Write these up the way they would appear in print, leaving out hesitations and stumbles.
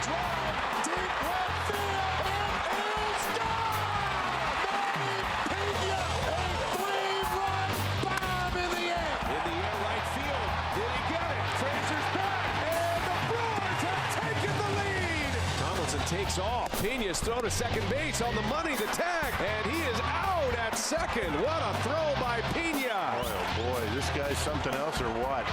drive, deep right field. It is gone! Manny Pena, a three-run bomb in the air. In the air, right field. Did he get it? Frazier's back, and the Brewers have taken the lead. Donaldson takes off. Pena's thrown to second base on the money, the tag, and he is out at second. What a throw by Pena. Boy, oh boy, this guy's something else or what?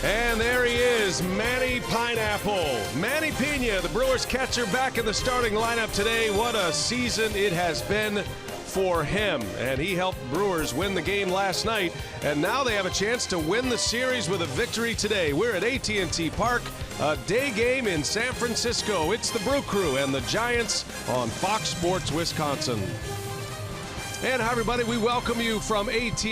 And there he is, Manny Pineapple. Manny Pena, the Brewers catcher, back in the starting lineup today. What a season it has been for him. And he helped Brewers win the game last night. And now they have a chance to win the series with a victory today. We're at AT Park, a day game in San Francisco. It's the Brew Crew and the Giants on Fox Sports Wisconsin. And hi, everybody. We welcome you from AT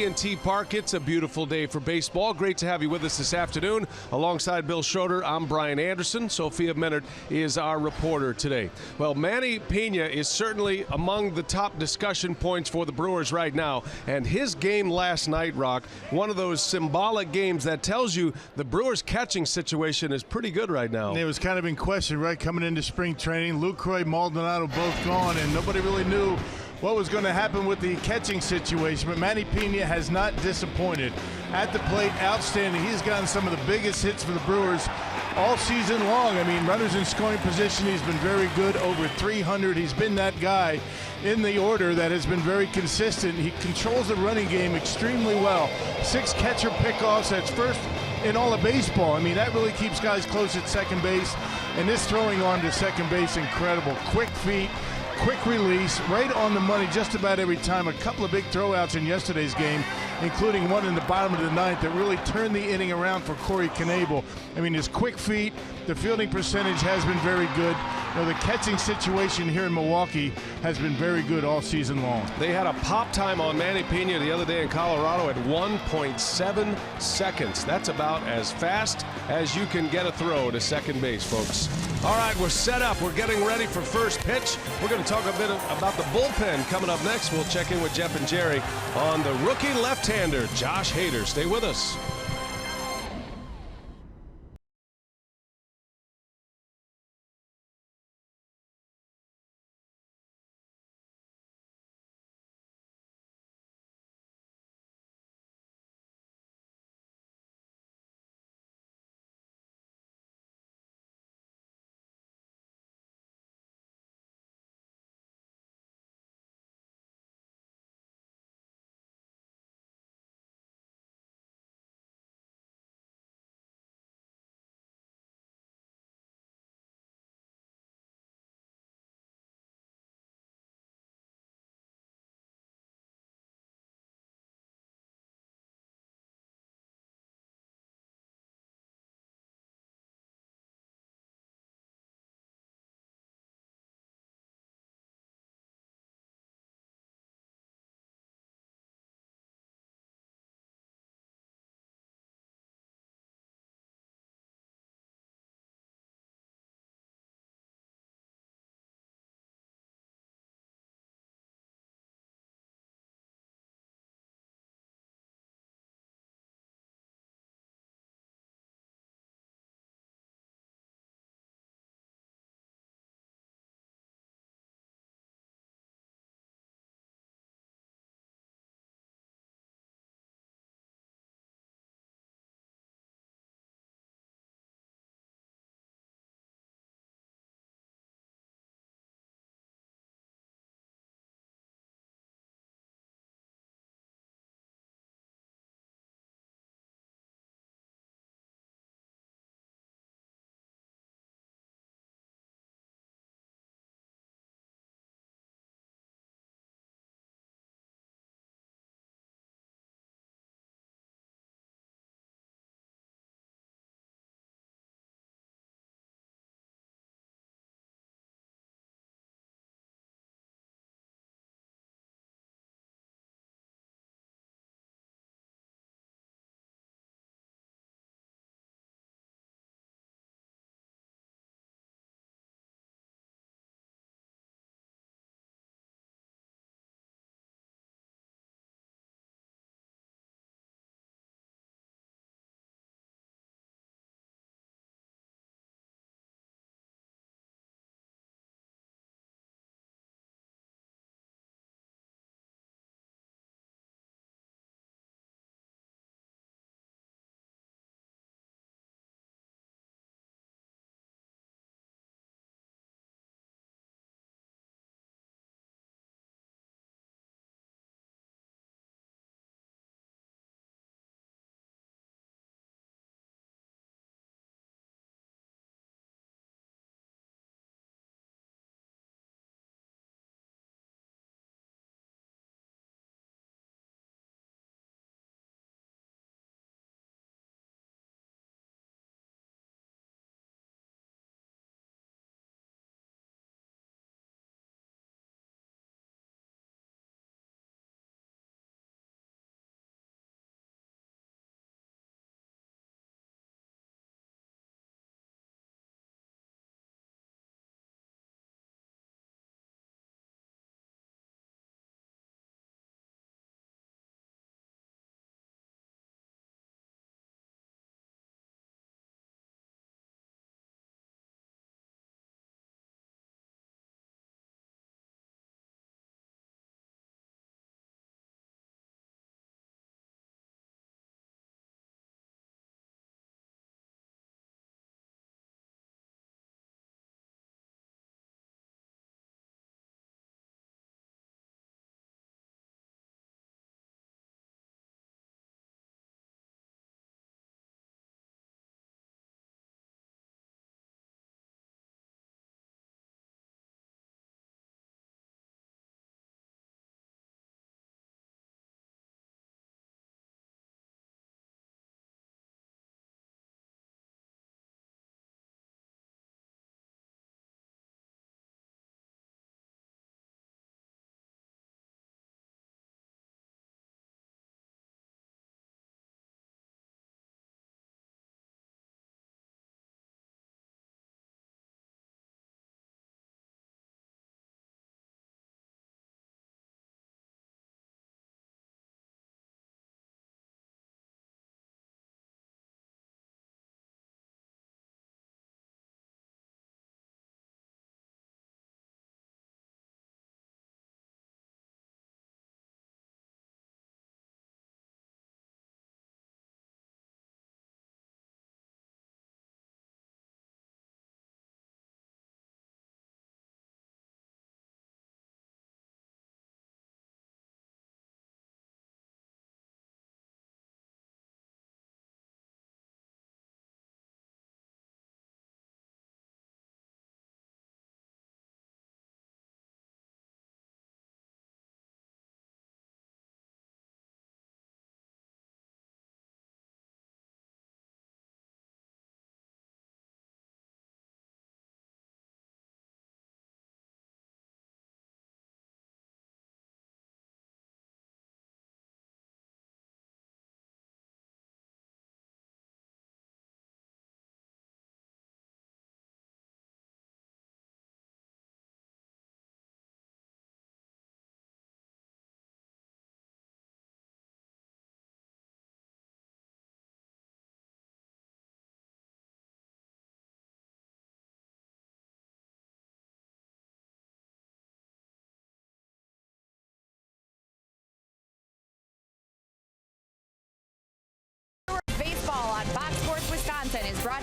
Park. It's a beautiful day for baseball. Great to have you with us this afternoon. Alongside Bill Schroeder, I'm Brian Anderson. Sophia Minard is our reporter today. Well, Manny Pena is certainly among the top discussion points for the Brewers right now. And his game last night, Rock, one of those symbolic games that tells you the Brewers' catching situation is pretty good right now. It was kind of in question, right, coming into spring training. Lucroy, Maldonado both gone, and nobody really knew what was going to happen with the catching situation, but Manny Pena has not disappointed. At the plate, outstanding. He's gotten some of the biggest hits for the Brewers all season long. I mean, runners in scoring position, he's been very good, over 300. He's been that guy in the order that has been very consistent. He controls the running game extremely well. 6 catcher pickoffs, that's first in all of baseball. I mean, that really keeps guys close at second base. And this throwing arm to second base, incredible. Quick feet. Quick release, right on the money just about every time. A couple of big throwouts in yesterday's game, including one in the bottom of the ninth that really turned the inning around for Corey Knebel. I mean, his quick feet, the fielding percentage has been very good. You know, the catching situation here in Milwaukee has been very good all season long. They had a pop time on Manny Pena the other day in Colorado at 1.7 seconds. That's about as fast as you can get a throw to second base, folks. All right, we're set up. We're getting ready for first pitch. We're going to talk a bit about the bullpen coming up next. We'll check in with Jeff and Jerry on the rookie left-hander, Josh Hader. Stay with us.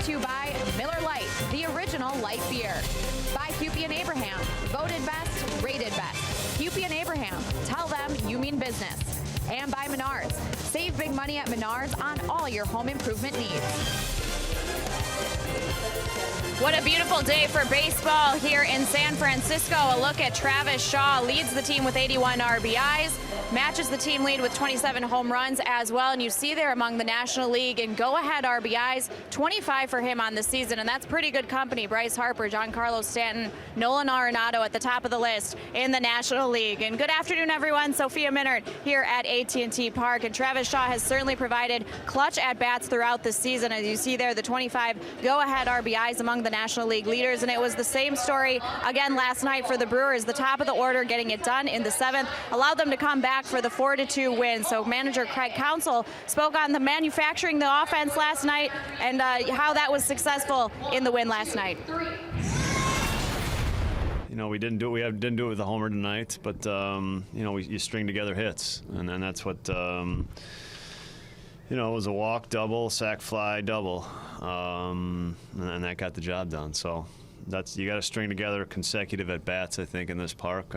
to you by Miller Lite, the original light beer. By Cupie and Abraham, voted best, rated best. Cupie and Abraham, tell them you mean business. And by Menards, save big money at Menards on all your home improvement needs. What a beautiful day for baseball here in San Francisco. A look at Travis Shaw, leads the team with 81 RBIs, matches the team lead with 27 home runs as well. And you see there among the National League and go-ahead RBIs, 25 for him on the season, and that's pretty good company. Bryce Harper, Giancarlo Stanton, Nolan Arenado at the top of the list in the National League. And good afternoon, everyone. Sophia Minnaert here at AT Park, and Travis Shaw has certainly provided clutch at-bats throughout the season. As you see there, the 25 go-ahead RBIs among the National League leaders, and it was the same story again last night for the Brewers. The top of the order getting it done in the 7th allowed them to come back for the 4-2 win. So manager Craig Counsell spoke on the manufacturing the offense last night and how that was successful in the win last night. You know, we didn't do it with a homer tonight, but you know, you string together hits, and then that's what you know, it was a walk, double, sac fly, double, and that got the job done. So you got to string together consecutive at bats, I think, in this park,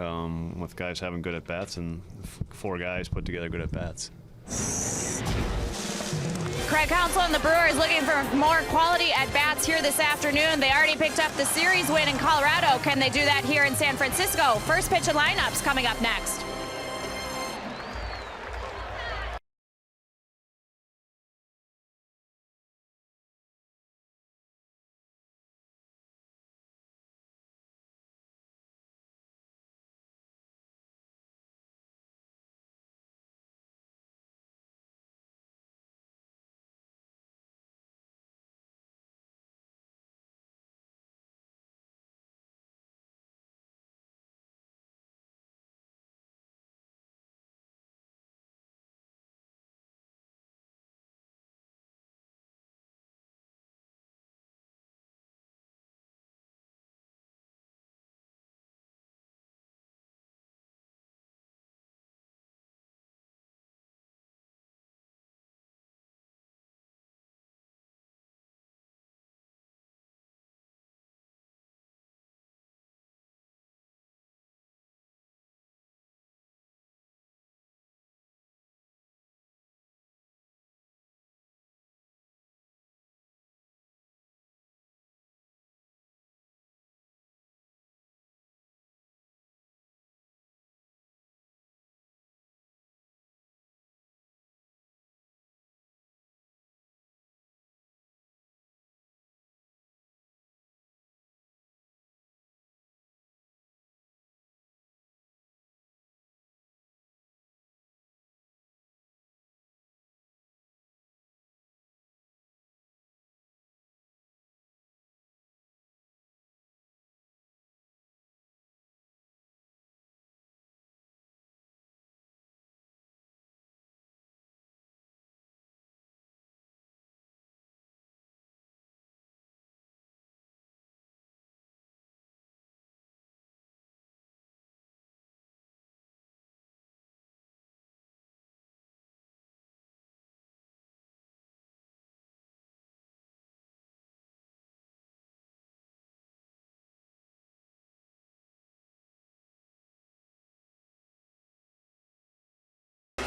with guys having good at bats and 4 guys put together good at bats. Craig Counsell and the Brewers looking for more quality at bats here this afternoon. They already picked up the series win in Colorado. Can they do that here in San Francisco? First pitch and lineups coming up next.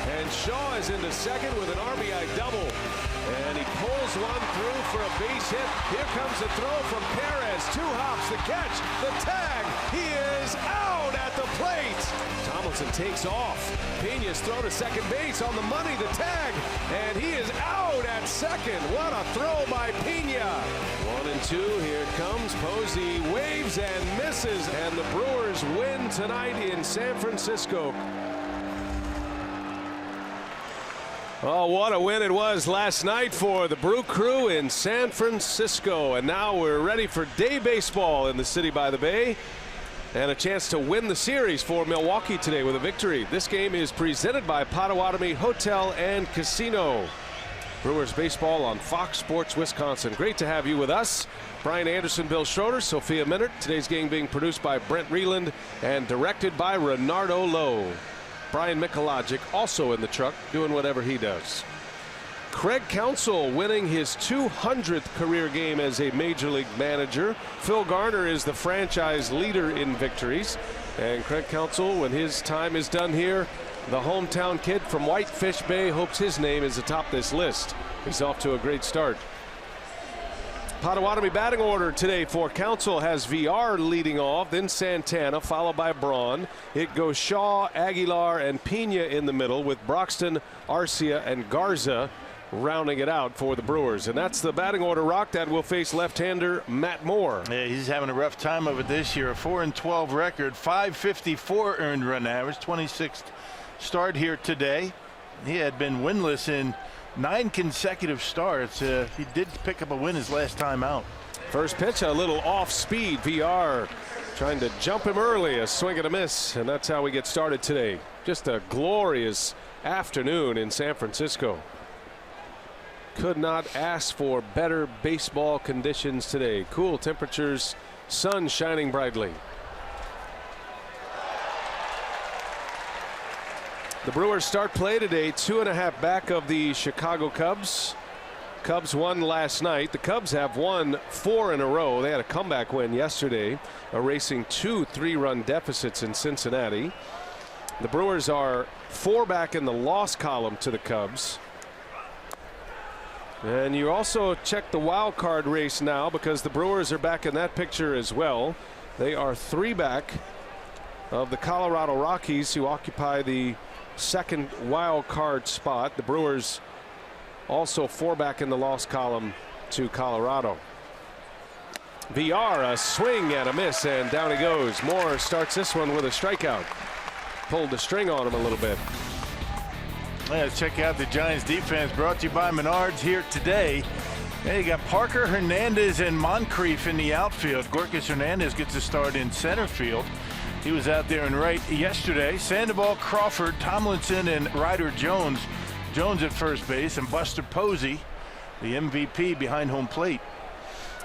And Shaw is into second with an RBI double. And he pulls one through for a base hit. Here comes the throw from Perez. 2 hops, the catch, the tag. He is out at the plate. Tomlinson takes off. Pena's throw to second base on the money, the tag. And he is out at second. What a throw by Pena. 1-2, here it comes. Posey waves and misses. And the Brewers win tonight in San Francisco. Oh, what a win it was last night for the Brew Crew in San Francisco. And now we're ready for day baseball in the city by the bay. And a chance to win the series for Milwaukee today with a victory. This game is presented by Potawatomi Hotel and Casino. Brewers baseball on Fox Sports Wisconsin. Great to have you with us. Brian Anderson, Bill Schroeder, Sophia Minnaert. Today's game being produced by Brent Reland and directed by Renardo Lowe. Brian Michalogic also in the truck doing whatever he does. Craig Counsell winning his 200th career game as a major league manager. Phil Garner is the franchise leader in victories. And Craig Counsell, when his time is done here, the hometown kid from Whitefish Bay, hopes his name is atop this list. He's off to a great start. Potawatomi batting order today for Counsell has VR leading off, then Santana, followed by Braun. It goes Shaw, Aguilar, and Pena in the middle, with Broxton, Arcia, and Garza rounding it out for the Brewers. And that's the batting order. Rock, that will face left-hander Matt Moore. Yeah, he's having a rough time of it this year. A 4-12 record, 554 earned run average, 26th start here today. He had been winless in 9 consecutive starts. He did pick up a win his last time out. First pitch, a little off speed. VR trying to jump him early, a swing and a miss, and that's how we get started today. Just a glorious afternoon in San Francisco. Could not ask for better baseball conditions today. Cool temperatures, sun shining brightly. The Brewers start play today 2.5 back of the Chicago Cubs. Cubs won last night. The Cubs have won 4 in a row. They had a comeback win yesterday, erasing 2 3-run deficits in Cincinnati. The Brewers are 4 back in the loss column to the Cubs. And you also check the wild card race now, because the Brewers are back in that picture as well. They are 3 back of the Colorado Rockies, who occupy the second wild card spot. The Brewers also 4 back in the loss column to Colorado. VR, a swing and a miss, and down he goes. Moore starts this one with a strikeout. Pulled the string on him a little bit. Let's check out the Giants defense, brought to you by Menards here today. Hey, you got Parker, Hernandez, and Moncrief in the outfield. Gorkis Hernandez gets a start in center field. He was out there in right yesterday. Sandoval, Crawford, Tomlinson, and Ryder Jones. Jones at first base, and Buster Posey, the MVP, behind home plate.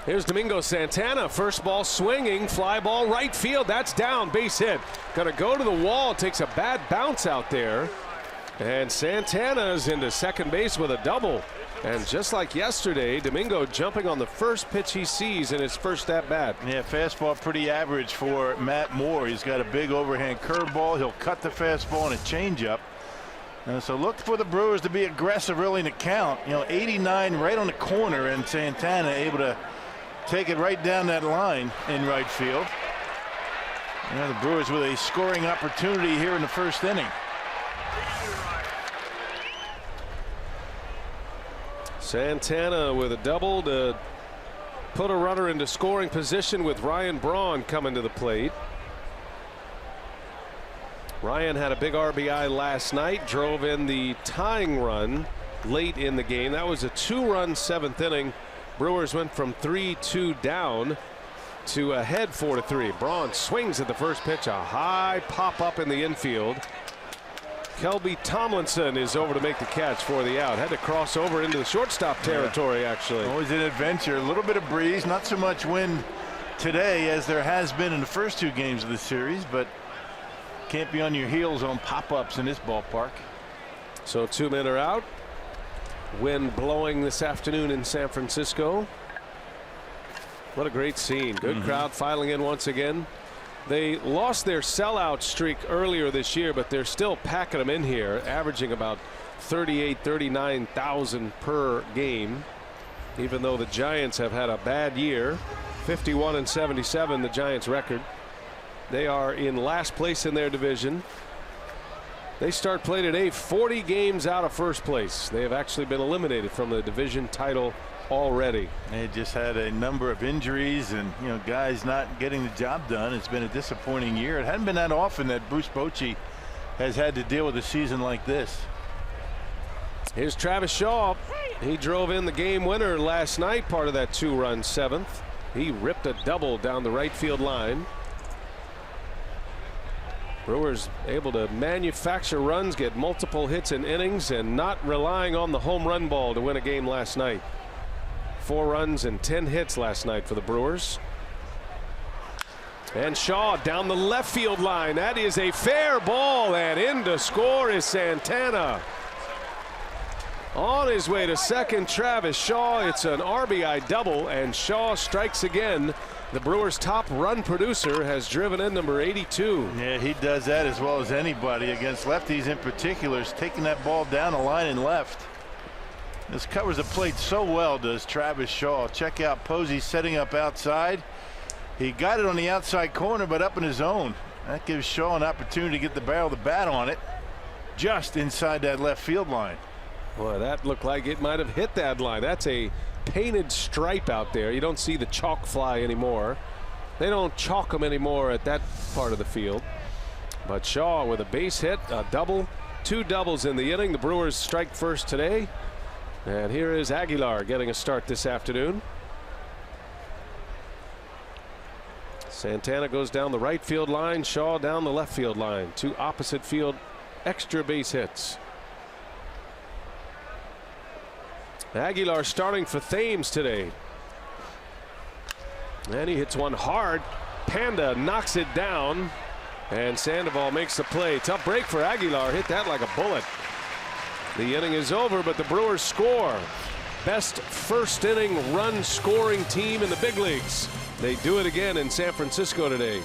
Here's Domingo Santana. First ball swinging, fly ball right field. That's down, base hit. Gonna go to the wall, takes a bad bounce out there. And Santana's into second base with a double. And just like yesterday, Domingo jumping on the first pitch he sees in his first at bat. Yeah, fastball pretty average for Matt Moore. He's got a big overhand curveball. He'll cut the fastball and a changeup. So look for the Brewers to be aggressive early in the count. 89 right on the corner, and Santana able to take it right down that line in right field. The Brewers with a scoring opportunity here in the first inning. Santana with a double to put a runner into scoring position, with Ryan Braun coming to the plate. Ryan had a big RBI last night, drove in the tying run late in the game. That was a 2-run 7th inning. Brewers went from 3-2 down to ahead 4-3. Braun swings at the first pitch, a high pop up in the infield. Kelby Tomlinson is over to make the catch for the out. Had to cross over into the shortstop territory, actually. Always an adventure. A little bit of breeze, not so much wind today as there has been in the first 2 games of the series, but can't be on your heels on pop-ups in this ballpark. So 2 men are out. Wind blowing this afternoon in San Francisco. What a great scene. Good crowd filing in once again. They lost their sellout streak earlier this year, but they're still packing them in here, averaging about 39,000 per game, even though the Giants have had a bad year. 51-77, the Giants record. They are in last place in their division. They start play today 40 games out of first place. They have actually been eliminated from the division title already. They just had a number of injuries and guys not getting the job done. It's been a disappointing year. It hadn't been that often that Bruce Bochy has had to deal with a season like this. Here's Travis Shaw. He drove in the game winner last night, part of that 2-run 7th. He ripped a double down the right field line. Brewers able to manufacture runs, get multiple hits in innings, and not relying on the home run ball to win a game last night. 4 runs and 10 hits last night for the Brewers. And Shaw down the left field line. That is a fair ball, and in to score is Santana. On his way to second, Travis Shaw. It's an RBI double, and Shaw strikes again. The Brewers' top run producer has driven in number 82. Yeah, he does that as well as anybody against lefties in particular. Is taking that ball down the line and left. This covers the plate so well, does Travis Shaw. Check out Posey setting up outside. He got it on the outside corner, but up in his own. That gives Shaw an opportunity to get the barrel of the bat on it, just inside that left field line. Boy, that looked like it might have hit that line. That's a painted stripe out there. You don't see the chalk fly anymore. They don't chalk them anymore at that part of the field. But Shaw with a base hit, a double, 2 doubles in the inning. The Brewers strike first today. And here is Aguilar getting a start this afternoon. Santana goes down the right field line, Shaw down the left field line. 2 opposite field extra base hits. Aguilar starting for Thames today. And he hits one hard. Panda knocks it down. And Sandoval makes the play. Tough break for Aguilar. Hit that like a bullet. The inning is over, but the Brewers score. Best first inning run scoring team in the big leagues. They do it again in San Francisco today.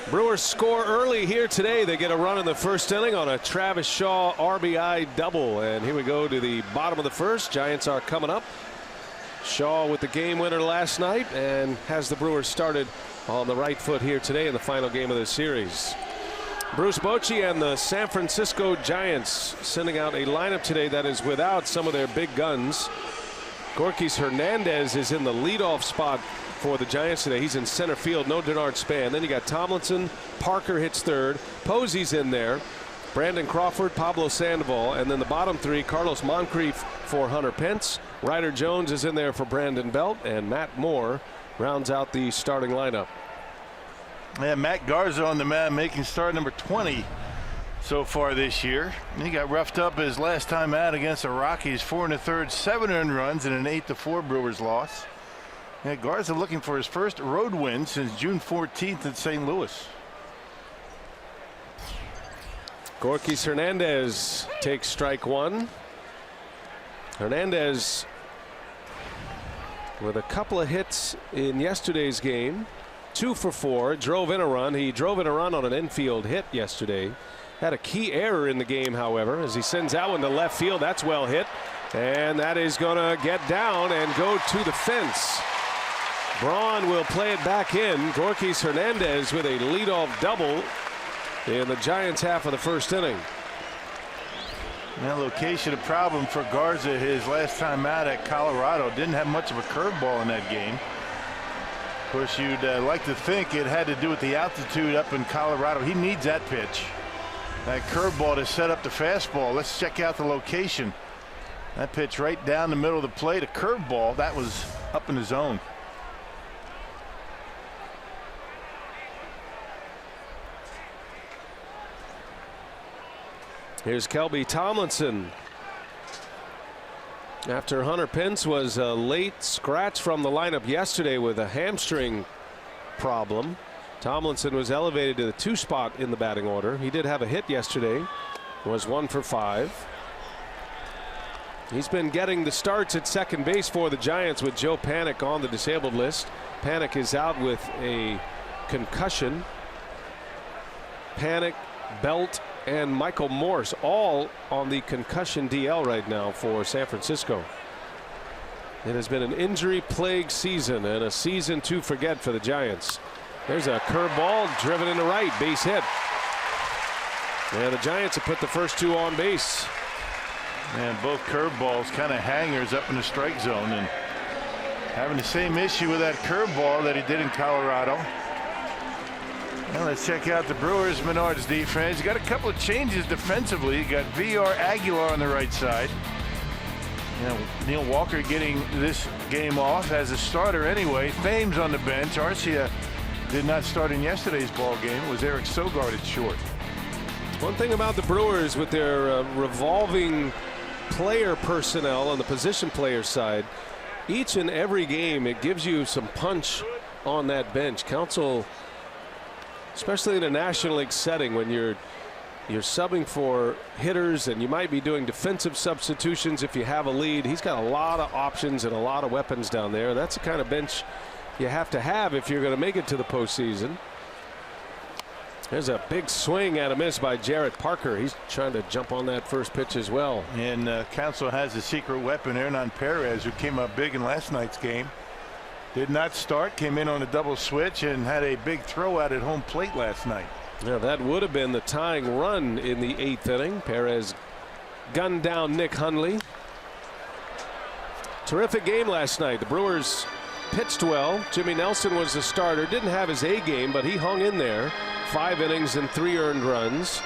Brewers score early here today. They get a run in the first inning on a Travis Shaw RBI double. And here we go to the bottom of the first. Giants are coming up. Shaw with the game winner last night and has the Brewers started on the right foot here today in the final game of the series. Bruce Bochy and the San Francisco Giants sending out a lineup today that is without some of their big guns. Gorkys Hernandez is in the leadoff spot for the Giants today. He's in center field, no Denard Span. Then you got Tomlinson, Parker hits third, Posey's in there, Brandon Crawford, Pablo Sandoval, and then the bottom 3, Carlos Moncrief for Hunter Pence, Ryder Jones is in there for Brandon Belt, and Matt Moore rounds out the starting lineup. Yeah, Matt Garza on the mound, making start number 20 so far this year. He got roughed up his last time out against the Rockies, 4 1/3, 7 earned runs, and an 8-4 Brewers loss. Yeah, Garza looking for his first road win since June 14th at St. Louis. Gorkys Hernandez takes strike 1. Hernandez with a couple of hits in yesterday's game. 2 for 4, drove in a run. He drove in a run on an infield hit yesterday. Had a key error in the game, however, as he sends that one to left field. That's well hit, and that is going to get down and go to the fence. Braun will play it back in. Gorkys Hernandez with a leadoff double in the Giants' half of the first inning. That location a problem for Garza his last time out at Colorado. Didn't have much of a curveball in that game. Of course, you'd like to think it had to do with the altitude up in Colorado. He needs that pitch. That curveball to set up the fastball. Let's check out the location. That pitch right down the middle of the plate, a curveball that was up in the zone. Here's Kelby Tomlinson. After Hunter Pence was a late scratch from the lineup yesterday with a hamstring problem, Tomlinson was elevated to the 2 spot in the batting order. He did have a hit yesterday, was 1 for 5. He's been getting the starts at second base for the Giants with Joe Panik on the disabled list. Panik is out with a concussion. Panik, Belt, and Michael Morse all on the concussion DL right now for San Francisco. It has been an injury-plagued season and a season to forget for the Giants. There's a curveball driven into right, base hit. And the Giants have put the first 2 on base. And both curveballs kind of hangers up in the strike zone, and having the same issue with that curveball that he did in Colorado. Now let's check out the Brewers Menards defense. You got a couple of changes defensively. You got VR Aguilar on the right side. You know, Neil Walker getting this game off as a starter anyway. Thames on the bench. Arcia did not start in yesterday's ball game. It was Eric Sogard at short. One thing about the Brewers with their revolving player personnel on the position player side, each and every game it gives you some punch on that bench. Counsell, especially in a National League setting when you're subbing for hitters and you might be doing defensive substitutions if you have a lead. He's got a lot of options and a lot of weapons down there. That's the kind of bench you have to have if you're going to make it to the postseason. There's a big swing and a miss by Jarrett Parker. He's trying to jump on that first pitch as well. And Counsell has a secret weapon, Hernan Perez, who came up big in last night's game. Did not start, came in on a double switch and had a big throw out at home plate last night. Yeah, that would have been the tying run in the 8th inning. Perez gunned down Nick Hundley. Terrific game last night. The Brewers pitched well. Jimmy Nelson was the starter. Didn't have his A game, but he hung in there. 5 innings and 3 earned runs.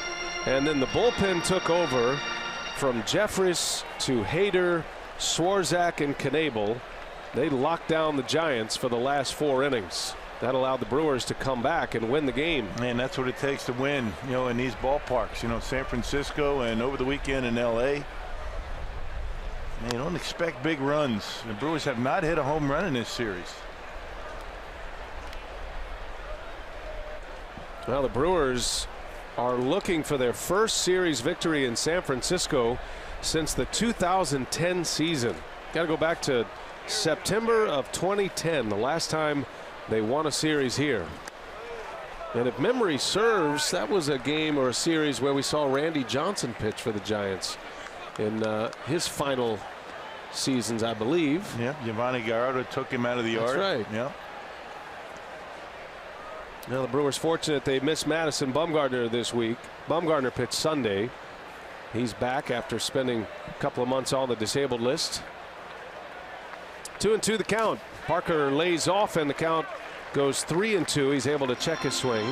And then the bullpen took over from Jeffress to Hader, Swarzak, and Knebel. They locked down the Giants for the last 4 innings. That allowed the Brewers to come back and win the game. And that's what it takes to win, you know, in these ballparks. You know, San Francisco and over the weekend in L.A. And you don't expect big runs. The Brewers have not hit a home run in this series. Well, the Brewers are looking for their first series victory in San Francisco since the 2010 season. Got to go back to September of 2010, the last time they won a series here. And if memory serves, that was a game or a series where we saw Randy Johnson pitch for the Giants in his final seasons, I believe. Yeah, Giovanni Gallardo took him out of the yard. That's right. Yeah. Now the Brewers fortunate they missed Madison Bumgarner this week. Bumgarner pitched Sunday. He's back after spending a couple of months on the disabled list. 2-2 the count. Parker lays off and the count goes 3-2. He's able to check his swing.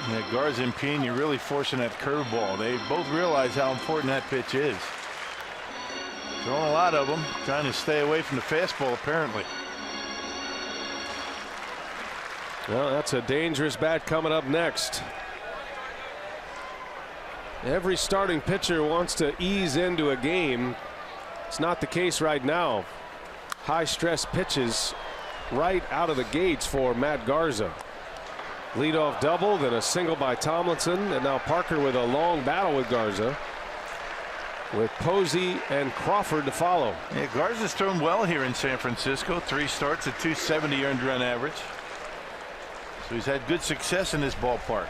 Yeah, Garza and Pena really forcing that curveball. They both realize how important that pitch is. Throwing a lot of them, trying to stay away from the fastball apparently. Well, that's a dangerous bat coming up next. Every starting pitcher wants to ease into a game. It's not the case right now. High stress pitches right out of the gates for Matt Garza. Leadoff double, then a single by Tomlinson, and now Parker with a long battle with Garza, with Posey and Crawford to follow. Yeah, Garza's thrown well here in San Francisco. 3 starts at .270 earned run average. So he's had good success in this ballpark.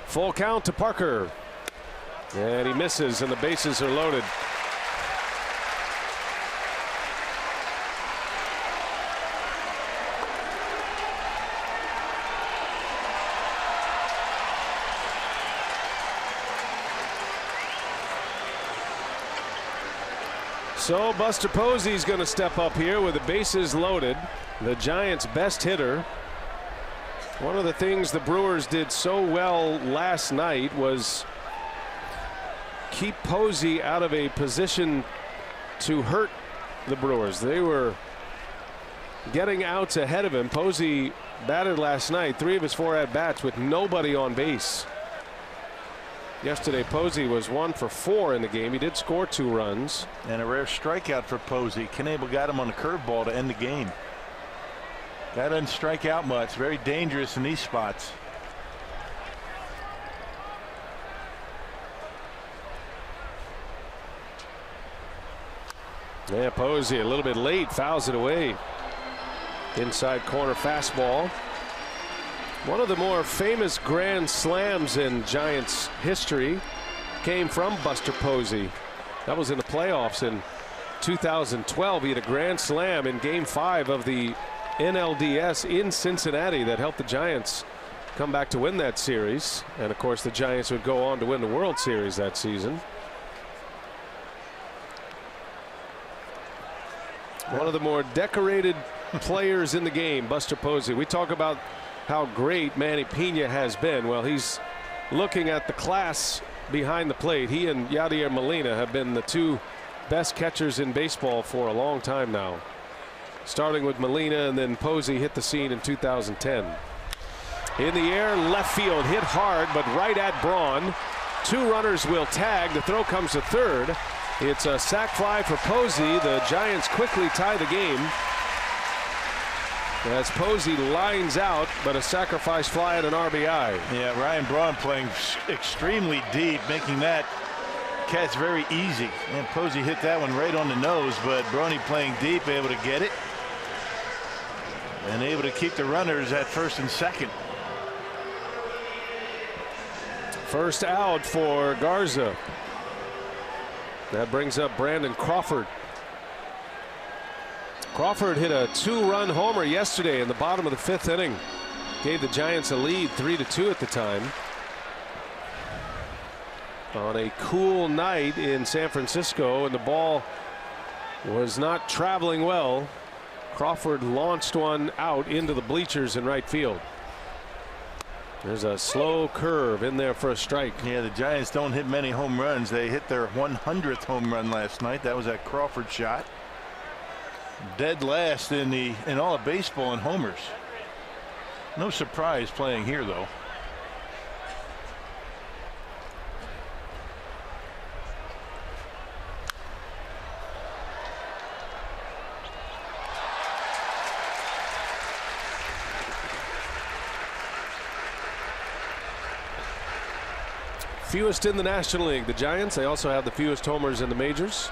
Full count to Parker. And he misses, and the bases are loaded. So Buster Posey's going to step up here with the bases loaded. The Giants' best hitter. One of the things the Brewers did so well last night was keep Posey out of a position to hurt the Brewers. They were getting outs ahead of him. Posey batted last night, 3 of his 4 at-bats with nobody on base. Yesterday, Posey was 1 for 4 in the game. He did score 2 runs. And a rare strikeout for Posey. Knebel got him on the curveball to end the game. Guy doesn't strike out much. Very dangerous in these spots. Yeah, Posey a little bit late, fouls it away. Inside corner fastball. One of the more famous grand slams in Giants history came from Buster Posey. That was in the playoffs in 2012. He had a grand slam in Game 5 of the NLDS in Cincinnati that helped the Giants come back to win that series. And of course, the Giants would go on to win the World Series that season. One of the more decorated players in the game, Buster Posey. We talk about how great Manny Pena has been. Well, he's looking at the class behind the plate. He and Yadier Molina have been the 2 best catchers in baseball for a long time now. Starting with Molina, and then Posey hit the scene in 2010. In the air, left field, hit hard, but right at Braun. 2 runners will tag. The throw comes to third. It's a sac fly for Posey. The Giants quickly tie the game as Posey lines out, but a sacrifice fly and an RBI. Yeah, Ryan Braun playing extremely deep, making that catch very easy. And Posey hit that one right on the nose, but Braun playing deep, able to get it. And able to keep the runners at first and second. First out for Garza. That brings up Brandon Crawford. Crawford hit a 2-run homer yesterday in the bottom of the 5th inning. Gave the Giants a lead 3-2 at the time. On a cool night in San Francisco, and the ball was not traveling well. Crawford launched one out into the bleachers in right field. There's a slow curve in there for a strike. Yeah, the Giants don't hit many home runs. They hit their 100th home run last night. That was that Crawford shot. Dead last in all of baseball in homers. No surprise playing here, though. Fewest in the National League, the Giants. They also have the fewest homers in the majors.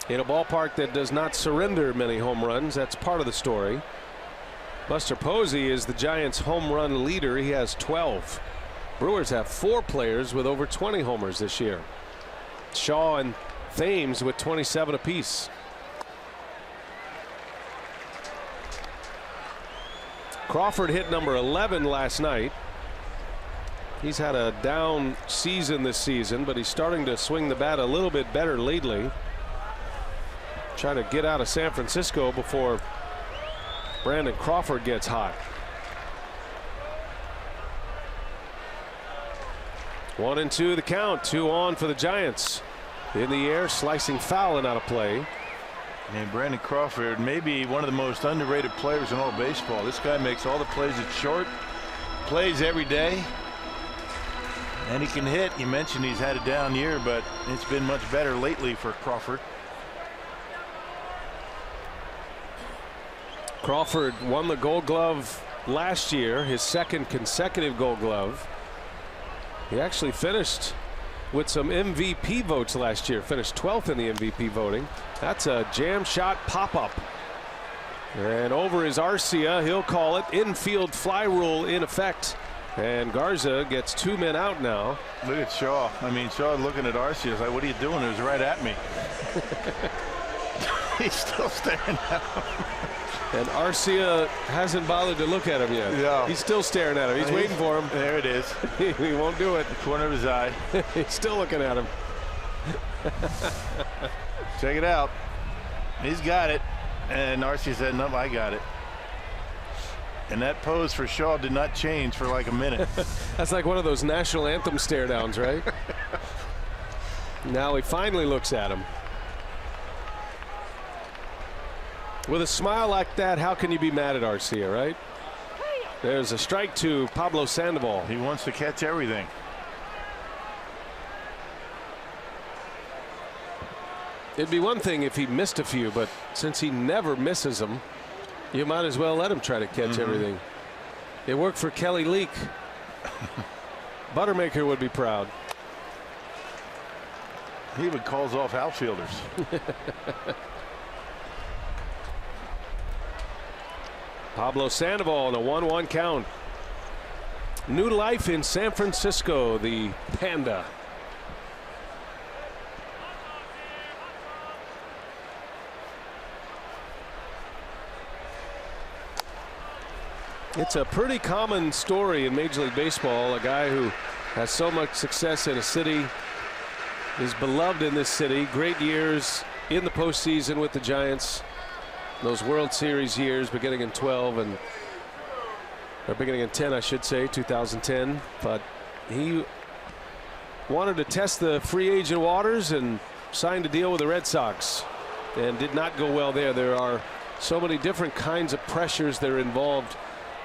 In a ballpark that does not surrender many home runs, that's part of the story. Buster Posey is the Giants' home run leader. He has 12. Brewers have 4 players with over 20 homers this year. Shaw and Thames with 27 apiece. Crawford hit number 11 last night. He's had a down season this season, but he's starting to swing the bat a little bit better lately. Trying to get out of San Francisco before Brandon Crawford gets hot. 1-2 the count. 2 on for the Giants. In the air, slicing foul and out of play. And Brandon Crawford, maybe one of the most underrated players in all baseball. This guy makes all the plays at short, plays every day. And he can hit. You mentioned he's had a down year, but it's been much better lately for Crawford. Crawford won the Gold Glove last year, his 2nd consecutive Gold Glove. He actually finished with some MVP votes last year, finished 12th in the MVP voting. That's a jam shot pop-up. And over is Arcia. He'll call it. Infield fly rule in effect. And Garza gets 2 men out now. Look at Shaw. I mean, Shaw looking at Arcia is like, what are you doing? It was right at me. He's still staring at him. And Arcia hasn't bothered to look at him yet. No. He's still staring at him. He's waiting for him. There it is. He won't do it. The corner of his eye. He's still looking at him. Check it out. He's got it. And Arcia said, no, I got it. And that pose for Shaw did not change for like a minute. That's like one of those national anthem stare downs, right? Now he finally looks at him. With a smile like that, how can you be mad at Arcia, right? There's a strike to Pablo Sandoval. He wants to catch everything. It'd be one thing if he missed a few, but since he never misses them, you might as well let him try to catch everything. It worked for Kelly Leak. Buttermaker would be proud. He even calls off outfielders. Pablo Sandoval on a 1-1 count. New life in San Francisco, the Panda. It's a pretty common story in Major League Baseball. A guy who has so much success in a city, is beloved in this city, great years in the postseason with the Giants, those World Series years beginning in 12 and or beginning in 10, I should say, 2010. But he wanted to test the free agent waters and signed a deal with the Red Sox and did not go well there. There are so many different kinds of pressures that are involved,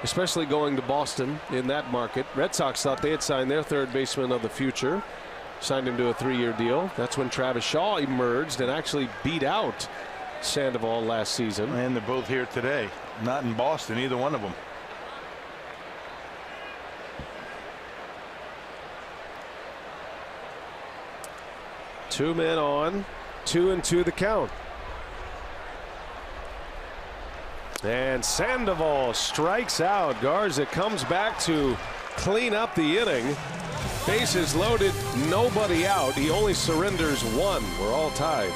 especially going to Boston in that market. Red Sox thought they had signed their third baseman of the future, signed him to a 3-year deal. That's when Travis Shaw emerged and actually beat out Sandoval last season. And they're both here today. Not in Boston, either one of them. Two men on, 2-2 the count. And Sandoval strikes out. Garza comes back to clean up the inning. Bases loaded, nobody out. He only surrenders one. We're all tied.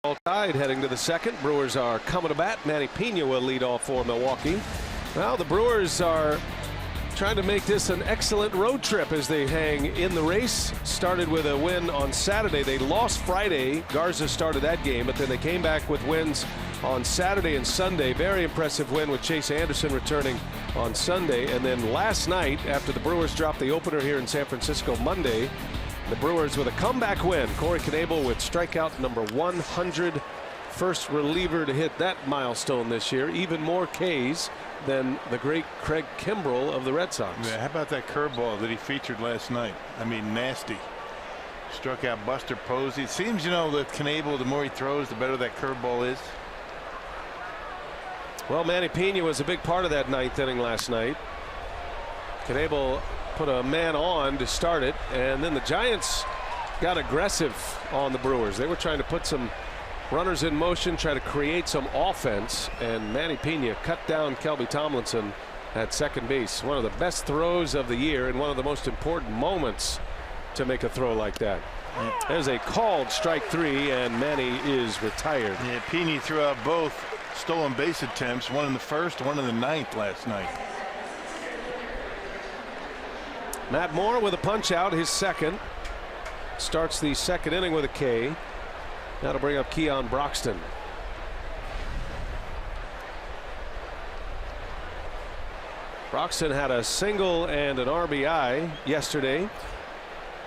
All tied heading to the second. Brewers are coming to bat. Manny Pena will lead off for Milwaukee. Well, the Brewers are trying to make this an excellent road trip as they hang in the race. Started with a win on Saturday. They lost Friday. Garza started that game, but then they came back with wins on Saturday and Sunday. Very impressive win with Chase Anderson returning on Sunday. And then last night, after the Brewers dropped the opener here in San Francisco Monday, the Brewers with a comeback win. Corey Knebel with strikeout number 100. First reliever to hit that milestone this year. Even more Ks than the great Craig Kimbrell of the Red Sox. Yeah, how about that curveball that he featured last night? I mean, nasty. Struck out Buster Posey. It seems, you know, that Knebel, the more he throws, the better that curveball is. Well, Manny Pena was a big part of that ninth inning last night. Knebel put a man on to start it, and then the Giants got aggressive on the Brewers. They were trying to put some runners in motion, try to create some offense, and Manny Pena cut down Kelby Tomlinson at second base. One of the best throws of the year and one of the most important moments to make a throw like that. There's a called strike 3, and Manny is retired. Yeah, Pena threw out both stolen base attempts, one in the first, one in the ninth last night. Matt Moore with a punch out, his second. Starts the second inning with a K. That'll bring up Keon Broxton. Broxton had a single and an RBI yesterday.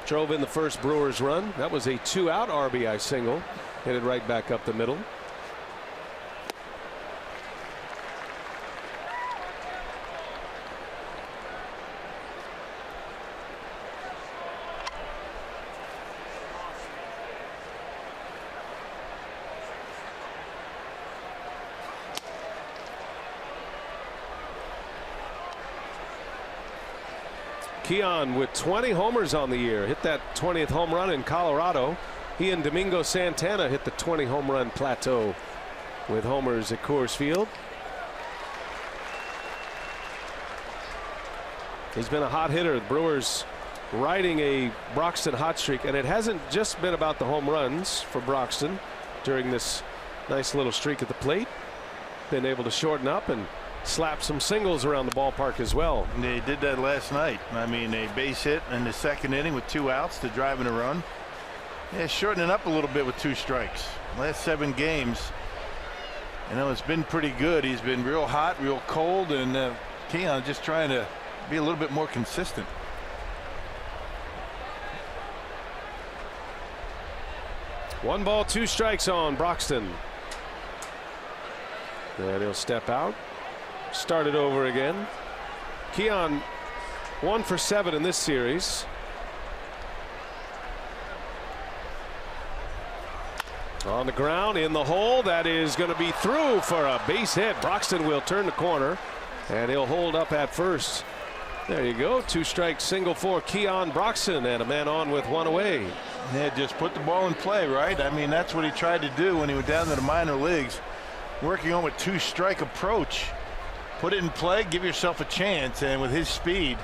Drove in the first Brewers run. That was a 2-out RBI single. Hit it right back up the middle. Keon with 20 homers on the year. Hit that 20th home run in Colorado. He and Domingo Santana hit the 20 home run plateau with homers at Coors Field. He's been a hot hitter. The Brewers riding a Broxton hot streak, and it hasn't just been about the home runs for Broxton during this nice little streak at the plate. Been able to shorten up and slap some singles around the ballpark as well. They did that last night. I mean, a base hit in the second inning with 2 outs to drive in a run. Yeah, shortening up a little bit with 2 strikes. Last 7 games, you know, it's been pretty good. He's been real hot, real cold, and Keon just trying to be a little bit more consistent. One ball, 2 strikes on Broxton. And he'll step out. Start it over again. Keon 1 for 7 in this series. On the ground, in the hole. That is going to be through for a base hit. Broxton will turn the corner, and he'll hold up at first. There you go. 2 strike single for Keon Broxton, and a man on with 1 away. Yeah, just put the ball in play, right? I mean, that's what he tried to do when he went down to the minor leagues, working on a 2-strike approach. Put it in play, give yourself a chance, and with his speed,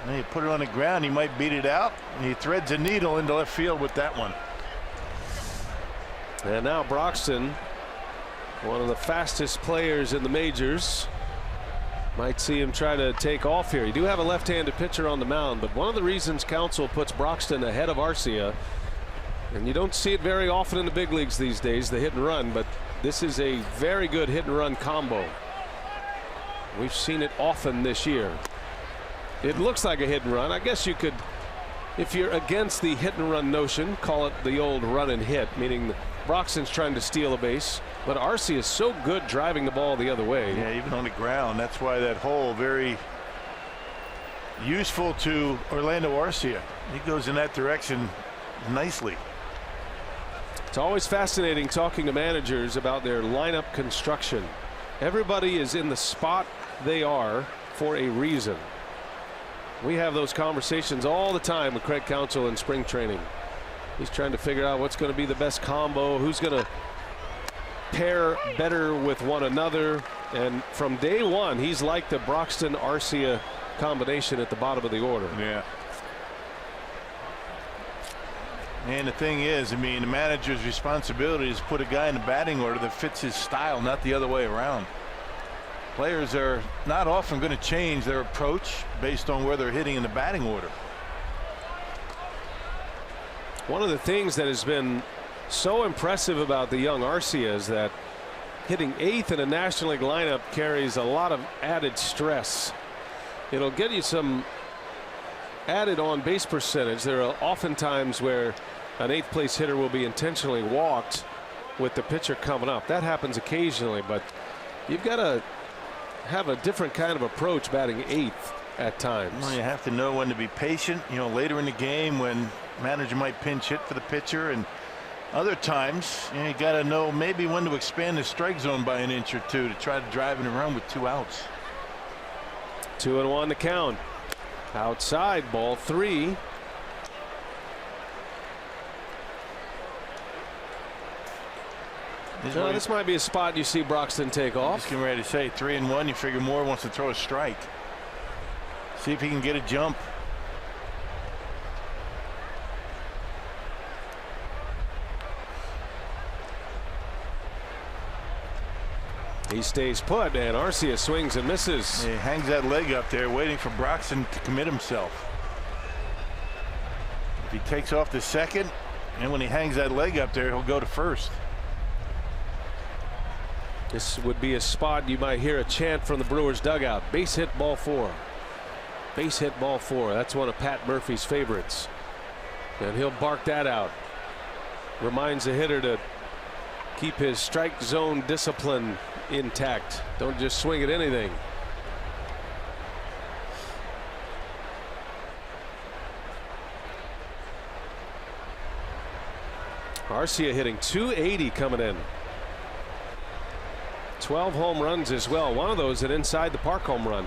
and you put it on the ground, he might beat it out, and he threads a needle into left field with that one. And now Broxton, one of the fastest players in the majors, might see him try to take off here. You do have a left-handed pitcher on the mound, but one of the reasons Counsell puts Broxton ahead of Arcia, and you don't see it very often in the big leagues these days, the hit and run, but this is a very good hit and run combo. We've seen it often this year. It looks like a hit and run. I guess you could, if you're against the hit and run notion, call it the old run and hit, meaning Broxton's trying to steal a base, but Arcia is so good driving the ball the other way. Yeah, even on the ground. That's why that hole very useful to Orlando Arcia. He goes in that direction nicely. It's always fascinating talking to managers about their lineup construction. Everybody is in the spot they are for a reason. We have those conversations all the time with Craig Counsell in spring training. He's trying to figure out what's going to be the best combo, who's going to pair better with one another. And from day one, he's like the Broxton Arcia combination at the bottom of the order. Yeah. And the thing is, I mean, the manager's responsibility is to put a guy in the batting order that fits his style, not the other way around. Players are not often going to change their approach based on where they're hitting in the batting order. One of the things that has been so impressive about the young Arcia is that hitting 8th in a National League lineup carries a lot of added stress. It'll get you some added on base percentage. There are often times where an 8th place hitter will be intentionally walked with the pitcher coming up. That happens occasionally, but you've got to have a different kind of approach batting 8th at times. Well, you have to know when to be patient, you know, later in the game when manager might pinch hit for the pitcher, and other times you got to know maybe when to expand the strike zone by an inch or 2 to try to drive in a run with 2 outs. 2-1 the count. Outside, ball 3. This might be a spot you see Broxton take off. Just getting ready to say 3-1. You figure Moore wants to throw a strike. See if he can get a jump. He stays put, and Arcia swings and misses. He hangs that leg up there waiting for Broxton to commit himself. If he takes off to second, and when he hangs that leg up there, he'll go to first. This would be a spot you might hear a chant from the Brewers dugout. Base hit, ball 4. Base hit, ball 4. That's one of Pat Murphy's favorites. And he'll bark that out. Reminds the hitter to keep his strike zone discipline intact. Don't just swing at anything. Arcia hitting .280 coming in. 12 home runs as well. One of those an inside the park home run.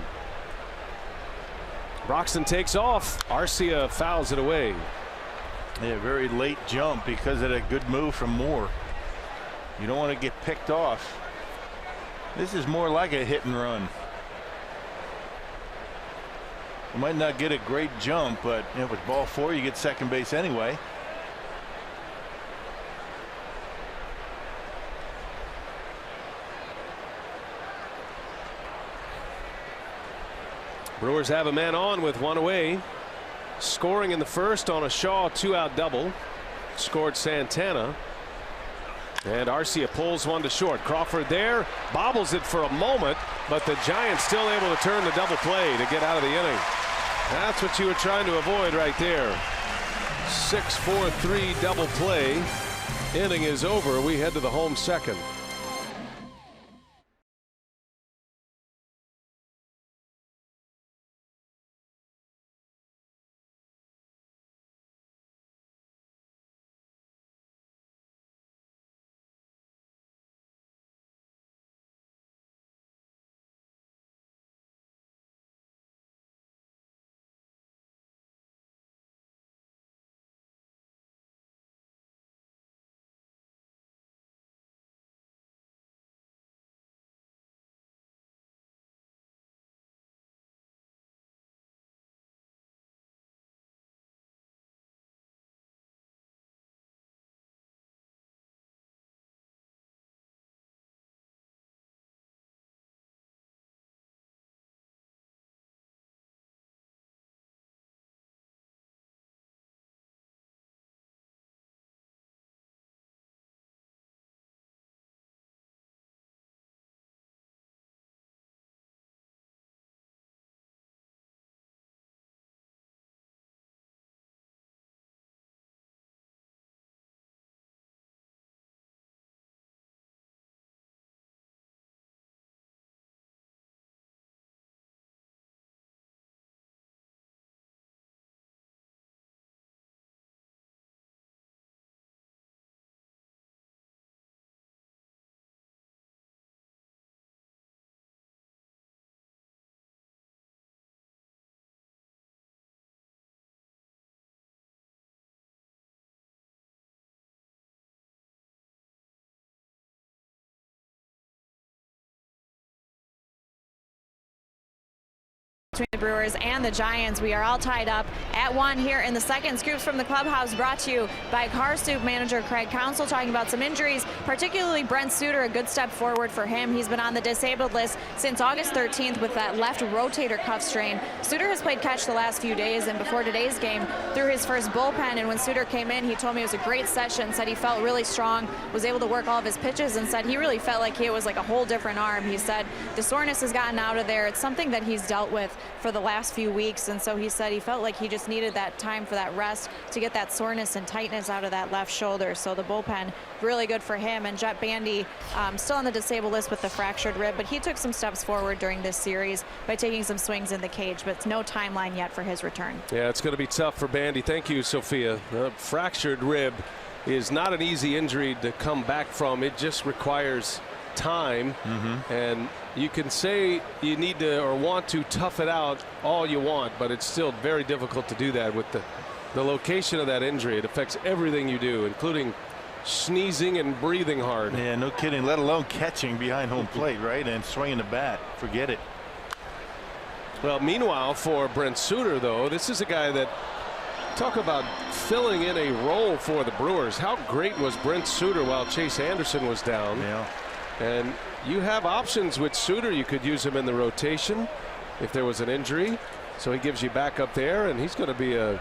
Broxton takes off. Arcia fouls it away. Yeah, very late jump because of that good move from Moore. You don't want to get picked off. This is more like a hit and run. You might not get a great jump, but you know, with ball 4, you get second base anyway. Brewers have a man on with one away. Scoring in the first on a Shaw 2-out double. Scored Santana. And Arcia pulls one to short. Crawford there, bobbles it for a moment, but the Giants still able to turn the double play to get out of the inning. That's what you were trying to avoid right there. 6-4-3 double play. Inning is over. We head to the home second. Between the Brewers and the Giants, we are all tied up at 1 here in the second. Scoops from the clubhouse brought to you by Car Stoop manager Craig Counsell, talking about some injuries, particularly Brent Suter. A good step forward for him. He's been on the disabled list since August 13th with that left rotator cuff strain. Suter has played catch the last few days, and before today's game threw his first bullpen. And when Suter came in, he told me it was a great session, said he felt really strong, was able to work all of his pitches, and said he really felt like it was like a whole different arm. He said the soreness has gotten out of there. It's something that he's dealt with for the last few weeks, and so he said he felt like he just needed that time for that rest to get that soreness and tightness out of that left shoulder. So the bullpen really good for him. And Jet Bandy still on the disabled list with the fractured rib, but he took some steps forward during this series by taking some swings in the cage, but no timeline yet for his return. Yeah, it's going to be tough for Bandy. Thank you, Sophia. Fractured rib is not an easy injury to come back from. It just requires time, and you can say you need to or want to tough it out all you want, but it's still very difficult to do that with the location of that injury. It affects everything you do, including sneezing and breathing hard. Yeah, no kidding, let alone catching behind home plate, right, and swinging the bat. Forget it. Well, meanwhile, for Brent Suter, though, this is a guy that, talk about filling in a role for the Brewers. How great was Brent Suter while Chase Anderson was down? Yeah. And you have options with Suter. You could use him in the rotation if there was an injury. So he gives you backup there, and he's going to be a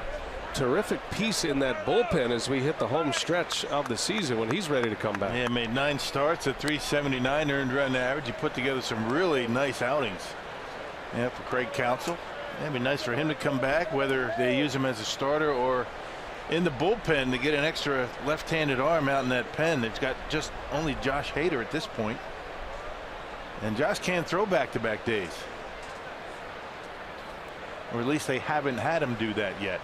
terrific piece in that bullpen as we hit the home stretch of the season when he's ready to come back. Yeah, made 9 starts at 379 earned run average. He put together some really nice outings. Yeah, for Craig Counsell. It'd be nice for him to come back, whether they use him as a starter or in the bullpen to get an extra left-handed arm out in that pen. They've got just only Josh Hader at this point. And Josh can't throw back-to-back days. Or at least they haven't had him do that yet.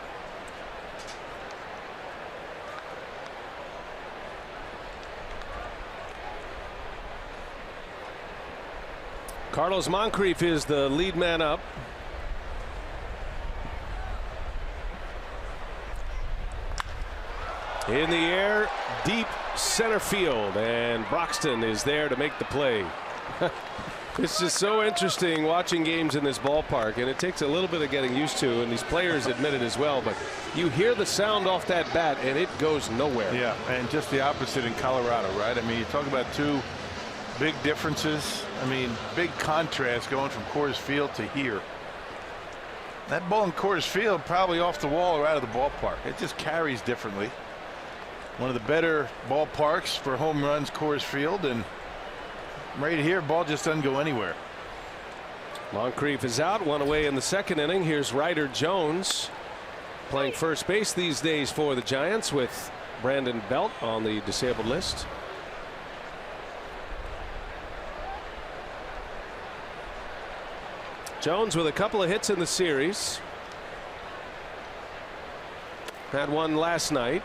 Carlos Moncrief is the lead man up. In the air, deep center field, and Broxton is there to make the play. It's just so interesting watching games in this ballpark, and it takes a little bit of getting used to, and these players admit it as well, but you hear the sound off that bat and it goes nowhere. Yeah, and just the opposite in Colorado, right? I mean, you talk about two big differences. I mean, big contrast going from Coors Field to here. That ball in Coors Field probably off the wall or out of the ballpark. It just carries differently. One of the better ballparks for home runs, Coors Field, and right here, ball just doesn't go anywhere. Moncrief is out, one away in the second inning. Here's Ryder Jones playing first base these days for the Giants with Brandon Belt on the disabled list. Jones with a couple of hits in the series. Had one last night.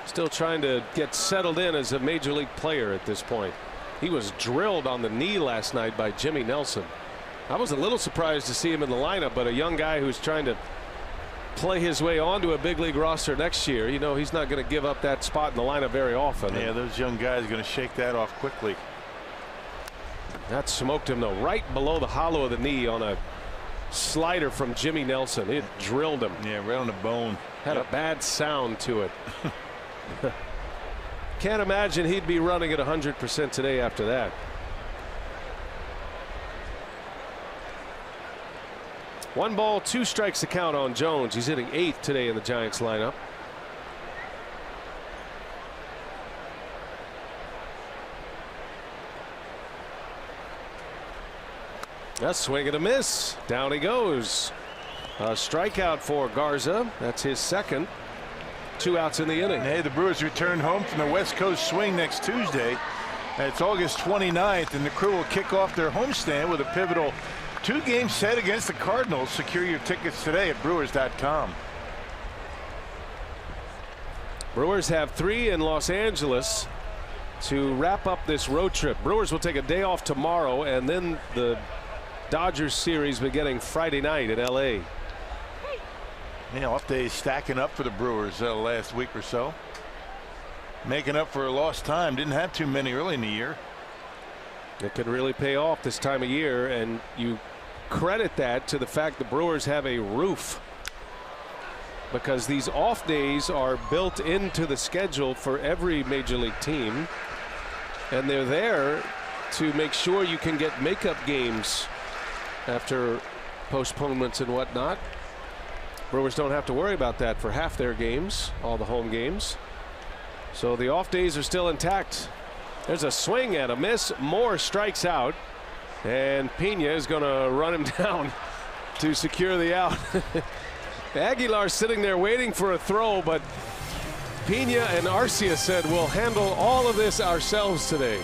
Still trying to get settled in as a major league player at this point. He was drilled on the knee last night by Jimmy Nelson. I was a little surprised to see him in the lineup, but a young guy who's trying to play his way onto a big league roster next year, you know, he's not going to give up that spot in the lineup very often. Yeah, those young guys are going to shake that off quickly. That smoked him though, right below the hollow of the knee on a slider from Jimmy Nelson. It drilled him. Yeah, right on the bone. Had a bad sound to it. Can't imagine he'd be running at 100% today after that. One ball, 2 strikes to count on Jones. He's hitting 8th today in the Giants lineup. A swing and a miss. Down he goes. A strikeout for Garza. That's his second. 2 outs in the inning. Hey, the Brewers return home from the West Coast swing next Tuesday. It's August 29th, and the crew will kick off their homestand with a pivotal 2-game set against the Cardinals. Secure your tickets today at Brewers.com. Brewers have 3 in Los Angeles to wrap up this road trip. Brewers will take a day off tomorrow, and then the Dodgers series beginning Friday night in L.A. Yeah, off days stacking up for the Brewers last week or so. Making up for a lost time. Didn't have too many early in the year. It could really pay off this time of year, and you credit that to the fact the Brewers have a roof, because these off days are built into the schedule for every major league team, and they're there to make sure you can get makeup games after postponements and whatnot. Brewers don't have to worry about that for half their games, all the home games. So the off days are still intact. There's a swing and a miss. Moore strikes out, and Pena is going to run him down to secure the out. Aguilar sitting there waiting for a throw, but Pena and Arcia said we'll handle all of this ourselves today.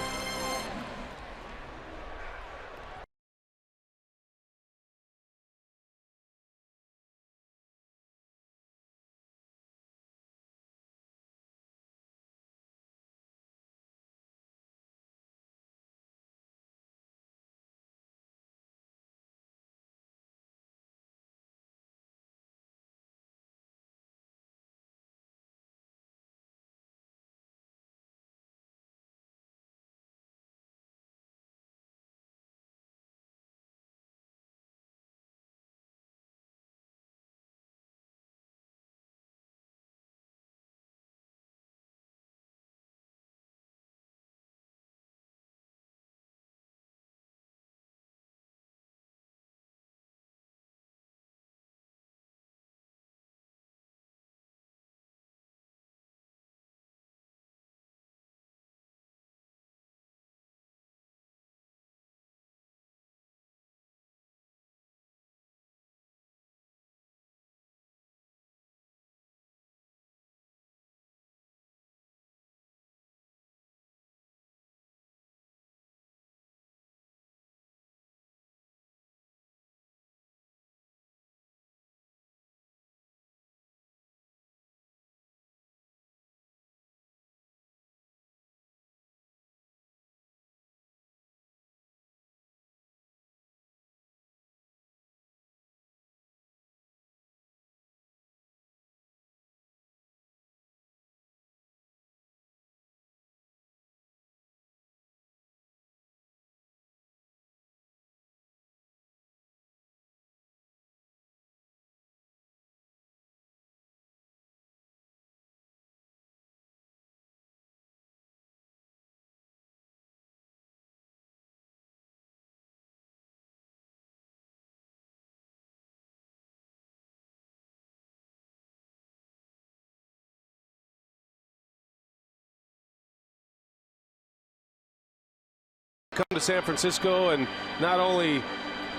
come to San Francisco and not only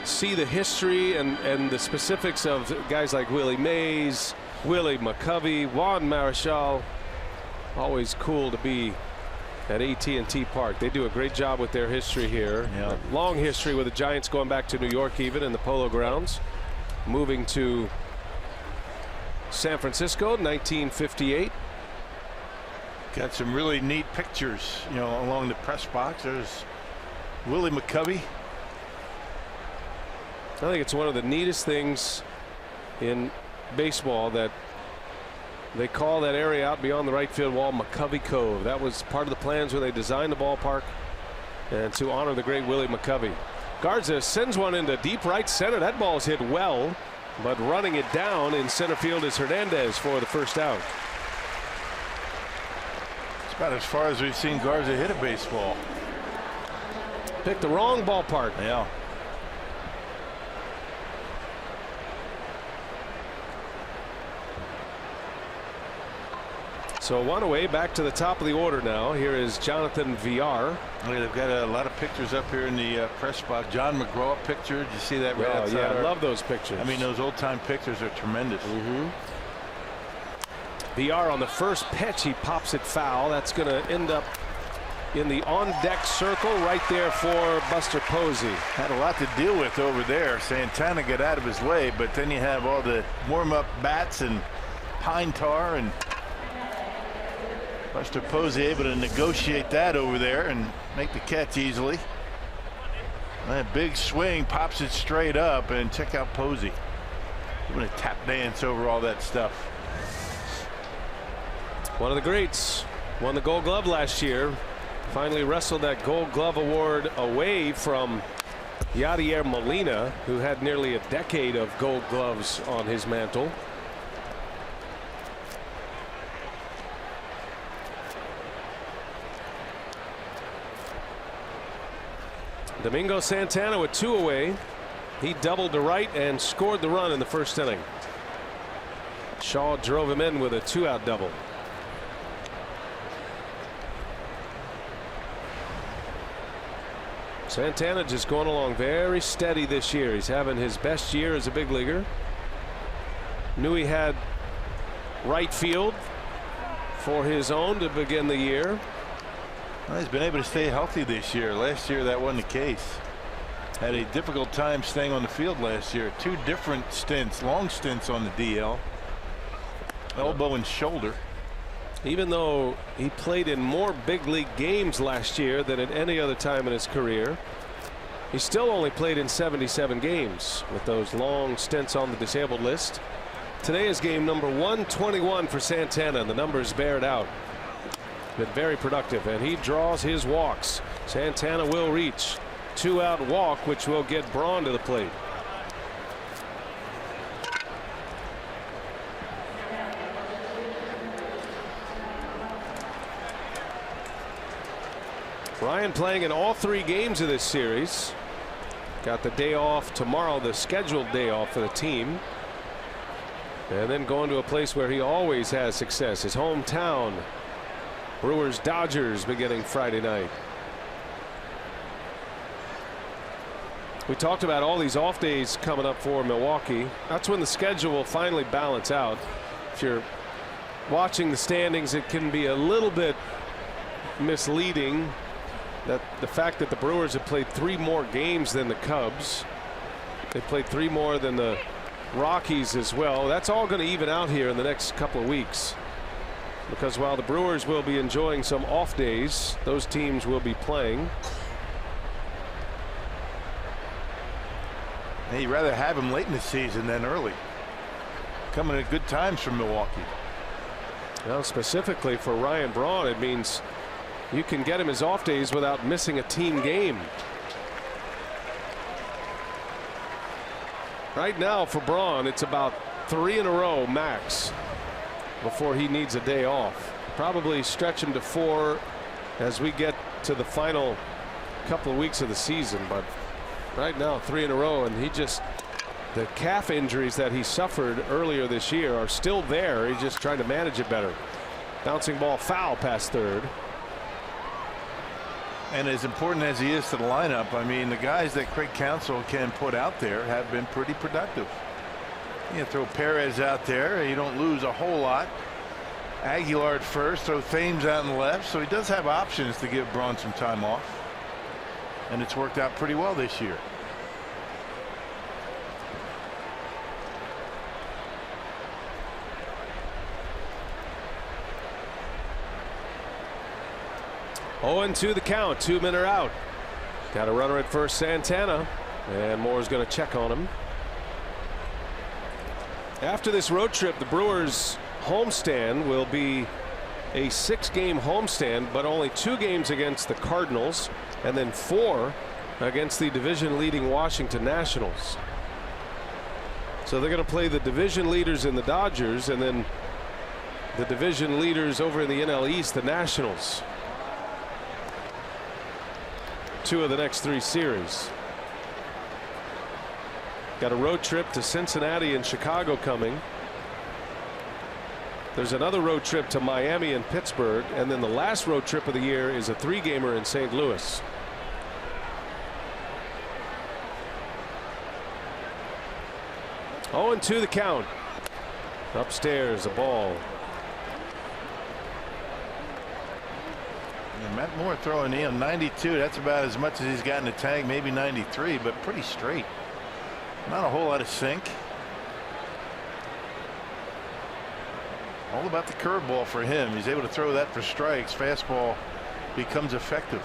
see the history and the specifics of guys like Willie Mays, Willie McCovey, Juan Marichal. Always cool to be at AT Park. They do a great job with their history here. Yeah. Long history with the Giants going back to New York, even in the Polo Grounds. Moving to San Francisco, 1958. Got some really neat pictures, you know, along the press box. There's Willie McCovey. I think it's one of the neatest things in baseball that they call that area out beyond the right field wall McCovey Cove. That was part of the plans when they designed the ballpark, and to honor the great Willie McCovey. Garza sends one into deep right center. That ball's hit well, but running it down in center field is Hernandez for the first out. It's about as far as we've seen Garza hit a baseball. Picked the wrong ballpark. Yeah. So one away, back to the top of the order now. Here is Jonathan Villar. They've got a lot of pictures up here in the press box. John McGraw picture. Did you see that right outside? Yeah, I love those pictures. I mean, those old-time pictures are tremendous. Villar on the first pitch, he pops it foul. That's going to end up in the on-deck circle right there for Buster Posey. Had a lot to deal with over there. Santana got out of his way, but then you have all the warm-up bats and pine tar, and Buster Posey able to negotiate that over there and make the catch easily. That big swing, pops it straight up, and check out Posey doing a tap dance over all that stuff. One of the greats, won the Gold Glove last year. Finally wrestled that Gold Glove award away from Yadier Molina, who had nearly a decade of Gold Gloves on his mantle. Domingo Santana with two away. He doubled to right and scored the run in the first inning. Shaw drove him in with a two-out double. Santana just going along very steady this year. He's having his best year as a big leaguer. Knew he had right field for his own to begin the year. Well, he's been able to stay healthy this year. Last year that wasn't the case. Had a difficult time staying on the field last year. Two different stints, long stints on the DL. Elbow and shoulder. Even though he played in more big league games last year than at any other time in his career, he still only played in 77 games with those long stints on the disabled list. Today is game number 121 for Santana, and the numbers bear it out. Been very productive, and he draws his walks. Santana will reach two-out walk, which will get Braun to the plate. Ryan playing in all three games of this series. Got the day off tomorrow, the scheduled day off for the team. And then going to a place where he always has success, his hometown. Brewers Dodgers beginning Friday night. We talked about all these off days coming up for Milwaukee. That's when the schedule will finally balance out. If you're watching the standings, it can be a little bit misleading that the fact that the Brewers have played 3 more games than the Cubs. They played 3 more than the Rockies as well. That's all going to even out here in the next couple of weeks, because while the Brewers will be enjoying some off days, those teams will be playing. Hey, you'd rather have him late in the season than early. Coming at good times from Milwaukee. Well, specifically for Ryan Braun, it means you can get him his off days without missing a team game. Right now for Braun, it's about 3 in a row max before he needs a day off. Probably stretch him to 4 as we get to the final couple of weeks of the season, but right now 3 in a row, and the calf injuries that he suffered earlier this year are still there. He's just trying to manage it better. Bouncing ball foul past third. And as important as he is to the lineup, I mean, the guys that Craig Counsell can put out there have been pretty productive. You throw Perez out there, you don't lose a whole lot. Aguilar at first, throw Thames out in the left, so he does have options to give Braun some time off. And it's worked out pretty well this year. Oh, and 2 the count. 2 men are out. Got a runner at first, Santana, and Moore's going to check on him. After this road trip, the Brewers homestand will be a 6-game homestand, but only 2 games against the Cardinals and then 4 against the division leading Washington Nationals. So they're going to play the division leaders in the Dodgers and then the division leaders over in the NL East, the Nationals. 2 of the next 3 series. Got a road trip to Cincinnati and Chicago coming. There's another road trip to Miami and Pittsburgh, and then the last road trip of the year is a 3-gamer in St. Louis. Oh, and 2 the count. Upstairs, a ball. And Matt Moore throwing in 92. That's about as much as he's got in the tank, maybe 93, but pretty straight. Not a whole lot of sink. All about the curveball for him. He's able to throw that for strikes. Fastball becomes effective.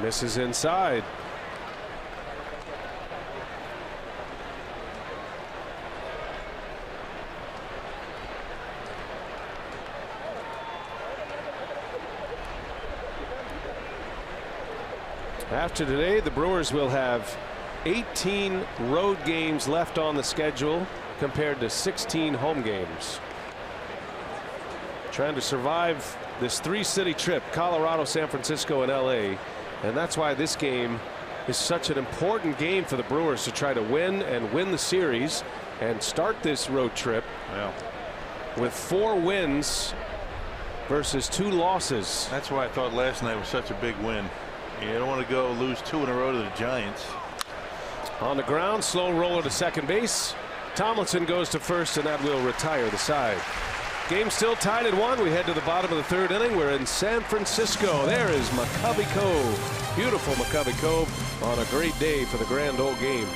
Misses inside. After today, the Brewers will have 18 road games left on the schedule compared to 16 home games. Trying to survive this 3-city trip, Colorado, San Francisco, and LA. And that's why this game is such an important game for the Brewers to try to win and win the series and start this road trip with 4 wins versus 2 losses. That's why I thought last night was such a big win. You don't want to go lose 2 in a row to the Giants. On the ground, slow roller to second base. Tomlinson goes to first, and that will retire the side. Game still tied at 1. We head to the bottom of the 3rd inning. We're in San Francisco. There is McCovey Cove. Beautiful McCovey Cove on a great day for the Grand Ole game.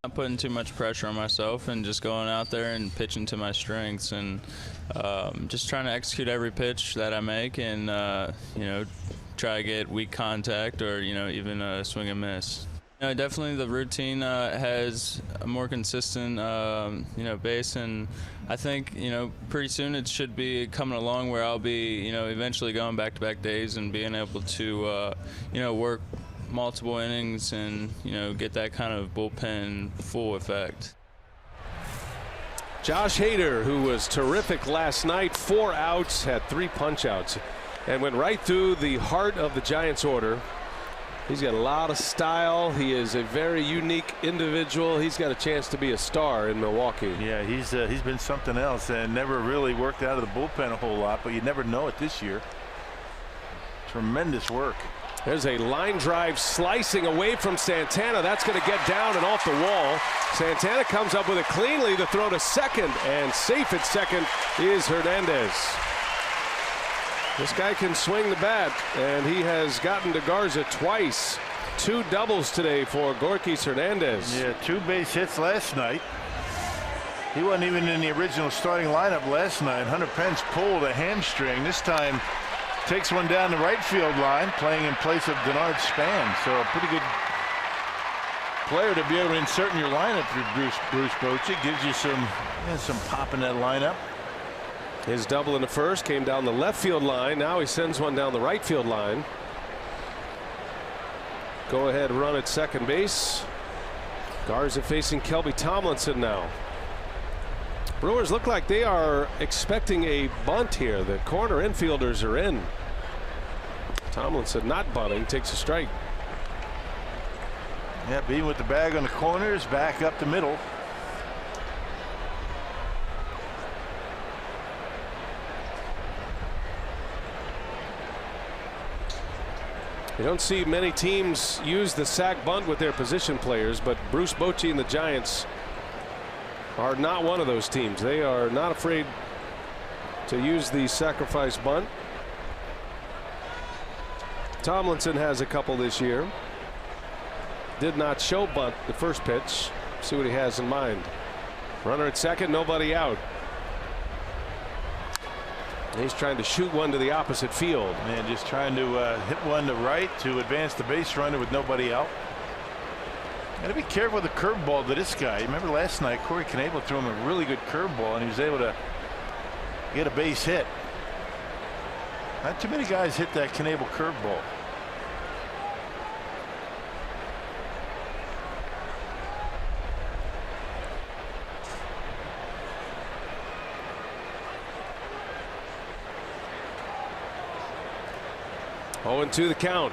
Not putting too much pressure on myself and just going out there and pitching to my strengths and just trying to execute every pitch that I make and you know, try to get weak contact or even a swing and miss. Definitely the routine has a more consistent, base, and I think, pretty soon it should be coming along where I'll be, eventually going back-to-back days and being able to, work multiple innings and, get that kind of bullpen full effect. Josh Hader, who was terrific last night, 4 outs, had 3 punch-outs, and went right through the heart of the Giants order. He's got a lot of style. He is a very unique individual. He's got a chance to be a star in Milwaukee. Yeah, he's been something else and never really worked out of the bullpen a whole lot, but you never know it this year. Tremendous work. There's a line drive slicing away from Santana. That's going to get down and off the wall. Santana comes up with it cleanly to throw to second, and safe at second is Hernandez. This guy can swing the bat, and he has gotten to Garza twice. 2 doubles today for Gorkis Hernandez. Yeah, 2 base hits last night. He wasn't even in the original starting lineup last night. Hunter Pence pulled a hamstring. This time takes one down the right field line, playing in place of Denard Span. So a pretty good player to be able to insert in your lineup for Bruce Bochy. Gives you some pop in that lineup. His double in the first came down the left field line. Now he sends one down the right field line. Go ahead run at second base. Garza facing Kelby Tomlinson now. Brewers look like they are expecting a bunt here. The corner infielders are in. Tomlinson not bunting, takes a strike. Yeah, being with the bag on the corners, back up the middle. You don't see many teams use the sac bunt with their position players, but Bruce Bochy and the Giants are not one of those teams. They are not afraid to use the sacrifice bunt. Tomlinson has a couple this year. Did not show bunt the first pitch. See what he has in mind. Runner at second, nobody out. He's trying to shoot one to the opposite field. And just trying to hit one to right to advance the base runner with nobody out. Got to be careful with the curveball to this guy. Remember last night, Corey Knebel threw him a really good curveball, and he was able to get a base hit. Not too many guys hit that Knebel curveball. Oh, and 2 the count.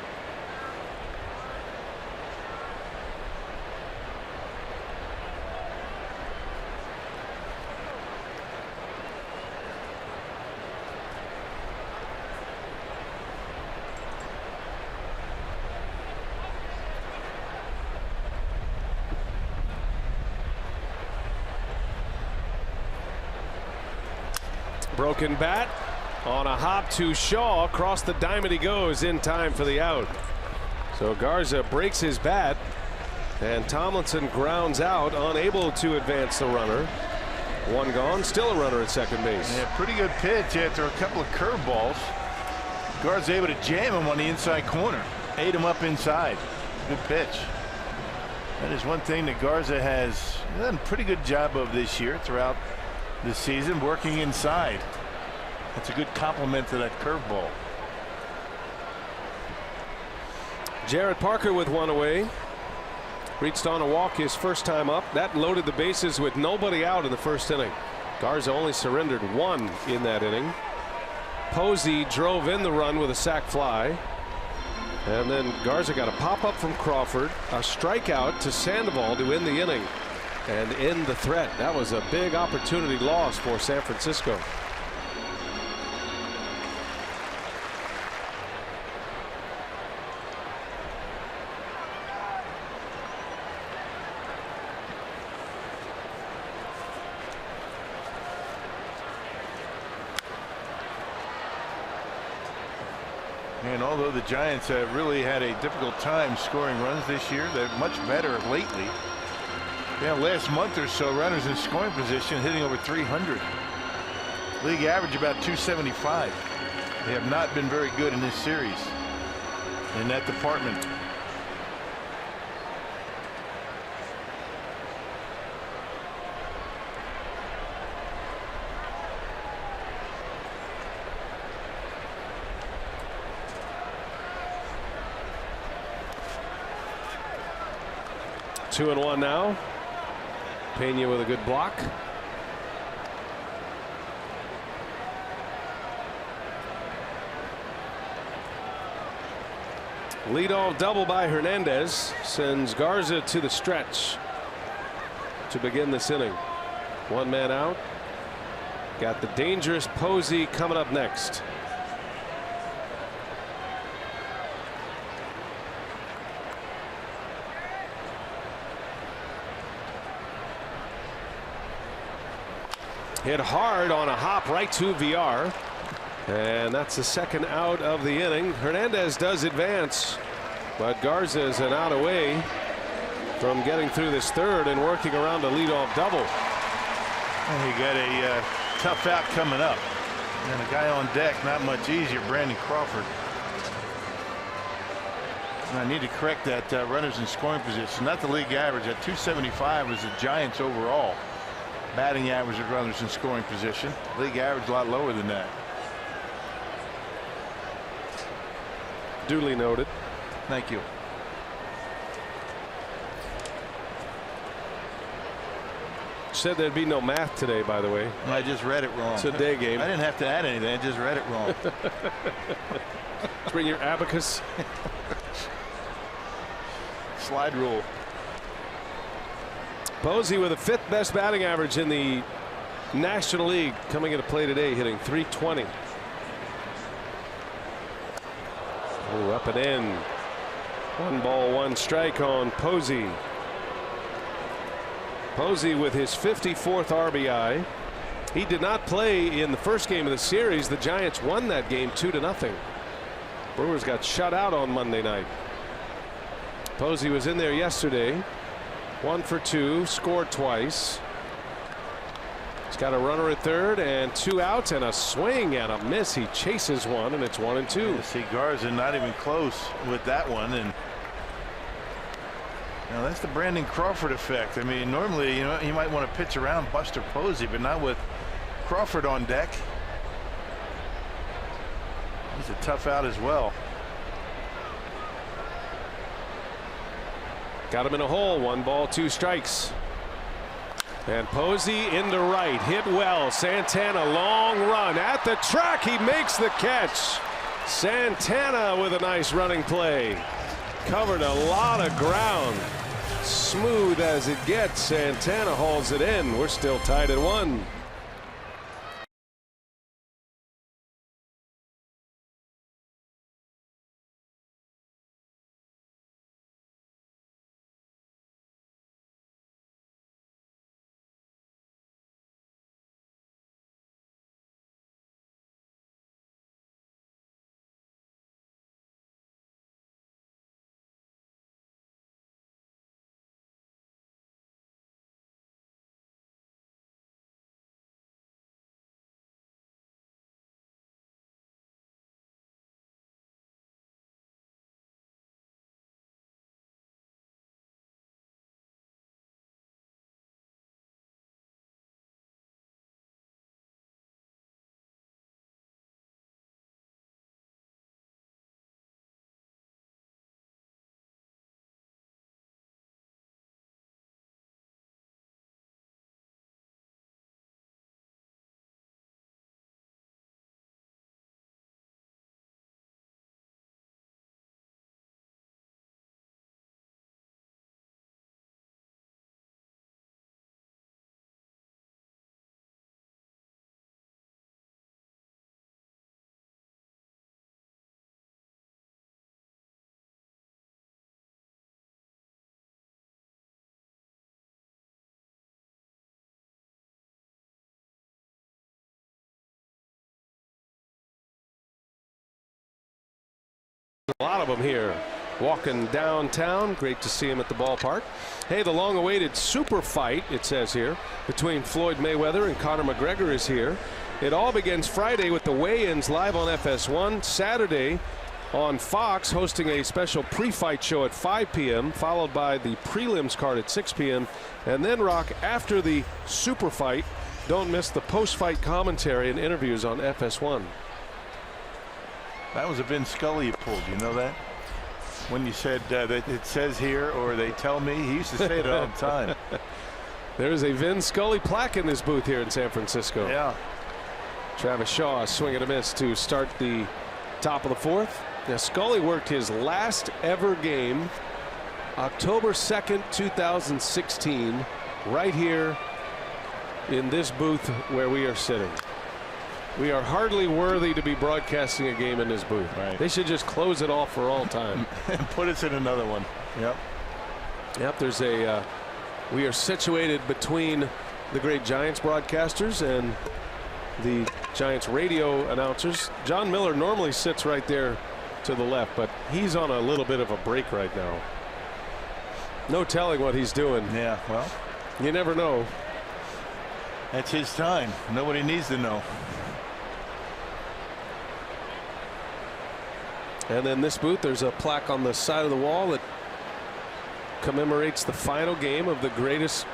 Broken bat. On a hop to Shaw, across the diamond he goes, in time for the out. So Garza breaks his bat, and Tomlinson grounds out, unable to advance the runner. 1 gone, still a runner at second base. Yeah, pretty good pitch after a couple of curveballs. Garza able to jam him on the inside corner, ate him up inside. Good pitch. That is one thing that Garza has done a pretty good job of this year throughout the season, working inside. That's a good compliment to that curveball. Jarrett Parker with 1 away. Reached on a walk his first time up. That loaded the bases with nobody out in the first inning. Garza only surrendered 1 in that inning. Posey drove in the run with a sac fly. And then Garza got a pop up from Crawford. A strikeout to Sandoval to end the inning and end the threat. That was a big opportunity loss for San Francisco. And although the Giants have really had a difficult time scoring runs this year, they're much better lately. Yeah, last month or so, runners in scoring position hitting over 300. League average about 275. They have not been very good in this series in that department. 2-1 now. Pena with a good block. Leadoff double by Hernandez sends Garza to the stretch to begin this inning. One man out. Got the dangerous Posey coming up next. Hit hard on a hop right to VR. And that's the second out of the inning. Hernandez does advance, but Garza is an out away from getting through this third and working around a leadoff double. And he got a tough out coming up. And a guy on deck, not much easier, Brandon Crawford. And I need to correct that runners in scoring position. Not the league average. At 275 was the Giants overall batting average of runners in scoring position. League average a lot lower than that. Duly noted. Thank you. Said there'd be no math today, by the way. I just read it wrong. It's a day game. I didn't have to add anything. I just read it wrong. Bring your abacus. Slide rule. Posey with the 5th best batting average in the National League coming into play today, hitting .320. Oh, up and in. 1 ball, 1 strike on Posey. Posey with his 54th RBI. He did not play in the first game of the series. The Giants won that game 2-0. Brewers got shut out on Monday night. Posey was in there yesterday. 1 for 2, scored twice. He's got a runner at third and 2 outs and a swing and a miss. He chases one and it's 1-2. Yeah, see Garza not even close with that one. And now that's the Brandon Crawford effect. I mean, normally, you know, you might want to pitch around Buster Posey, but not with Crawford on deck. He's a tough out as well. Got him in a hole. 1 ball, 2 strikes. And Posey into right, hit well. Santana, long run at the track. He makes the catch. Santana with a nice running play. Covered a lot of ground. Smooth as it gets. Santana hauls it in. We're still tied at 1. A lot of them here walking downtown. Great to see him at the ballpark. Hey, the long-awaited super fight, it says here, between Floyd Mayweather and Conor McGregor is here. It all begins Friday with the weigh-ins live on FS1. Saturday on Fox, hosting a special pre-fight show at 5 p.m., followed by the prelims card at 6 p.m. And then, Rock, after the super fight, don't miss the post-fight commentary and interviews on FS1. That was a Vin Scully you pulled. You know that? when you said that it says here or they tell me. He used to say it all the time. There's a Vin Scully plaque in this booth here in San Francisco. Yeah. Travis Shaw swing and a miss to start the top of the fourth. Now Scully worked his last ever game October 2nd, 2016, right here in this booth where we are sitting. We are hardly worthy to be broadcasting a game in this booth. Right. They should just close it off for all time. And put us in another one. Yep. Yep, there's a we are situated between the great Giants broadcasters and the Giants radio announcers. John Miller normally sits right there to the left, but he's on a little bit of a break right now. No telling what he's doing. Yeah, well, you never know. That's his time. Nobody needs to know. And then this booth, there's a plaque on the side of the wall that commemorates the final game of the greatest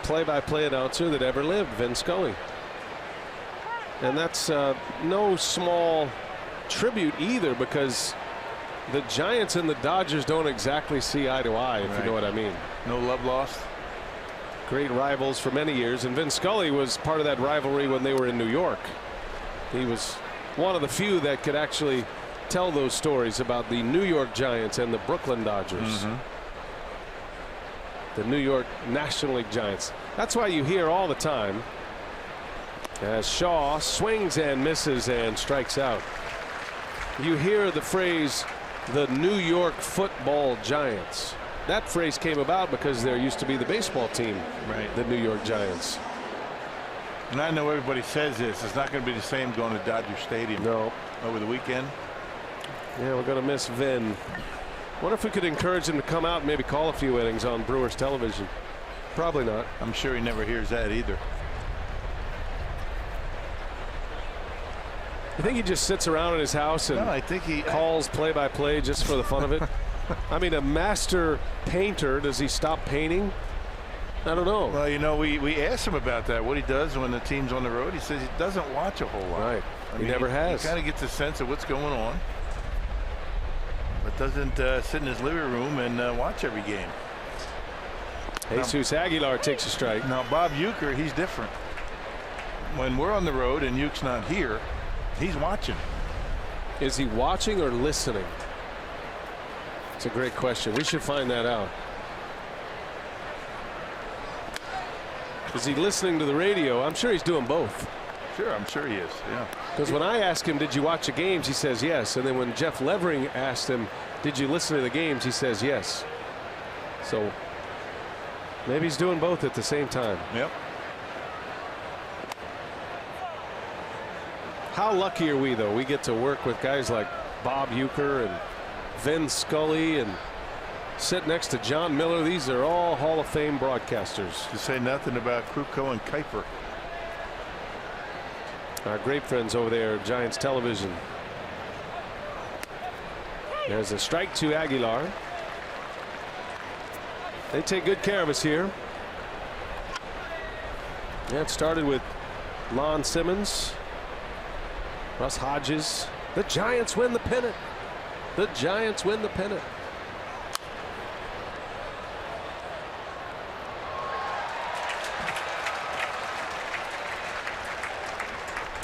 play-by-play announcer that ever lived, Vin Scully. And that's no small tribute either, because the Giants and the Dodgers don't exactly see eye to eye, if you know what I mean. No love lost. Great rivals for many years, and Vin Scully was part of that rivalry when they were in New York. He was one of the few that could actually tell those stories about the New York Giants and the Brooklyn Dodgers. The New York National League Giants. That's why you hear all the time as Shaw swings and misses and strikes out. You hear the phrase, the New York Football Giants. That phrase came about because there used to be the baseball team, the New York Giants. And I know everybody says this. It's not going to be the same going to Dodger Stadium. No. Over the weekend. Yeah, we're going to miss Vin. Wonder if we could encourage him to come out and maybe call a few innings on Brewers television. Probably not. I'm sure he never hears that either. You think he just sits around in his house and I think he calls play-by-play just for the fun of it? I mean, a master painter, does he stop painting? I don't know. Well, you know, we asked him about that, what he does when the team's on the road. He says he doesn't watch a whole lot. Right. I He mean, never has. He kind of gets a sense of what's going on, but doesn't sit in his living room and watch every game. Jesus Aguilar takes a strike. Now, Bob Uecker, he's different. When we're on the road and Ueck's not here, he's watching. Is he watching or listening? It's a great question. We should find that out. Is he listening to the radio? I'm sure he's doing both. Sure, I'm sure he is. Yeah. Because when I ask him, did you watch the games? He says yes. And then when Jeff Levering asked him, did you listen to the games? He says yes. So maybe he's doing both at the same time. Yep. How lucky are we, though? We get to work with guys like Bob Uecker and Vin Scully and sit next to John Miller. These are all Hall of Fame broadcasters. To say nothing about Krukow and Kuiper. Our great friends over there at Giants Television. There's a strike to Aguilar. They take good care of us here. Yeah, it started with Lon Simmons, Russ Hodges. The Giants win the pennant. The Giants win the pennant.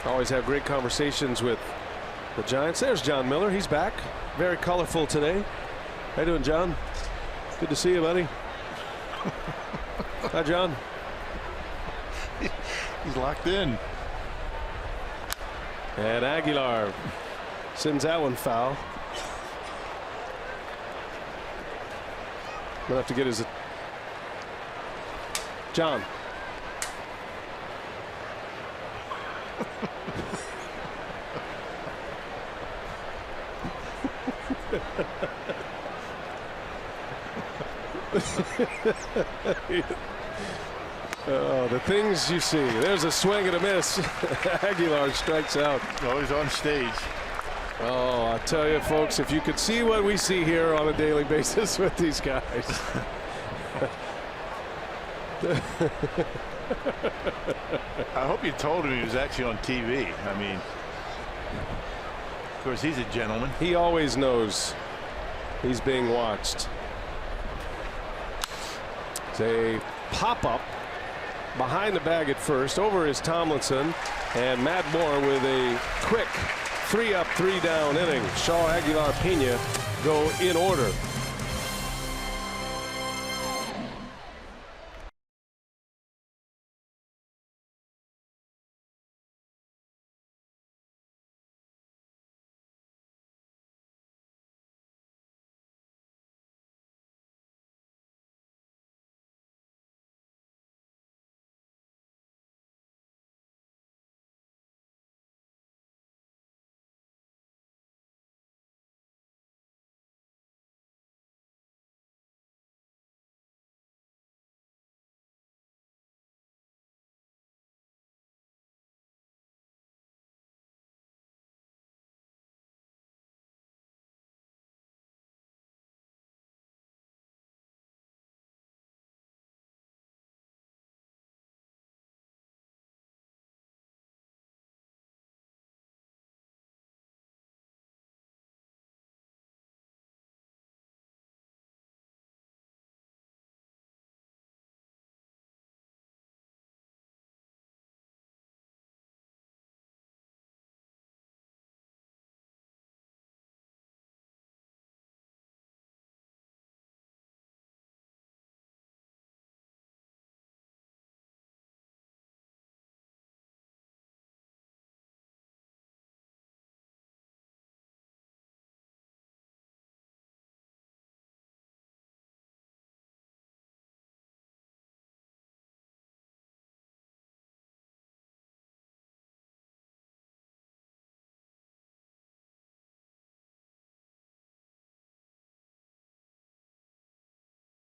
Always have great conversations with the Giants. There's John Miller. He's back. Very colorful today. How you doing, John? Good to see you, buddy. Hi, John. He's locked in. And Aguilar sends that one foul. Gonna have to get his John. Oh, the things you see. There's a swing and a miss. Aguilar strikes out. Always on stage. Oh, I tell you, folks, if you could see what we see here on a daily basis with these guys. I hope you told him he was actually on TV. I mean, of course, he's a gentleman. He always knows He's being watched. It's a pop-up behind the bag at first. Over is Tomlinson, and Matt Moore with a quick 3-up, 3-down inning. Shaw, Aguilar, Pena go in order.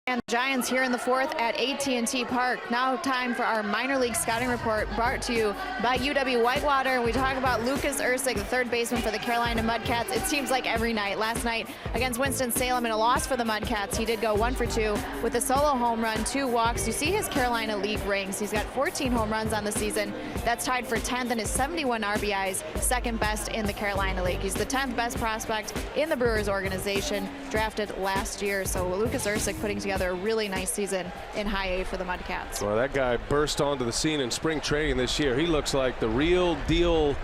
And the Giants here in the fourth at AT Park. Now time for our minor league scouting report brought to you by UW Whitewater. We talk about Lucas Erceg, the third baseman for the Carolina Mudcats. It seems like every night. Last night against Winston-Salem in a loss for the Mudcats, he did go 1 for 2 with a solo home run, 2 walks. You see his Carolina league ranks. He's got 14 home runs on the season. That's tied for 10th and his 71 RBIs, second best in the Carolina League. He's the 10th best prospect in the Brewers organization, drafted last year. So Lucas Erceg putting together a really nice season in high A for the Mudcats. Well, that guy burst onto the scene in spring training this year. He looks like the real deal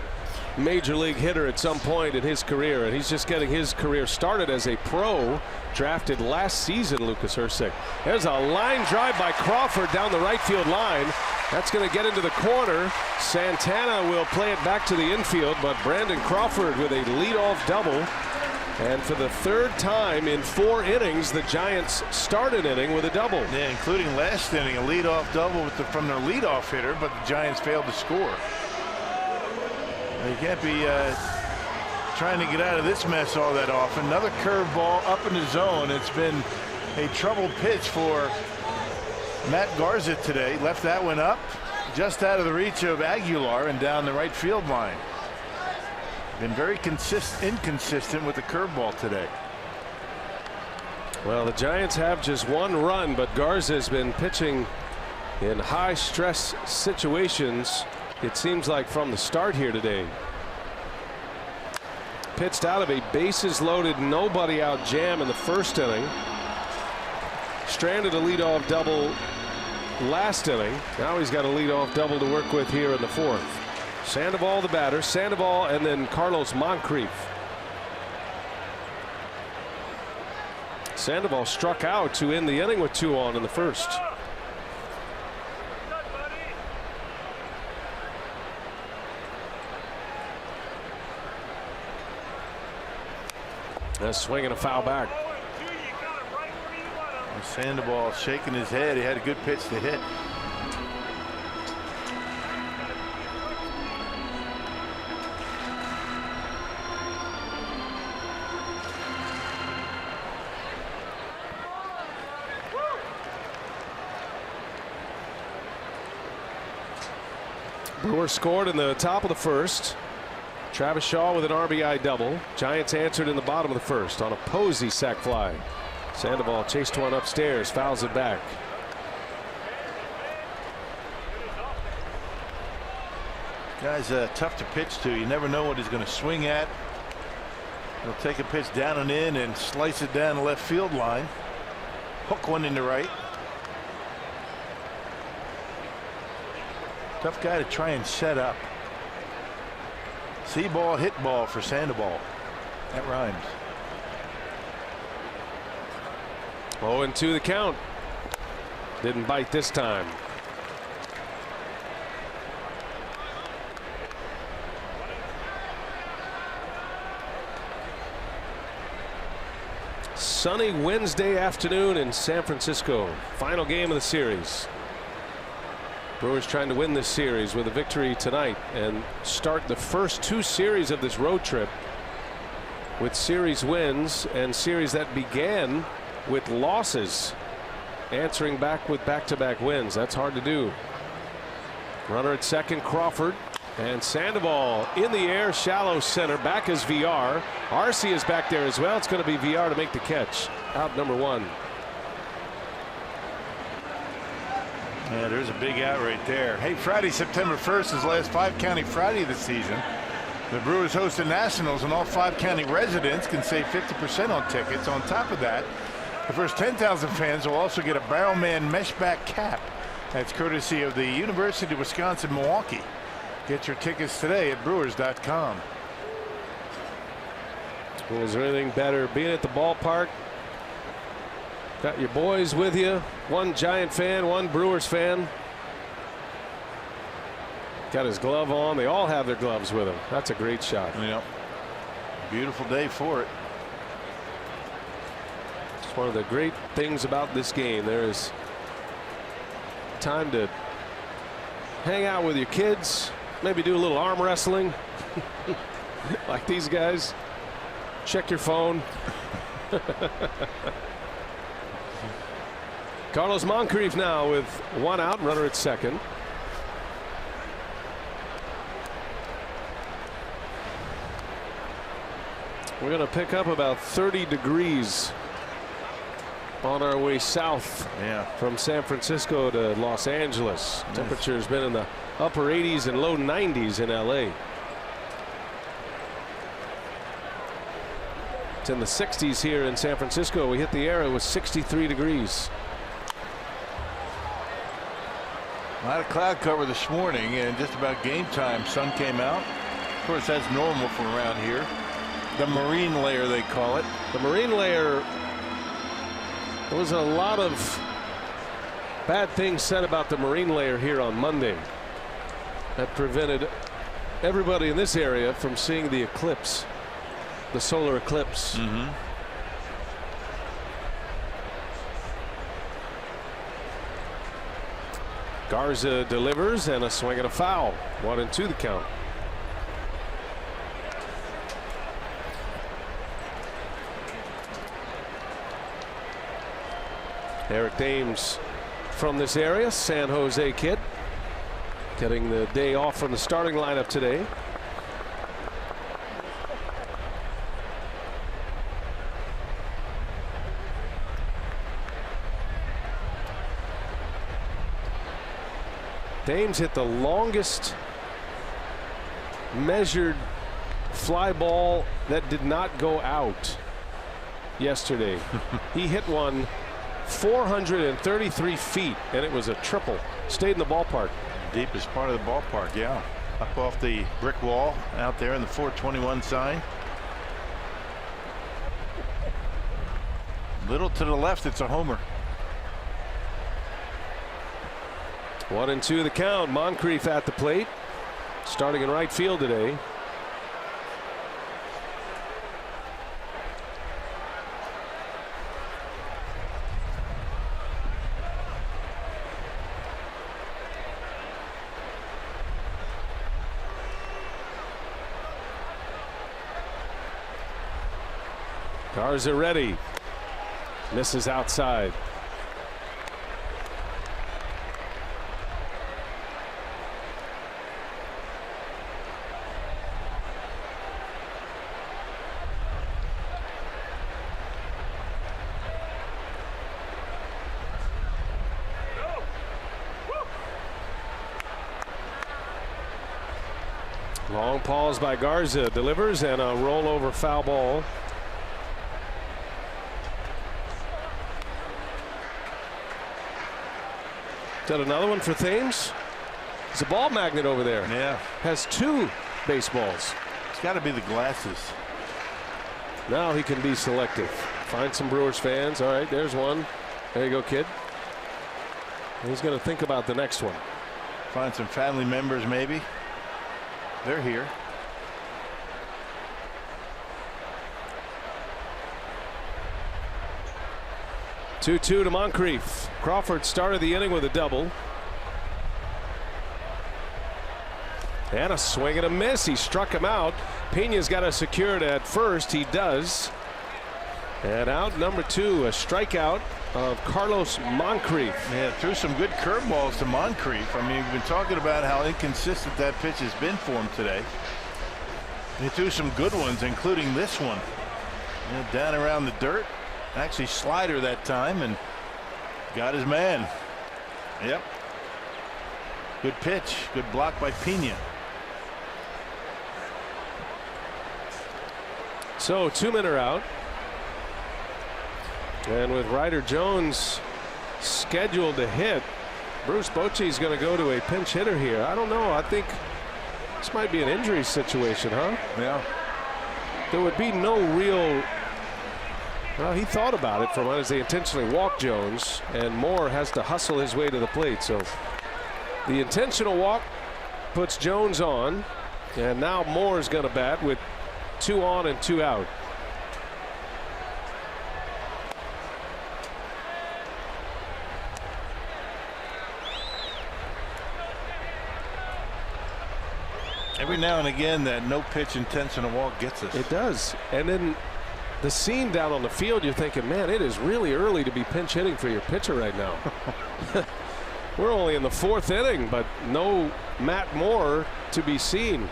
major league hitter at some point in his career, and he's just getting his career started as a pro, drafted last season. Lucas Erceg. There's a line drive by Crawford down the right field line. That's going to get into the corner. Santana will play it back to the infield, but Brandon Crawford with a leadoff double. And for the third time in 4 innings, the Giants start an inning with a double. Yeah, including last inning, a leadoff double from their leadoff hitter, but the Giants failed to score. You can't be trying to get out of this mess all that often. Another curveball up in the zone. It's been a troubled pitch for Matt Garza today. Left that one up just out of the reach of Aguilar and down the right field line. Been very inconsistent with the curveball today. Well, the Giants have just 1 run, but Garza has been pitching in high stress situations, it seems like, from the start here today. Pitched out of a bases loaded, nobody out jam in the first inning. Stranded a leadoff double last inning. Now he's got a leadoff double to work with here in the fourth. Sandoval the batter, Sandoval, and then Carlos Moncrief. Sandoval struck out to end the inning with 2 on in the first. A swing and a foul back. Sandoval shaking his head. He had a good pitch to hit. Brewers scored in the top of the first. Travis Shaw with an RBI double. Giants answered in the bottom of the first on a Posey sac fly. Sandoval chased one upstairs, fouls it back. Guy's tough to pitch to. You never know what he's going to swing at. He'll take a pitch down and in and slice it down the left field line. Hook one into right. Tough guy to try and set up. See ball, hit ball for Sandoval. That rhymes. 0-2 the count. Didn't bite this time. Sunny Wednesday afternoon in San Francisco. Final game of the series. Brewers trying to win this series with a victory tonight and start the first 2 series of this road trip with series wins and series that began with losses, answering back with back-to-back wins. That's hard to do. Runner at second, Crawford, and Sandoval in the air, shallow center. Back is VR. Arce is back there as well. It's going to be VR to make the catch. Out number 1. Yeah, there's a big out right there. Hey, Friday, September 1st is the last 5-county Friday of the season. The Brewers host the Nationals, and all 5-county residents can save 50% on tickets. On top of that, the first 10,000 fans will also get a Barrelman meshback cap. That's courtesy of the University of Wisconsin-Milwaukee. Get your tickets today at Brewers.com. Well, is there anything better being at the ballpark? Got your boys with you. One Giant fan, one Brewers fan. Got his glove on. They all have their gloves with them. That's a great shot. Yep. Beautiful day for it. It's one of the great things about this game. There is time to hang out with your kids. Maybe do a little arm wrestling like these guys. Check your phone. Carlos Moncrief now with 1 out, runner at second. We're going to pick up about 30 degrees on our way south from San Francisco to Los Angeles. Nice. Temperature has been in the upper 80s and low 90s in LA. It's in the 60s here in San Francisco. We hit the air, it was 63 degrees. A lot of cloud cover this morning, and just about game time, sun came out. Of course, that's normal from around here. The marine layer, they call it. The marine layer. There was a lot of bad things said about the marine layer here on Monday that prevented everybody in this area from seeing the eclipse, the solar eclipse. Garza delivers, and a swing and a foul. 1-2 the count. Eric Dames from this area, San Jose kid, getting the day off from the starting lineup today. Dames hit the longest measured fly ball that did not go out yesterday. He hit one 433 feet, and it was a triple. Stayed in the ballpark. Deepest part of the ballpark, yeah. Up off the brick wall out there in the 421 sign. Little to the left, it's a homer. 1-2 the count. Moncrief at the plate, starting in right field today. Garza ready. Misses outside. Long pause by Garza, delivers, and a rollover foul ball. Is that another one for Thames? There's a ball magnet over there. Yeah. Has 2 baseballs. It's got to be the glasses. Now he can be selective. Find some Brewers fans. All right, there's one. There you go, kid. He's going to think about the next one. Find some family members, maybe. They're here. Two-two to Moncrief. Crawford started the inning with a double. And a swing and a miss. He struck him out. Pena's got it secured at first. He does. And out number 2, a strikeout of Carlos Moncrief. Yeah, threw some good curveballs to Moncrief. I mean, we've been talking about how inconsistent that pitch has been for him today. He threw some good ones, including this one. Down around the dirt. Actually slider that time, and got his man. Yep. Good pitch. Good block by Pena. So 2 men are out. And with Ryder Jones scheduled to hit, Bruce Bochy's going to go to a pinch hitter here. I don't know. I think this might be an injury situation, huh? Yeah. There would be no real. Well, he thought about it for a minute as they intentionally walk Jones, and Moore has to hustle his way to the plate. So the intentional walk puts Jones on, and now Moore is going to bat with 2 on and 2 out. Every now and again, that no pitch intentional walk gets us. It does. And then the scene down on the field, you're thinking, man, it is really early to be pinch hitting for your pitcher right now. We're only in the 4th inning, but no Matt Moore to be seen.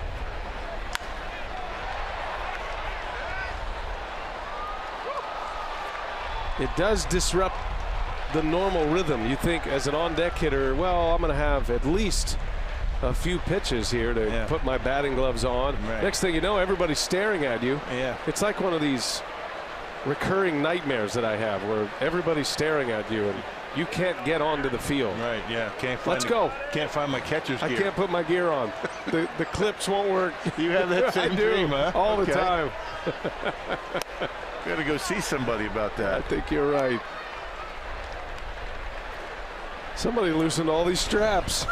It does disrupt the normal rhythm. You think as an on-deck hitter, well, I'm going to have at least a few pitches here to put my batting gloves on. Right. Next thing you know, everybody's staring at you. Yeah. It's like one of these recurring nightmares that I have where everybody's staring at you and you can't get onto the field. Right, yeah. Let's go. Can't find my catcher's gear. I can't put my gear on. The clips won't work. You have that same dream, huh? All the time. Got to go see somebody about that. I think you're right. Somebody loosened all these straps.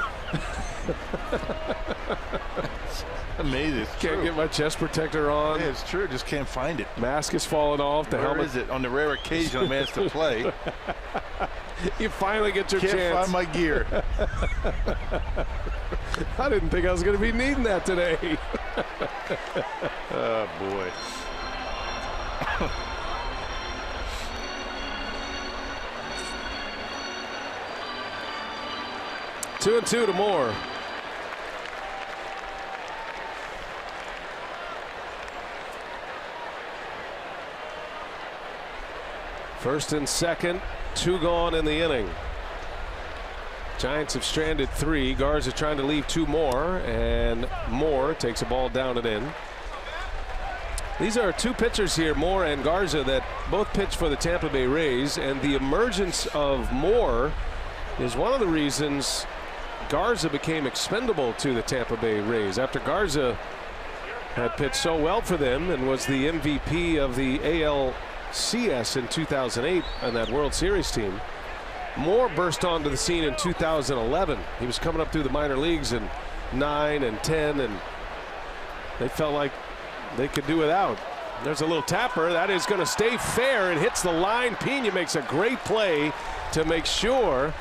Amazing. Can't get my chest protector on. Yeah, it's true. Just can't find it. Mask is falling off. The Where helmet is it? On the rare occasion I'm asked to play. You finally get your Can't chance. find my gear. I didn't think I was going to be needing that today. Oh boy. 2-2 to Moore. First and second, 2 gone in the inning. Giants have stranded 3. Garza trying to leave 2 more, and Moore takes a ball down and in. These are 2 pitchers here, Moore and Garza, that both pitch for the Tampa Bay Rays, and the emergence of Moore is one of the reasons Garza became expendable to the Tampa Bay Rays. After Garza had pitched so well for them and was the MVP of the ALCS in 2008 on that World Series team, Moore burst onto the scene in 2011. He was coming up through the minor leagues in 9 and 10, and they felt like they could do without. There's a little tapper that is going to stay fair. It hits the line. Pena makes a great play to make sure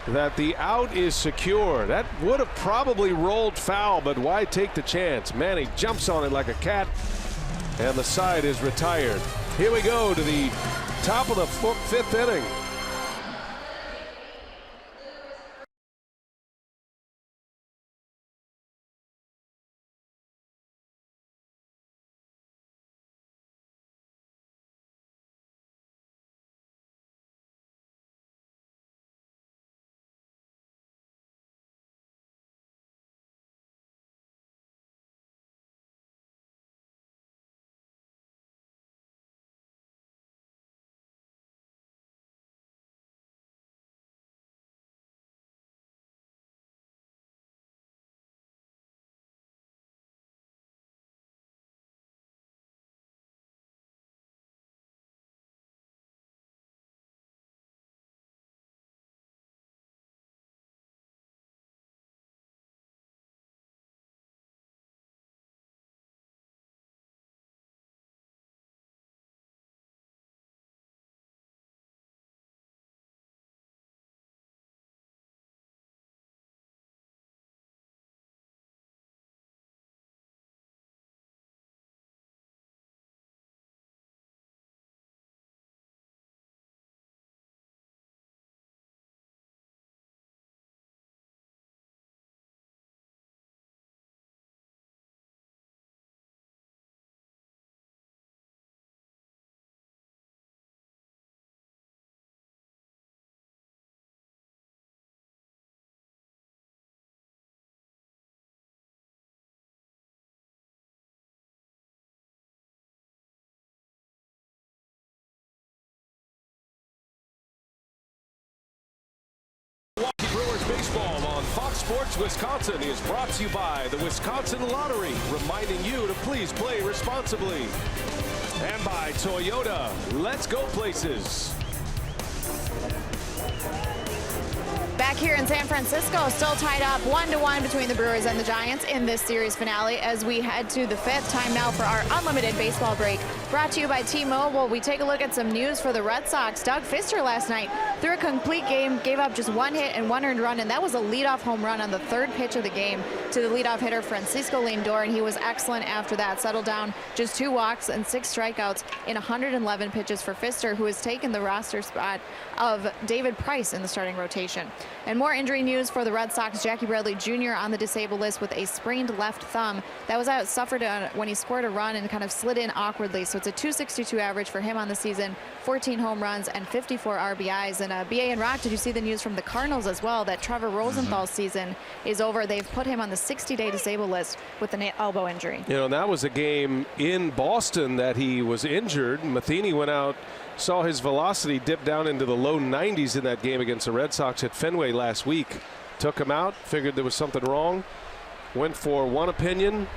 that the out is secure. That would have probably rolled foul, but why take the chance? Manny jumps on it like a cat, and the side is retired. Here we go to the top of the 5th inning. Milwaukee Brewers baseball on Fox Sports Wisconsin is brought to you by the Wisconsin Lottery, reminding you to please play responsibly. And by Toyota. Let's go places. Back here in San Francisco, still tied up 1-1 between the Brewers and the Giants in this series finale as we head to the 5th. Time now for our unlimited baseball break. Brought to you by T-Mobile. We take a look at some news for the Red Sox. Doug Fister last night threw a complete game, gave up just 1 hit and 1 earned run, and that was a leadoff home run on the 3rd pitch of the game to the leadoff hitter Francisco Lindor, and he was excellent after that. Settled down just 2 walks and 6 strikeouts in 111 pitches for Fister, who has taken the roster spot of David Price in the starting rotation. And more injury news for the Red Sox. Jackie Bradley Jr. on the disabled list with a sprained left thumb. That was suffered when he scored a run and kind of slid in awkwardly. So it's a .262 average for him on the season, 14 home runs and 54 RBIs. And BA and Rock, did you see the news from the Cardinals as well that Trevor Rosenthal's season is over? They've put him on the 60-day disabled list with an elbow injury. You know, and that was a game in Boston that he was injured. Matheny went out, saw his velocity dip down into the low 90s in that game against the Red Sox at Fenway last week. Took him out, figured there was something wrong, went for one opinion,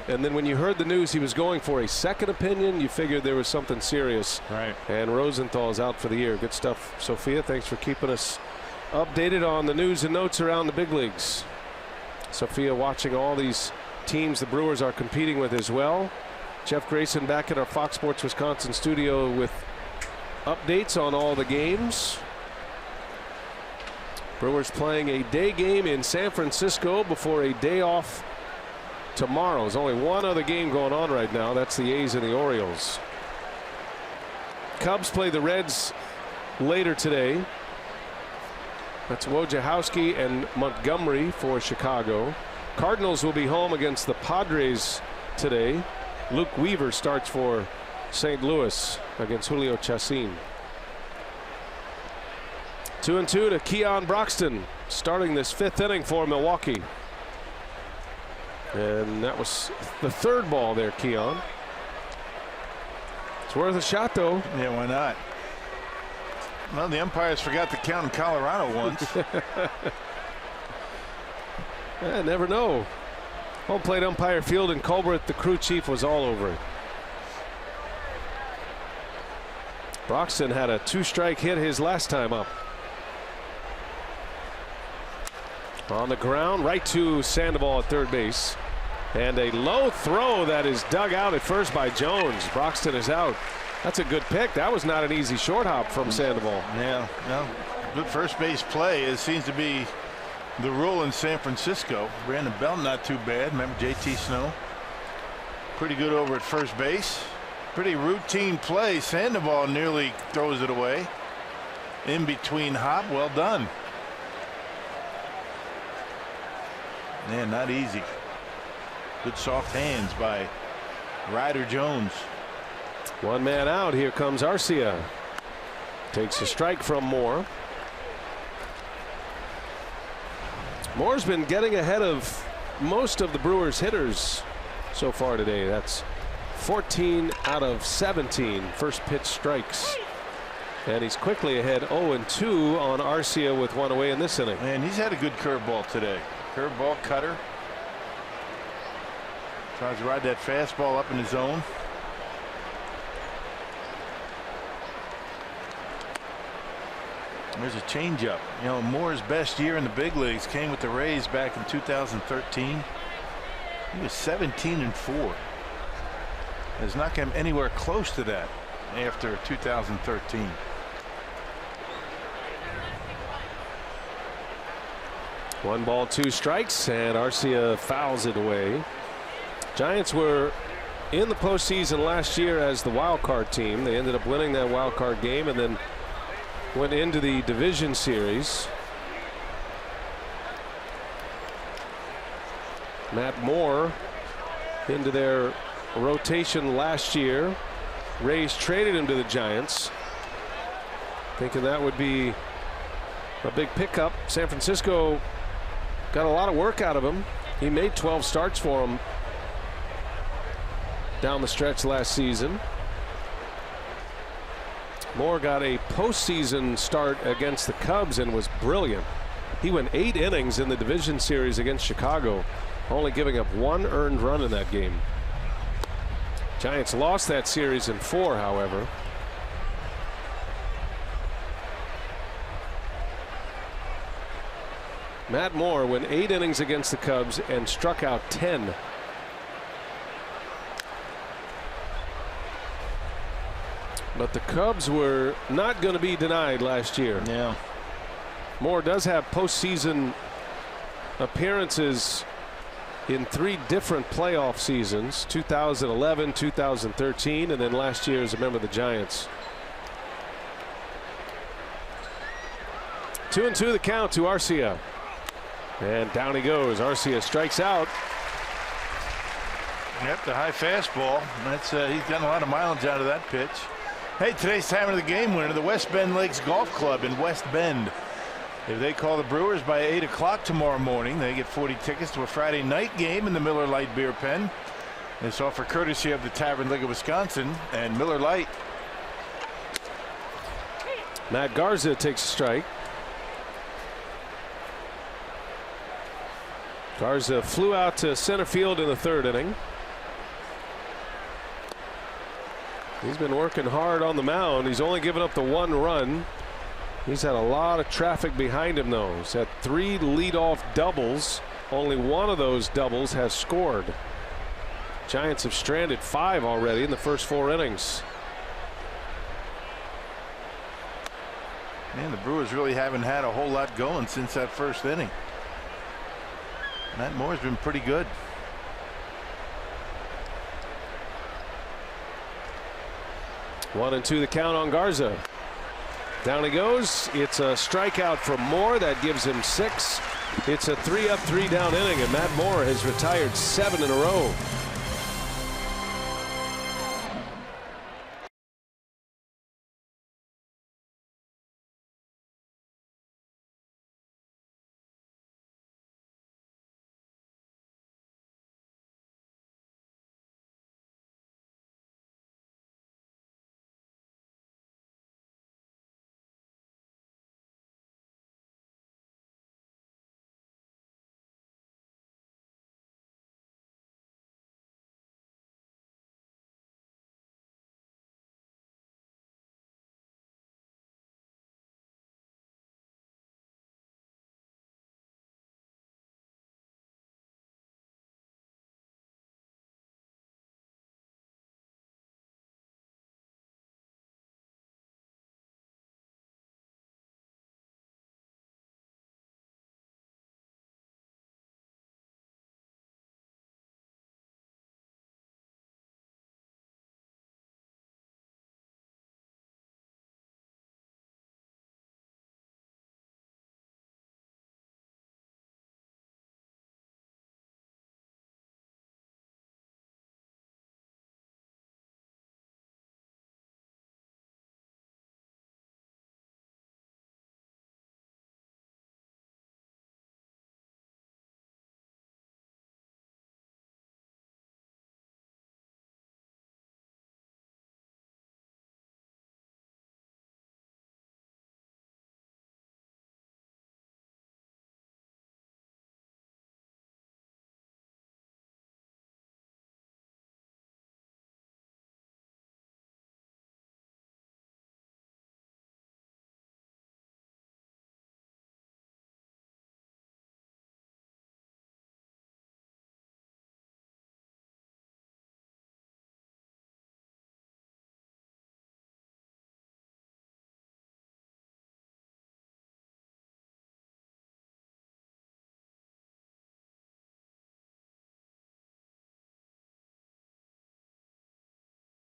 and then when you heard the news he was going for a second opinion, you figured there was something serious. Right. And Rosenthal is out for the year. Good stuff, Sophia. Thanks for keeping us updated on the news and notes around the big leagues. Sophia watching all these teams the Brewers are competing with as well. Jeff Grayson back in our Fox Sports Wisconsin studio with updates on all the games. Brewers playing a day game in San Francisco before a day off tomorrow. There's only one other game going on right now. That's the A's and the Orioles. Cubs play the Reds later today. That's Wojciechowski and Montgomery for Chicago. Cardinals will be home against the Padres today. Luke Weaver starts for St. Louis against Julio Chacin. 2-2 to Keon Broxton starting this 5th inning for Milwaukee. And that was the 3rd ball there, Keon. It's worth a shot, though. Yeah, why not? Well, the umpires forgot to count in Colorado once. Yeah, never know. Home plate umpire field in Colbert, the crew chief was all over it. Broxton had a 2-strike hit his last time up. On the ground, right to Sandoval at 3rd base. And a low throw that is dug out at first by Jones. Broxton is out. That's a good pick. That was not an easy short hop from Sandoval. Yeah, well, good first base play. It seems to be the rule in San Francisco. Brandon Bell not too bad. Remember JT Snow? Pretty good over at first base. Pretty routine play. Sandoval nearly throws it away. In between hop. Well done. Man, not easy. Good soft hands by Ryder Jones. One man out. Here comes Arcia. Takes a strike from Moore. Moore's been getting ahead of most of the Brewers hitters so far today. That's 14 out of 17 first pitch strikes. And he's quickly ahead 0-2 on Arcia with 1 away in this inning. Man, he's had a good curveball today. Curveball, cutter. Tries to ride that fastball up in the zone. There's a changeup. You know, Moore's best year in the big leagues came with the Rays back in 2013. He was 17-4. Has not come anywhere close to that after 2013. One ball, 2 strikes, and Arcia fouls it away. Giants were in the postseason last year as the wild card team. They ended up winning that wild card game and then went into the division series. Matt Moore into their rotation last year. Rays traded him to the Giants, thinking that would be a big pickup. San Francisco got a lot of work out of him. He made 12 starts for him down the stretch last season. Moore got a postseason start against the Cubs and was brilliant. He went 8 innings in the division series against Chicago, only giving up 1 earned run in that game. Giants lost that series in 4, however. Matt Moore went 8 innings against the Cubs and struck out 10. But the Cubs were not going to be denied last year. Yeah. Moore does have postseason appearances in 3 different playoff seasons, 2011, 2013, and then last year as a member of the Giants. 2-2 the count to Arcia. And down he goes. Arcia strikes out. Yep, the high fastball. That's he's gotten a lot of mileage out of that pitch. Hey, today's time of the game winner, the West Bend Lakes Golf Club in West Bend. If they call the Brewers by 8 o'clock tomorrow morning, they get 40 tickets to a Friday night game in the Miller Lite Beer Pen. This offer courtesy of the Tavern League of Wisconsin and Miller Lite. Matt Garza takes a strike. Garza flew out to center field in the 3rd inning. He's been working hard on the mound. He's only given up the 1 run. He's had a lot of traffic behind him, though. He's had 3 leadoff doubles. Only one of those doubles has scored. Giants have stranded 5 already in the first 4 innings. Man, the Brewers really haven't had a whole lot going since that 1st inning. Matt Moore's been pretty good. One and 2 the count on Garza. Down he goes. It's a strikeout from Moore that gives him 6. It's a 3-up, 3-down inning, and Matt Moore has retired 7 in a row.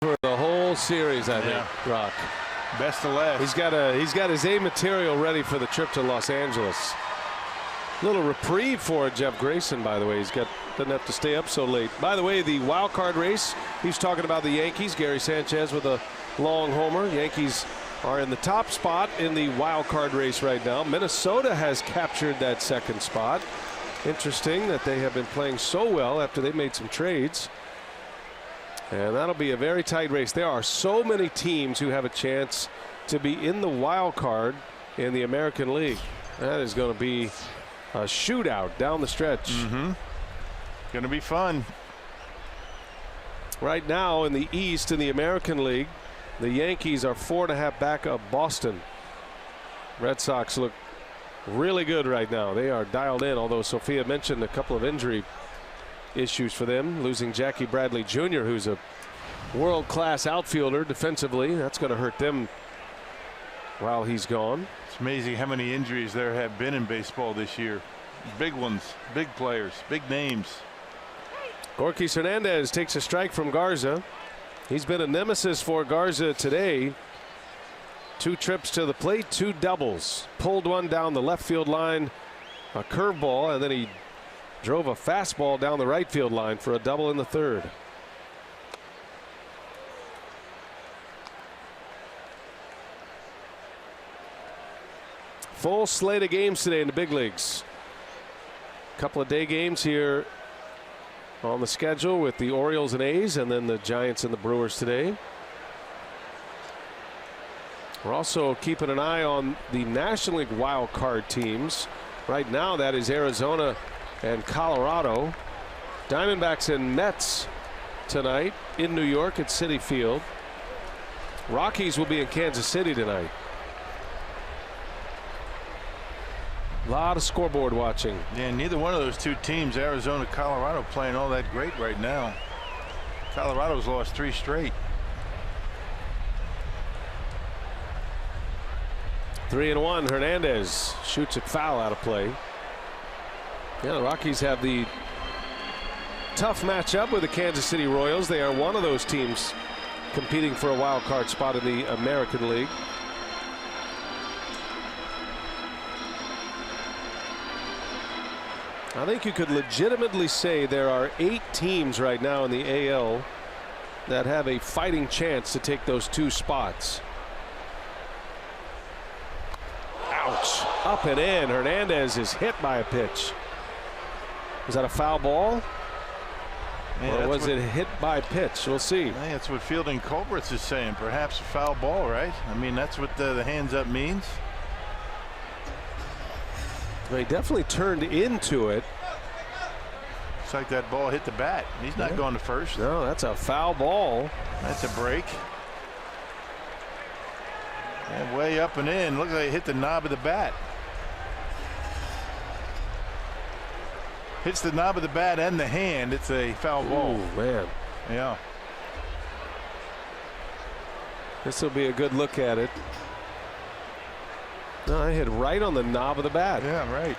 For the whole series, I think, Rock. Best of last. He's got his A material ready for the trip to Los Angeles. Little reprieve for Jeff Grayson, by the way. Doesn't have to stay up so late. By the way, the wild card race, he's talking about the Yankees. Gary Sanchez with a long homer. Yankees are in the top spot in the wild card race right now. Minnesota has captured that 2nd spot. Interesting that they have been playing so well after they made some trades. And that'll be a very tight race. There are so many teams who have a chance to be in the wild card in the American League. That is going to be a shootout down the stretch. Going to be fun. Right now in the East in the American League, the Yankees are 4.5 back of Boston. Red Sox look really good right now. They are dialed in, although Sophia mentioned a couple of injury issues for them, losing Jackie Bradley Jr., who's a world-class outfielder defensively. That's going to hurt them while he's gone. It's amazing how many injuries there have been in baseball this year. Big ones, big players, big names. Gorkys Hernandez takes a strike from Garza. He's been a nemesis for Garza today. 2 trips to the plate, 2 doubles. Pulled one down the left field line, a curveball, and then he drove a fastball down the right field line for a double in the 3rd. Full slate of games today in the big leagues. Couple of day games here on the schedule with the Orioles and A's, and then the Giants and the Brewers today. We're also keeping an eye on the National League wild card teams. Right now that is Arizona and Colorado. Diamondbacks and Mets tonight in New York at Citi Field. Rockies will be in Kansas City tonight. A lot of scoreboard watching. Yeah, neither one of those 2 teams, Arizona, Colorado, playing all that great right now. Colorado's lost 3 straight. 3-1. Hernandez shoots it foul out of play. Yeah, the Rockies have the tough matchup with the Kansas City Royals. They are one of those teams competing for a wild card spot in the American League. I think you could legitimately say there are 8 teams right now in the AL that have a fighting chance to take those 2 spots. Ouch. Up and in. Hernandez is hit by a pitch. Was that a foul ball? Man, or was it hit by pitch? We'll see. I think that's what Fielding Culbert's is saying. Perhaps a foul ball, right? I mean, that's what the hands up means. Well, he definitely turned into it. It's like that ball hit the bat. He's not going to first. No, that's a foul ball. That's a break. And way up and in. Looks like it hit the knob of the bat. Hits the knob of the bat and the hand. It's a foul ball. Ooh, man. Yeah. This will be a good look at it. No, I hit right on the knob of the bat. Yeah, right.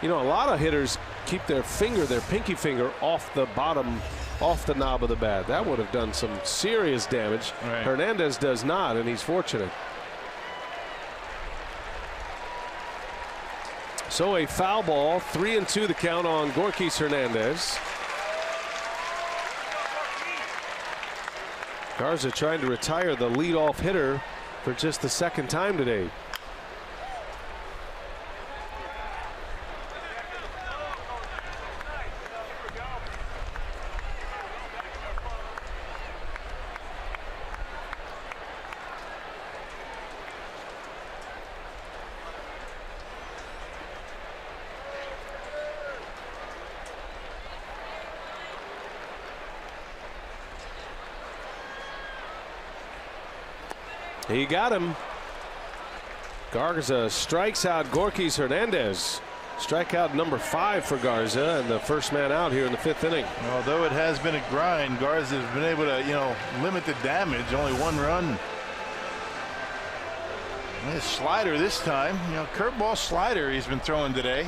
You know, a lot of hitters keep their pinky finger off the bottom, off the knob of the bat. That would have done some serious damage. Right. Hernandez does not, and he's fortunate. So a foul ball, 3-2 the count on Gorkys Hernandez. Garza trying to retire the leadoff hitter for just the 2nd time today. He got him. Garza strikes out Gorkys Hernandez. Strikeout number 5 for Garza, and the first man out here in the 5th inning. Although it has been a grind, Garza has been able to, limit the damage. Only 1 run. And his slider this time, curveball slider he's been throwing today.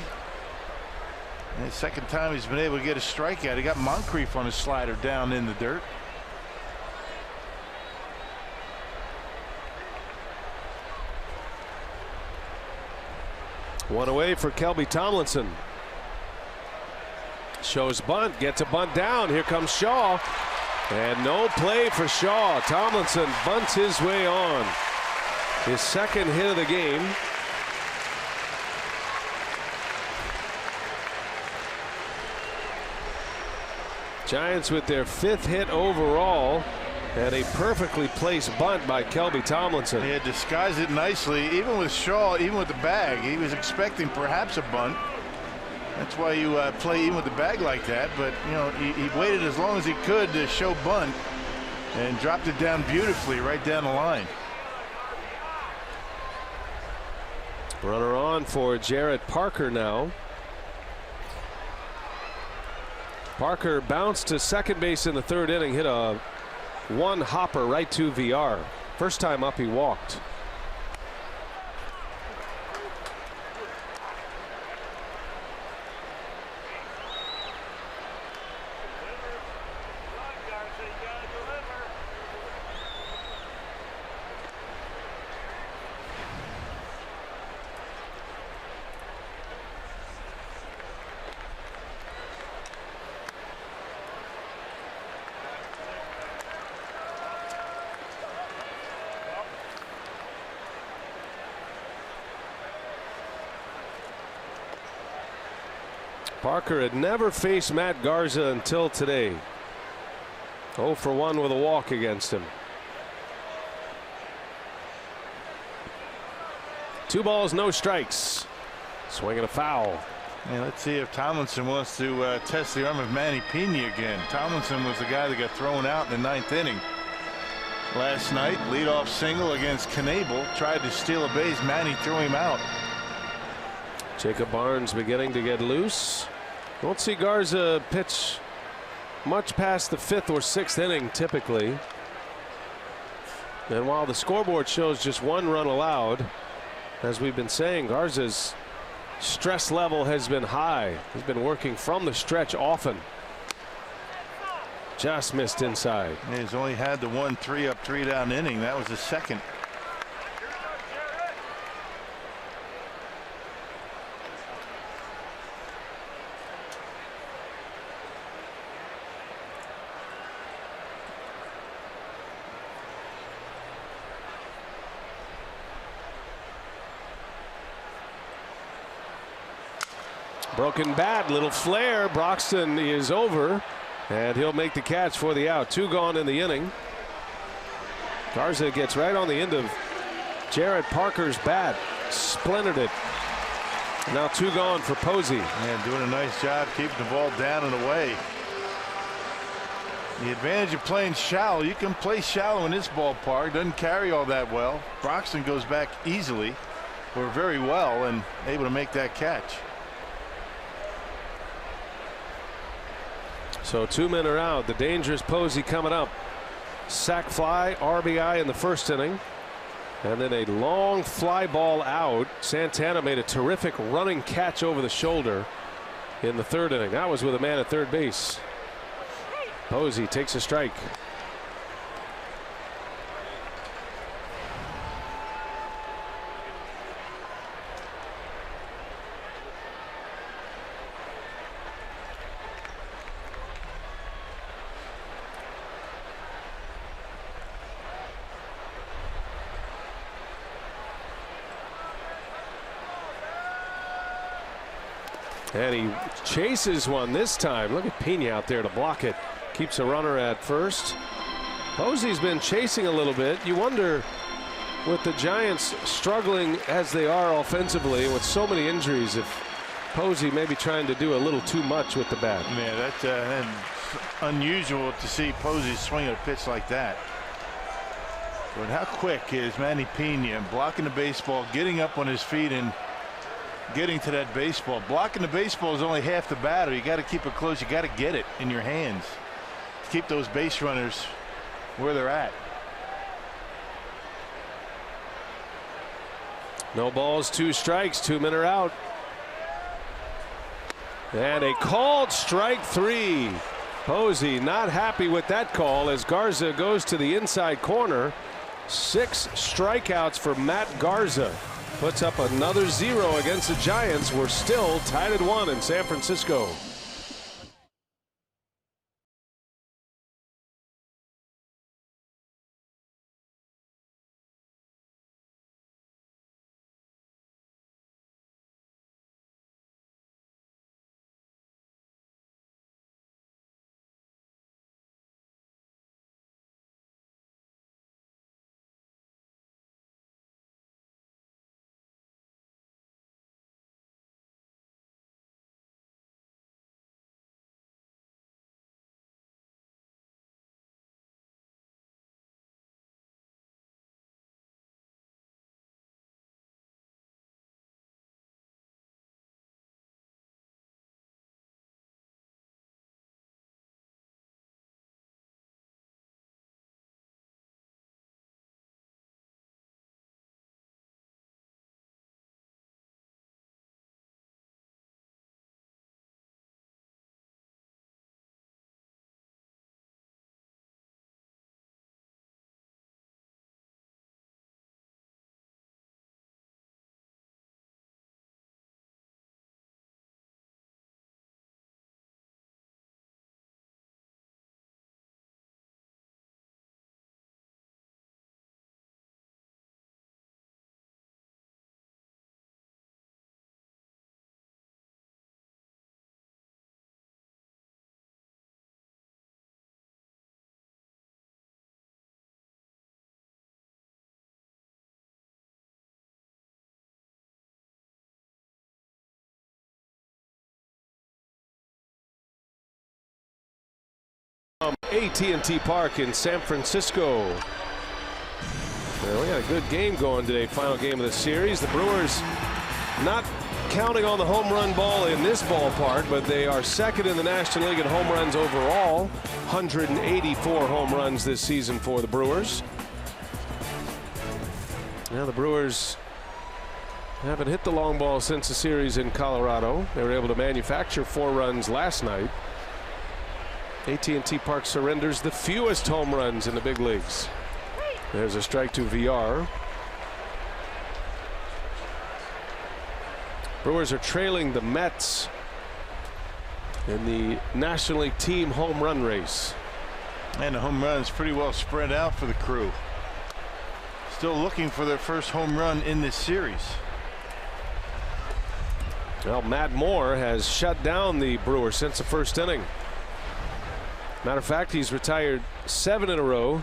And the 2nd time he's been able to get a strikeout. He got Moncrief on his slider down in the dirt. One away for Kelby Tomlinson. Shows bunt, gets a bunt down. Here comes Shaw. And no play for Shaw. Tomlinson bunts his way on. His 2nd hit of the game. Giants with their 5th hit overall. And a perfectly placed bunt by Kelby Tomlinson. He had disguised it nicely, even with Shaw, even with the bag. He was expecting perhaps a bunt. That's why you play even with the bag like that. But, you know, he waited as long as he could to show bunt and dropped it down beautifully right down the line. Runner on for Jarrett Parker now. Parker bounced to second base in the third inning, hit a one hopper right to VR. First time up, he walked. Parker had never faced Matt Garza until today. 0 for 1 with a walk against him. 2 balls, no strikes. Swinging a foul. And let's see if Tomlinson wants to test the arm of Manny Pena again. Tomlinson was the guy that got thrown out in the 9th inning last night. Leadoff single against Knebel. Tried to steal a base. Manny threw him out. Jacob Barnes beginning to get loose. Won't see Garza pitch much past the 5th or 6th inning typically. And while the scoreboard shows just 1 run allowed, as we've been saying, Garza's stress level has been high. He's been working from the stretch often. Just missed inside. He's only had the 1 3-up 3-down inning. That was the second. Broken bat, little flare. Broxton is over, and he'll make the catch for the out. 2 gone in the inning. Garza gets right on the end of Jarrett Parker's bat, splintered it. Now 2 gone for Posey. Man, doing a nice job keeping the ball down and away. The advantage of playing shallow, you can play shallow in this ballpark. Doesn't carry all that well. Broxton goes back easily, or very well, and able to make that catch. So 2 men are out. The dangerous Posey coming up. Sac fly, RBI in the first inning, and then a long fly ball out. Santana made a terrific running catch over the shoulder in the third inning. That was with a man at third base. Posey takes a strike. And he chases one this time. Look at Pena out there to block it. Keeps a runner at first. Posey's been chasing a little bit. You wonder, with the Giants struggling as they are offensively with so many injuries, if Posey may be trying to do a little too much with the bat. Yeah, that's unusual to see Posey swing a pitch like that. But how quick is Manny Pena blocking the baseball, getting up on his feet, and getting to that baseball? Blocking the baseball is only half the battle. You got to keep it close. You got to get it in your hands. Keep those base runners where they're at. No balls, 2 strikes, 2 men are out. And a called strike 3. Posey not happy with that call as Garza goes to the inside corner. 6 strikeouts for Matt Garza. Puts up another 0 against the Giants. We're still tied at 1 in San Francisco. AT Park in San Francisco. Well, we got a good game going today. Final game of the series. The Brewers not counting on the home run ball in this ballpark, but they are second in the National League in home runs overall. 184 home runs this season for the Brewers. Now the Brewers haven't hit the long ball since the series in Colorado. They were able to manufacture 4 runs last night. AT&T Park surrenders the fewest home runs in the big leagues. There's a strike to VR. Brewers are trailing the Mets in the National League team home run race. And the home run is pretty well spread out for the crew. Still looking for their first home run in this series. Well, Matt Moore has shut down the Brewers since the first inning. Matter of fact, he's retired 7 in a row.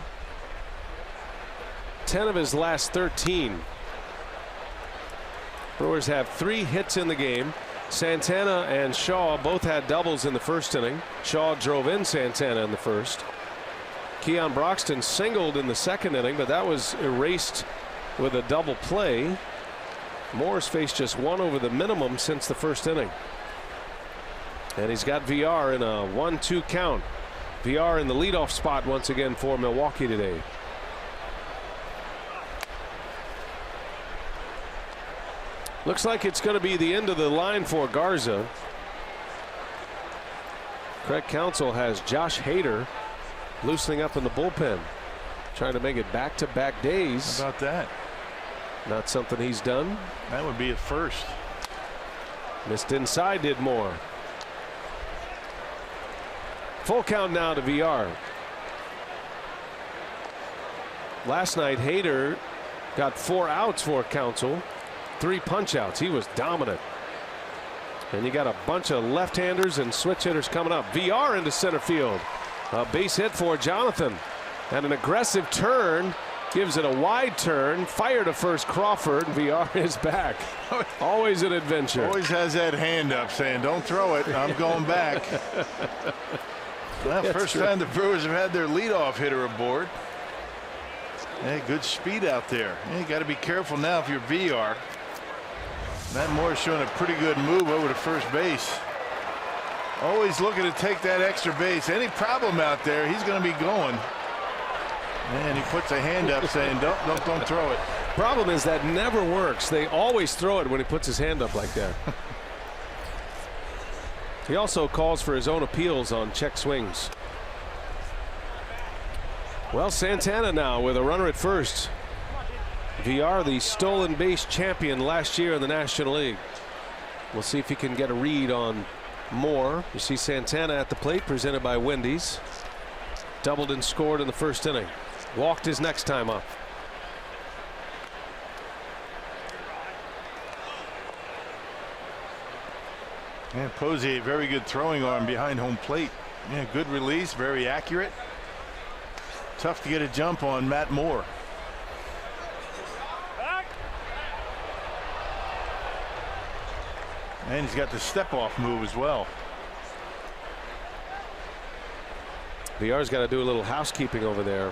10 of his last 13. Brewers have 3 hits in the game. Santana and Shaw both had doubles in the first inning. Shaw drove in Santana in the first. Keon Broxton singled in the second inning, but that was erased with a double play. Moore's faced just 1 over the minimum since the first inning. And he's got VR in a 1-2 count. VR in the leadoff spot once again for Milwaukee today. Looks like it's going to be the end of the line for Garza. Craig Counsell has Josh Hader loosening up in the bullpen, trying to make it back-to-back days. How about that? Not something he's done. That would be a first. Missed inside, did Moore. Full count now to VR. Last night, Hader got 4 outs for Counsell, 3 punch outs. He was dominant. And you got a bunch of left-handers and switch hitters coming up. VR into center field. A base hit for Jonathan. And an aggressive turn. Gives it a wide turn. Fire to first Crawford. VR is back. Always an adventure. Always has that hand up saying, don't throw it. I'm going back. Well, first time the Brewers have had their leadoff hitter aboard. Hey, good speed out there. You got to be careful now if you're VR. Matt Moore showing a pretty good move over to first base. Always looking to take that extra base. Any problem out there, he's going to be going. And he puts a hand up saying, don't throw it. Problem is that never works. They always throw it when he puts his hand up like that. He also calls for his own appeals on check swings. Well, Santana now with a runner at first. VR, the stolen base champion last year in the National League. We'll see if he can get a read on Moore. You see Santana at the plate, presented by Wendy's. Doubled and scored in the first inning. Walked his next time up. And Posey, a very good throwing arm behind home plate. Yeah, good release, very accurate. Tough to get a jump on Matt Moore. And he's got the step-off move as well. VR's got to do a little housekeeping over there.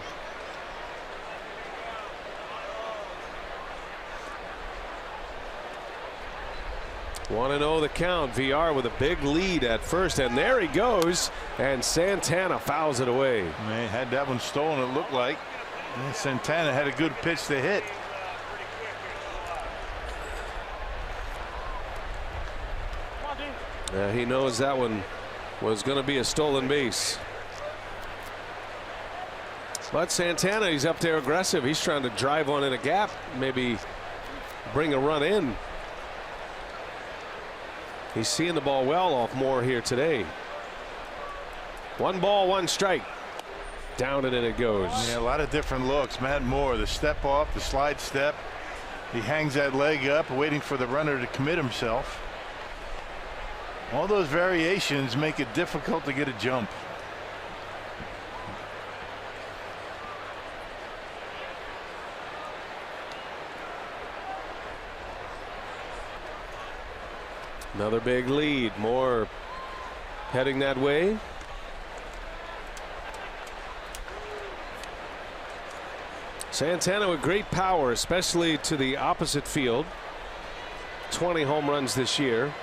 Want to know the count. VR with a big lead at first, and there he goes, and Santana fouls it away. They had that one stolen, it looked like. And Santana had a good pitch to hit. He knows that one was going to be a stolen base. But Santana, he's up there aggressive. He's trying to drive one in a gap, maybe bring a run in. He's seeing the ball well off Moore here today. 1 ball, 1 strike. Down and in it goes. Yeah, a lot of different looks. Matt Moore, the step off, the slide step. He hangs that leg up, waiting for the runner to commit himself. All those variations make it difficult to get a jump. Another big lead. Moore heading that way. Santana with great power, especially to the opposite field. 20 home runs this year.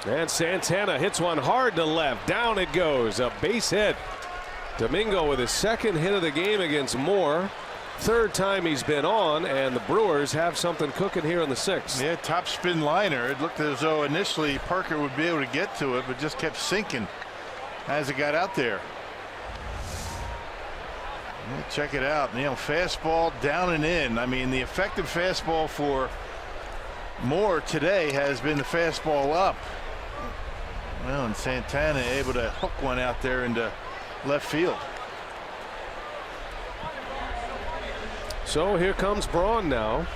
And Santana hits one hard to left. Down it goes. A base hit. Domingo with his second hit of the game against Moore. Third time he's been on, and the Brewers have something cooking here in the 6th. Yeah, top spin liner. It looked as though initially Parker would be able to get to it, but just kept sinking as it got out there. Yeah, check it out. You know, fastball down and in. I mean, the effective fastball for Moore today has been the fastball up. Well, and Santana able to hook one out there into left field. So here comes Braun now.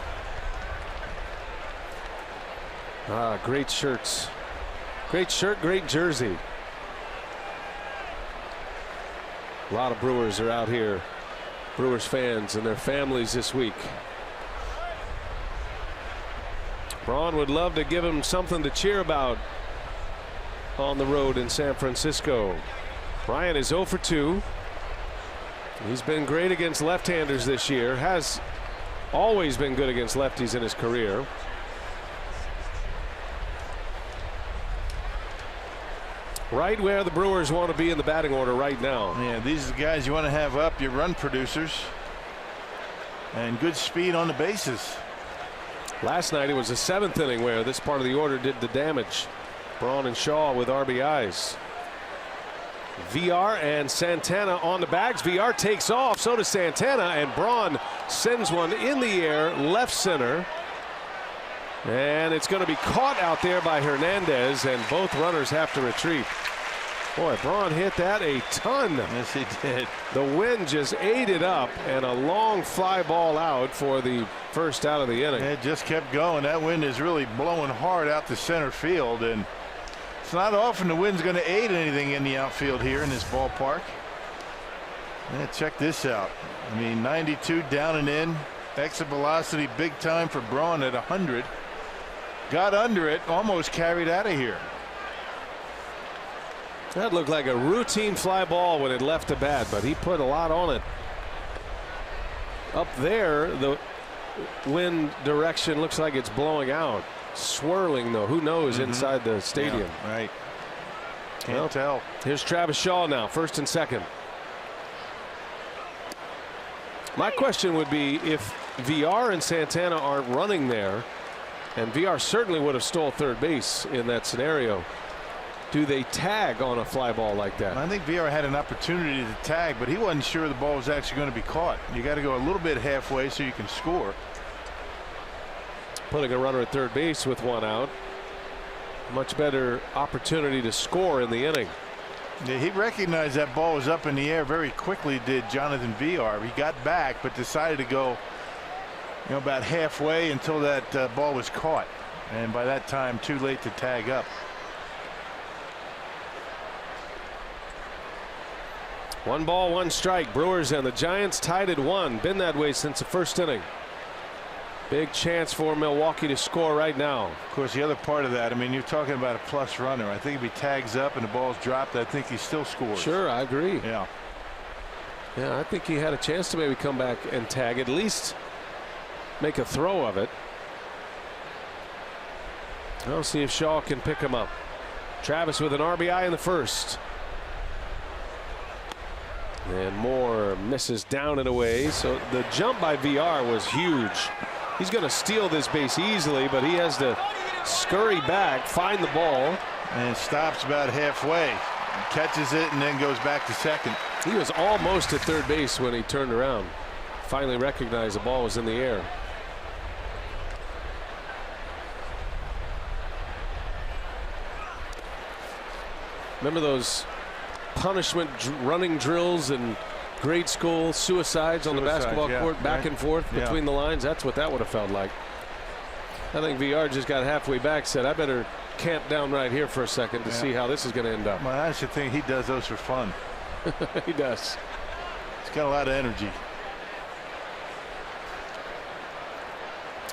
Great shirts. Great shirt, great jersey. A lot of Brewers are out here. Brewers fans and their families this week. Braun would love to give him something to cheer about on the road in San Francisco. Bryant is 0 for 2. He's been great against left-handers this year. Has always been good against lefties in his career. Right where the Brewers want to be in the batting order right now. Yeah, these are the guys you want to have up, your run producers. And good speed on the bases. Last night it was the 7th inning where this part of the order did the damage. Braun and Shaw with RBIs. VR and Santana on the bags. VR takes off, so does Santana, and Braun sends one in the air left center, and it's going to be caught out there by Hernandez, and both runners have to retreat. Boy, Braun hit that a ton. Yes, he did. The wind just ate it up, and a long fly ball out for the first out of the inning. It just kept going. That wind is really blowing hard out to center field, and it's not often the wind's going to aid anything in the outfield here in this ballpark. Yeah, check this out. I mean, 92 down and in. Exit velocity big time for Braun at 100. Got under it, almost carried out of here. That looked like a routine fly ball when it left the bat, but he put a lot on it. Up there, the wind direction looks like it's blowing out. Swirling though, who knows inside the stadium. Yeah, right. Can't tell. Here's Travis Shaw now, first and second. My question would be, if VR and Santana aren't running there, and VR certainly would have stole third base in that scenario, do they tag on a fly ball like that? I think VR had an opportunity to tag, but he wasn't sure the ball was actually going to be caught. You got to go a little bit halfway so you can score. Putting a runner at third base with one out. Much better opportunity to score in the inning. Yeah, he recognized that ball was up in the air very quickly, did Jonathan VR. He got back but decided to go, about halfway until that ball was caught, and by that time too late to tag up. One ball, one strike. Brewers and the Giants tied at 1. Been that way since the first inning. Big chance for Milwaukee to score right now. Of course, the other part of that, I mean, you're talking about a plus runner. I think if he tags up and the ball's dropped, I think he still scores. Sure, I agree. Yeah. Yeah, I think he had a chance to maybe come back and tag, at least make a throw of it. I'll see if Shaw can pick him up. Travis with an RBI in the first. And Moore misses down and away. So the jump by VR was huge. He's going to steal this base easily, but he has to scurry back, find the ball. And stops about halfway. Catches it and then goes back to second. He was almost at third base when he turned around. Finally recognized the ball was in the air. Remember those punishment running drills in grade school, suicides on the basketball court, back and forth between the lines? That's what that would have felt like. I think VR just got halfway back, said, I better camp down right here for a second to see how this is going to end up. Well, I should think he does those for fun. He does. He's got a lot of energy.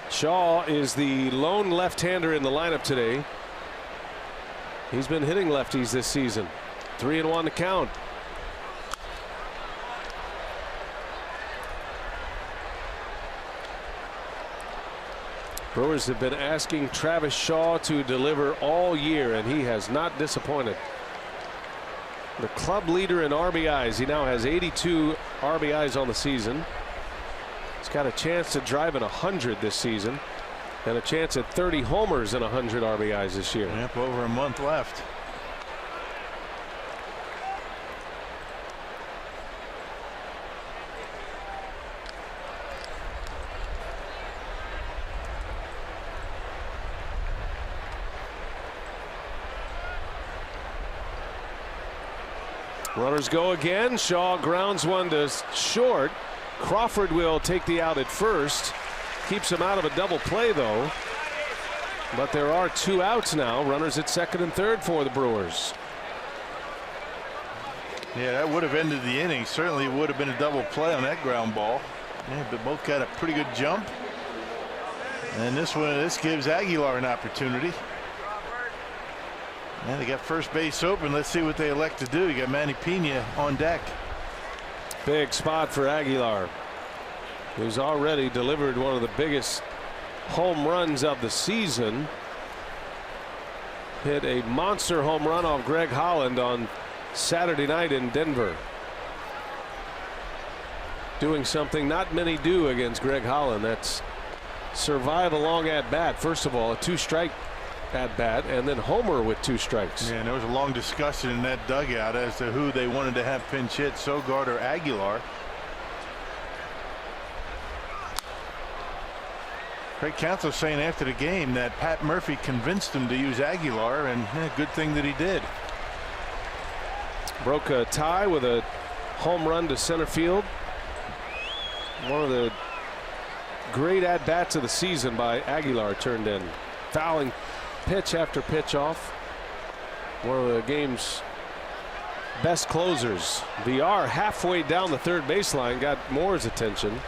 Shaw is the lone left-hander in the lineup today. He's been hitting lefties this season. 3-1 to count. Brewers have been asking Travis Shaw to deliver all year, and he has not disappointed. The club leader in RBIs. He now has 82 RBIs on the season. He's got a chance to drive in 100 this season, and a chance at 30 homers and 100 RBIs this year. Yep, over a month left. Runners go again. Shaw grounds one to short. Crawford will take the out at first. Keeps him out of a double play, though. But there are 2 outs now. Runners at second and third for the Brewers. Yeah, that would have ended the inning. Certainly would have been a double play on that ground ball. Yeah, but both got a pretty good jump. And this gives Aguilar an opportunity. Yeah, they got first base open. Let's see what they elect to do. You got Manny Pena on deck. Big spot for Aguilar, who's already delivered one of the biggest home runs of the season. Hit a monster home run off Greg Holland on Saturday night in Denver. Doing something not many do against Greg Holland. That's survive a long at bat. First of all, a 2-strike at bat, and then homer with 2 strikes. Yeah, and there was a long discussion in that dugout as to who they wanted to have pinch hit, Sogard or Aguilar. Craig Counsell saying after the game that Pat Murphy convinced him to use Aguilar, and good thing that he did. Broke a tie with a home run to center field. One of the great at-bats of the season by Aguilar turned in. Fouling pitch after pitch off. One of the game's best closers. VR halfway down the third baseline got Moore's attention.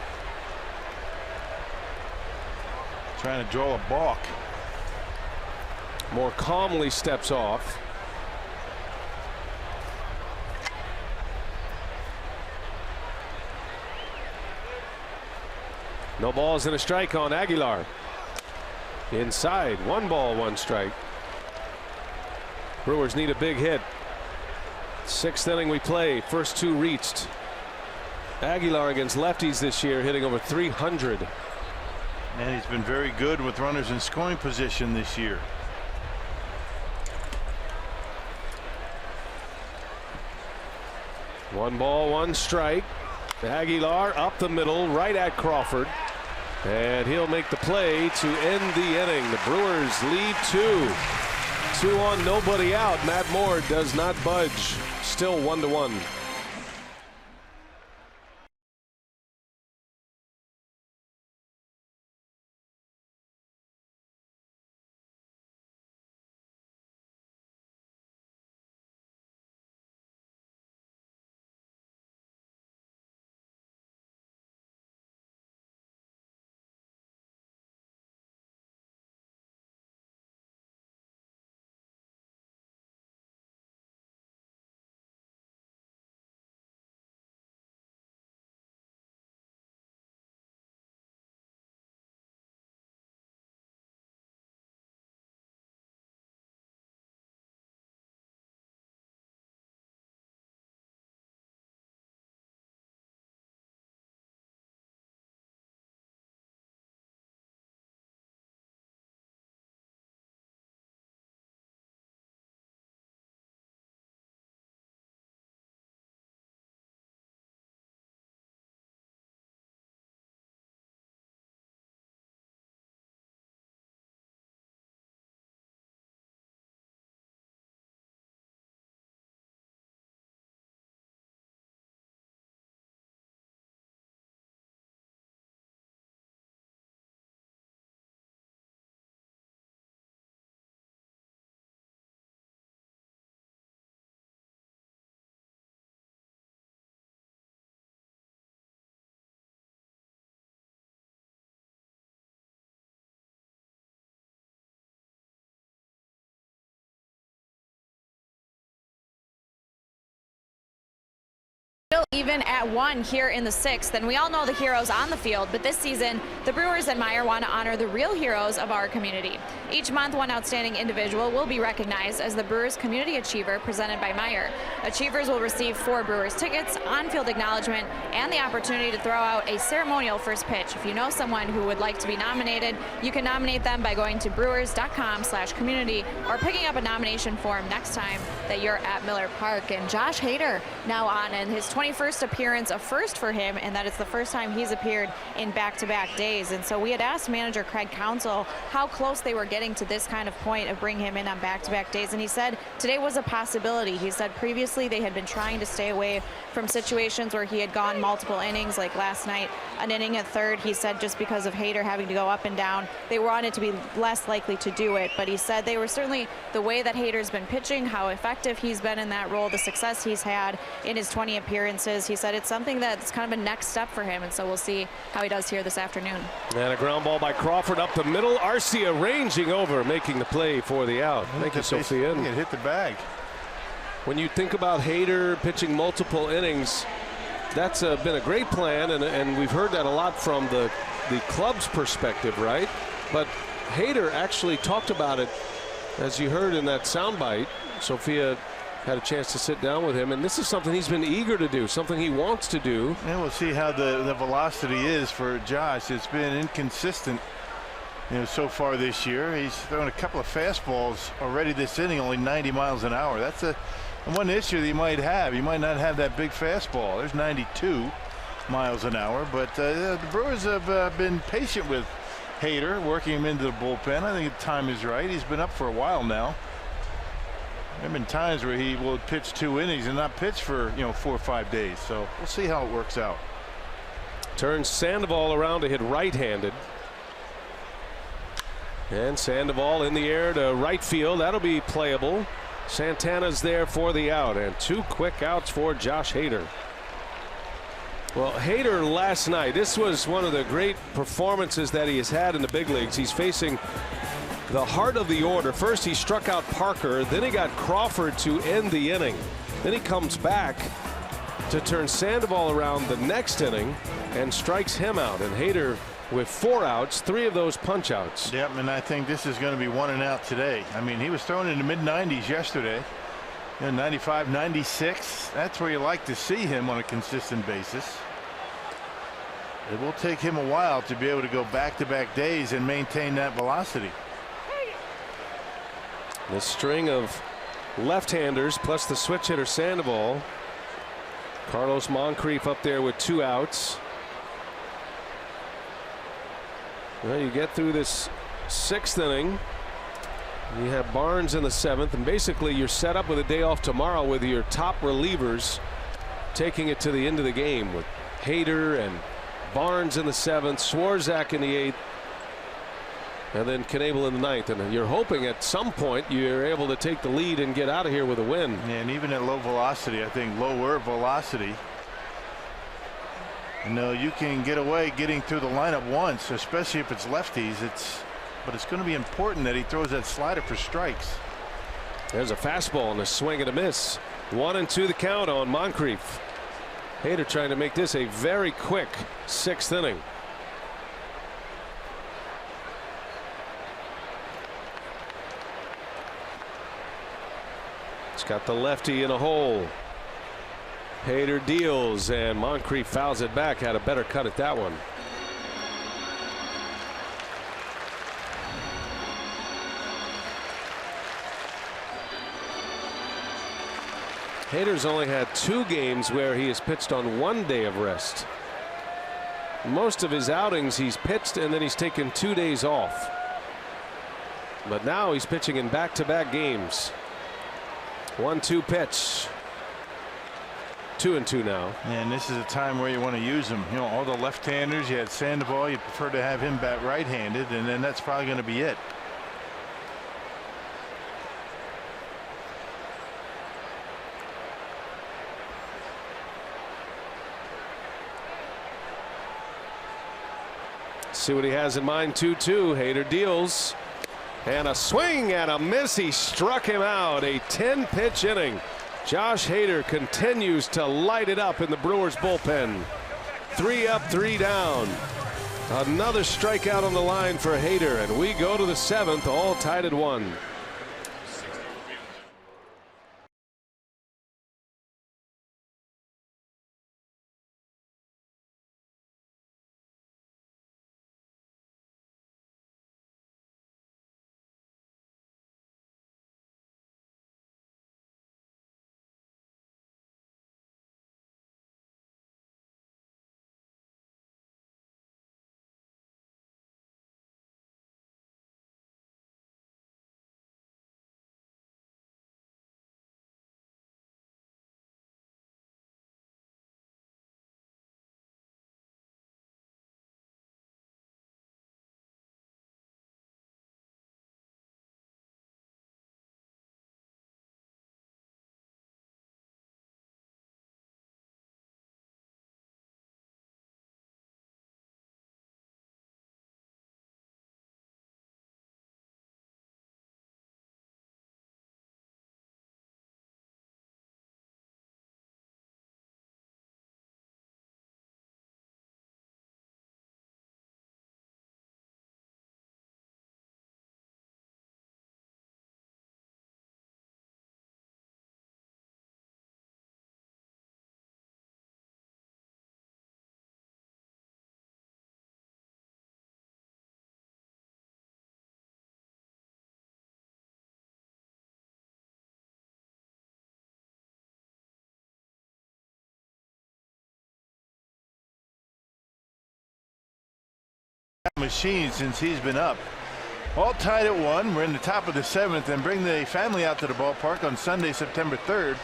Trying to draw a balk. Moore calmly steps off. No balls and a strike on Aguilar. Inside, 1 ball, 1 strike. Brewers need a big hit. 6th inning we play. First 2 reached. Aguilar against lefties this year, hitting over 300. And he's been very good with runners in scoring position this year. One ball, 1 strike. Aguilar up the middle, right at Crawford. And he'll make the play to end the inning. The Brewers lead 2. 2 on, nobody out. Matt Moore does not budge. Still 1-1. Even at 1 here in the 6th, and we all know the heroes on the field, but this season the Brewers and Meyer want to honor the real heroes of our community. Each month, one outstanding individual will be recognized as the Brewers Community Achiever presented by Meyer. Achievers will receive 4 Brewers tickets, on-field acknowledgement, and the opportunity to throw out a ceremonial first pitch. If you know someone who would like to be nominated, you can nominate them by going to brewers.com/community or picking up a nomination form next time that you're at Miller Park. And Josh Hader now on in his 21st appearance, a first for him, and that it's the first time he's appeared in back-to-back days. And so we had asked manager Craig Counsell how close they were getting to this kind of point of bringing him in on back-to-back days, and he said today was a possibility. He said previously they had been trying to stay away from situations where he had gone multiple innings, like last night, an inning at third. He said just because of Hader having to go up and down, they wanted to be less likely to do it, but he said they were certainly, the way that Hader's been pitching, how effective he's been in that role, the success he's had in his 20 appearances. He said it's something that's kind of a next step for him, and so we'll see how he does here this afternoon. And a ground ball by Crawford up the middle. Arcia ranging over, making the play for the out. Thank you, Sophia. It hit the bag. When you think about Hader pitching multiple innings, that's been a great plan, and we've heard that a lot from the club's perspective, right? But Hader actually talked about it, as you heard in that soundbite. Sophia had a chance to sit down with him, and this is something he's been eager to do, something he wants to do. And we'll see how the velocity is for Josh. It's been inconsistent, so far this year. He's thrown a couple of fastballs already this inning, only 90 miles an hour. That's one issue that he might have. He might not have that big fastball. There's 92 miles an hour, but the Brewers have been patient with Hader, working him into the bullpen. I think the time is right. He's been up for a while now. There have been times where he will pitch 2 innings and not pitch for 4 or 5 days. So we'll see how it works out. Turns Sandoval around to hit right-handed. And Sandoval in the air to right field. That'll be playable. Santana's there for the out, and 2 quick outs for Josh Hader. Well, Hader last night, this was one of the great performances that he has had in the big leagues. He's facing the heart of the order. First he struck out Parker, then he got Crawford to end the inning. Then he comes back to turn Sandoval around the next inning and strikes him out. And Hader with 4 outs, 3 of those punch outs. Yep, and I think this is going to be 1 and out today. I mean, he was throwing in the mid-90s yesterday. 95, 96. That's where you like to see him on a consistent basis. It will take him a while to be able to go back-to-back days and maintain that velocity. The string of left-handers plus the switch hitter Sandoval. Carlos Moncrief up there with 2 outs. Well, you get through this 6th inning. You have Barnes in the 7th, and basically you're set up with a day off tomorrow with your top relievers taking it to the end of the game with Hader and Barnes in the 7th, Swarzak in the 8th, and then Knebel in the 9th. And you're hoping at some point you're able to take the lead and get out of here with a win. And even at low velocity, I think lower velocity, you can get away getting through the lineup once, especially if it's lefties. But it's going to be important that he throws that slider for strikes. There's a fastball and a swing and a miss. 1-2 the count on Moncrief. Hader trying to make this a very quick 6th inning. It's got the lefty in a hole. Hader deals, and Moncrief fouls it back. Had a better cut at that one. Hader's only had 2 games where he has pitched on 1 day of rest. Most of his outings he's pitched and then he's taken 2 days off. But now he's pitching in back-to-back games. 1-2 pitch. 2-2 now. And this is a time where you want to use him. All the left-handers, you had Sandoval, you prefer to have him bat right-handed, and then that's probably going to be it. See what he has in mind. 2-2. Hader deals. And a swing and a miss. He struck him out. A 10-pitch inning Josh Hader continues to light it up in the Brewers bullpen. 3 up, 3 down. Another strikeout on the line for Hader, and we go to the 7th, all tied at 1. Machine since he's been up. All tied at 1. We're in the top of the 7th and bring the family out to the ballpark on Sunday, September 3rd.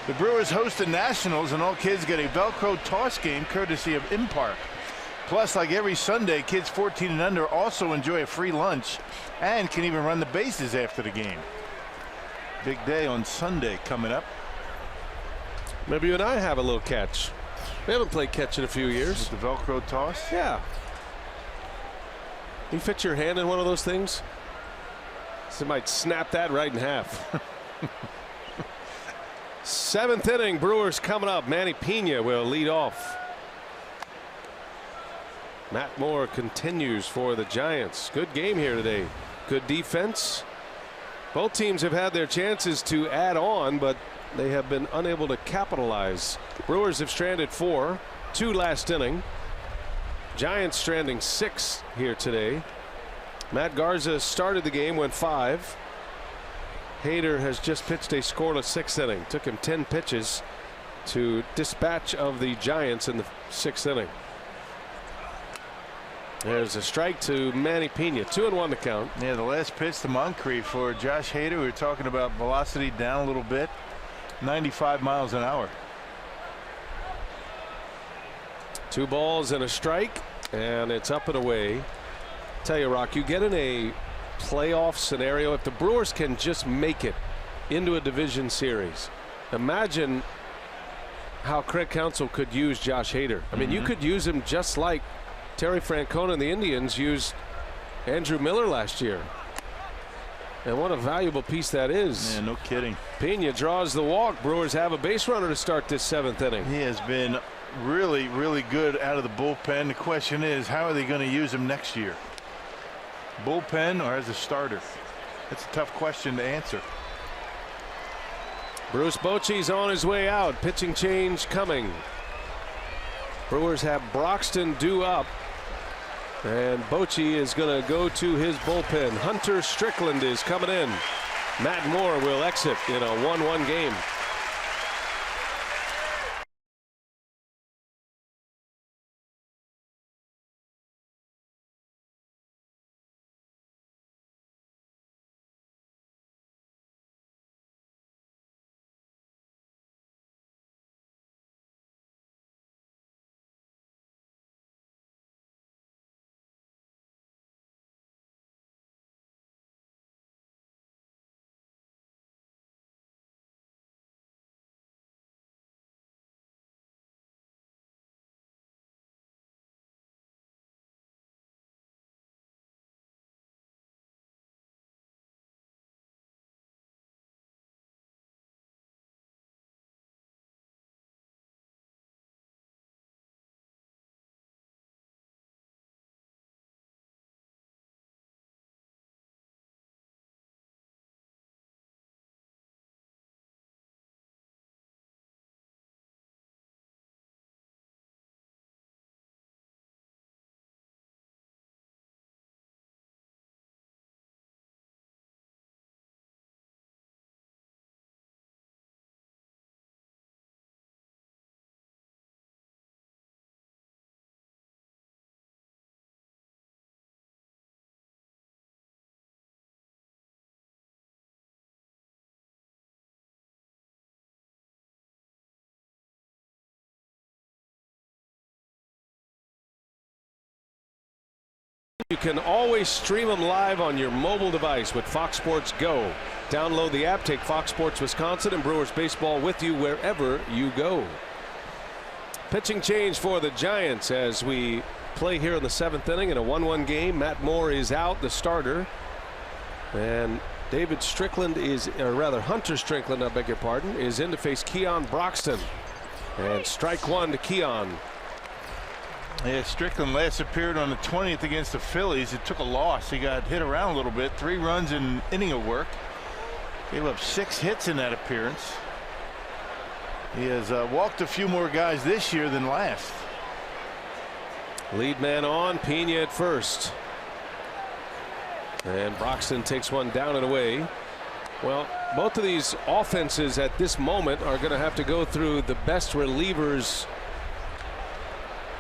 The Brewers host the Nationals, and all kids get a Velcro toss game courtesy of Impark. Plus, like every Sunday, kids 14 and under also enjoy a free lunch and can even run the bases after the game. Big day on Sunday coming up. Maybe you and I have a little catch. We haven't played catch in a few years. With the Velcro toss? Yeah. You fit your hand in one of those things? So might snap that right in half. 7th inning, Brewers coming up. Manny Pena will lead off. Matt Moore continues for the Giants. Good game here today. Good defense. Both teams have had their chances to add on, but they have been unable to capitalize. Brewers have stranded 4, 2 last inning. Giants stranding 6 here today. Matt Garza started the game, went 5. Hader has just pitched a scoreless 6th inning. Took him 10 pitches to dispatch of the Giants in the 6th inning. There's a strike to Manny Pena. 2-1 to count. Yeah, the last pitch to Moncrief for Josh Hader. We were talking about velocity down a little bit. 95 miles an hour. 2 balls and a strike, and it's up and away. Tell you, Rock, you get in a playoff scenario, if the Brewers can just make it into a division series, imagine how Craig Counsell could use Josh Hader. I mean, you could use him just like Terry Francona and the Indians used Andrew Miller last year. And what a valuable piece that is. Yeah, no kidding. Pena draws the walk. Brewers have a base runner to start this 7th inning. He has been really, really good out of the bullpen. The question is, how are they going to use him next year? Bullpen or as a starter? That's a tough question to answer. Bruce Bochy's on his way out. Pitching change coming. Brewers have Broxton due up, and Bochy is going to go to his bullpen. Hunter Strickland is coming in. Matt Moore will exit in a 1-1 game. You can always stream them live on your mobile device with Fox Sports Go. Download the app, take Fox Sports Wisconsin and Brewers baseball with you wherever you go. Pitching change for the Giants as we play here in the 7th inning in a 1-1 game. Matt Moore is out, the starter. And David Strickland is, or rather Hunter Strickland, I beg your pardon, is in to face Keon Broxton. And strike one to Keon. Yeah, Strickland last appeared on the 20th against the Phillies. It took a loss. He got hit around a little bit. 3 runs in an inning of work. Gave up 6 hits in that appearance. He has walked a few more guys this year than last. Lead man on, Pena at first. And Broxton takes one down and away. Well, both of these offenses at this moment are going to have to go through the best relievers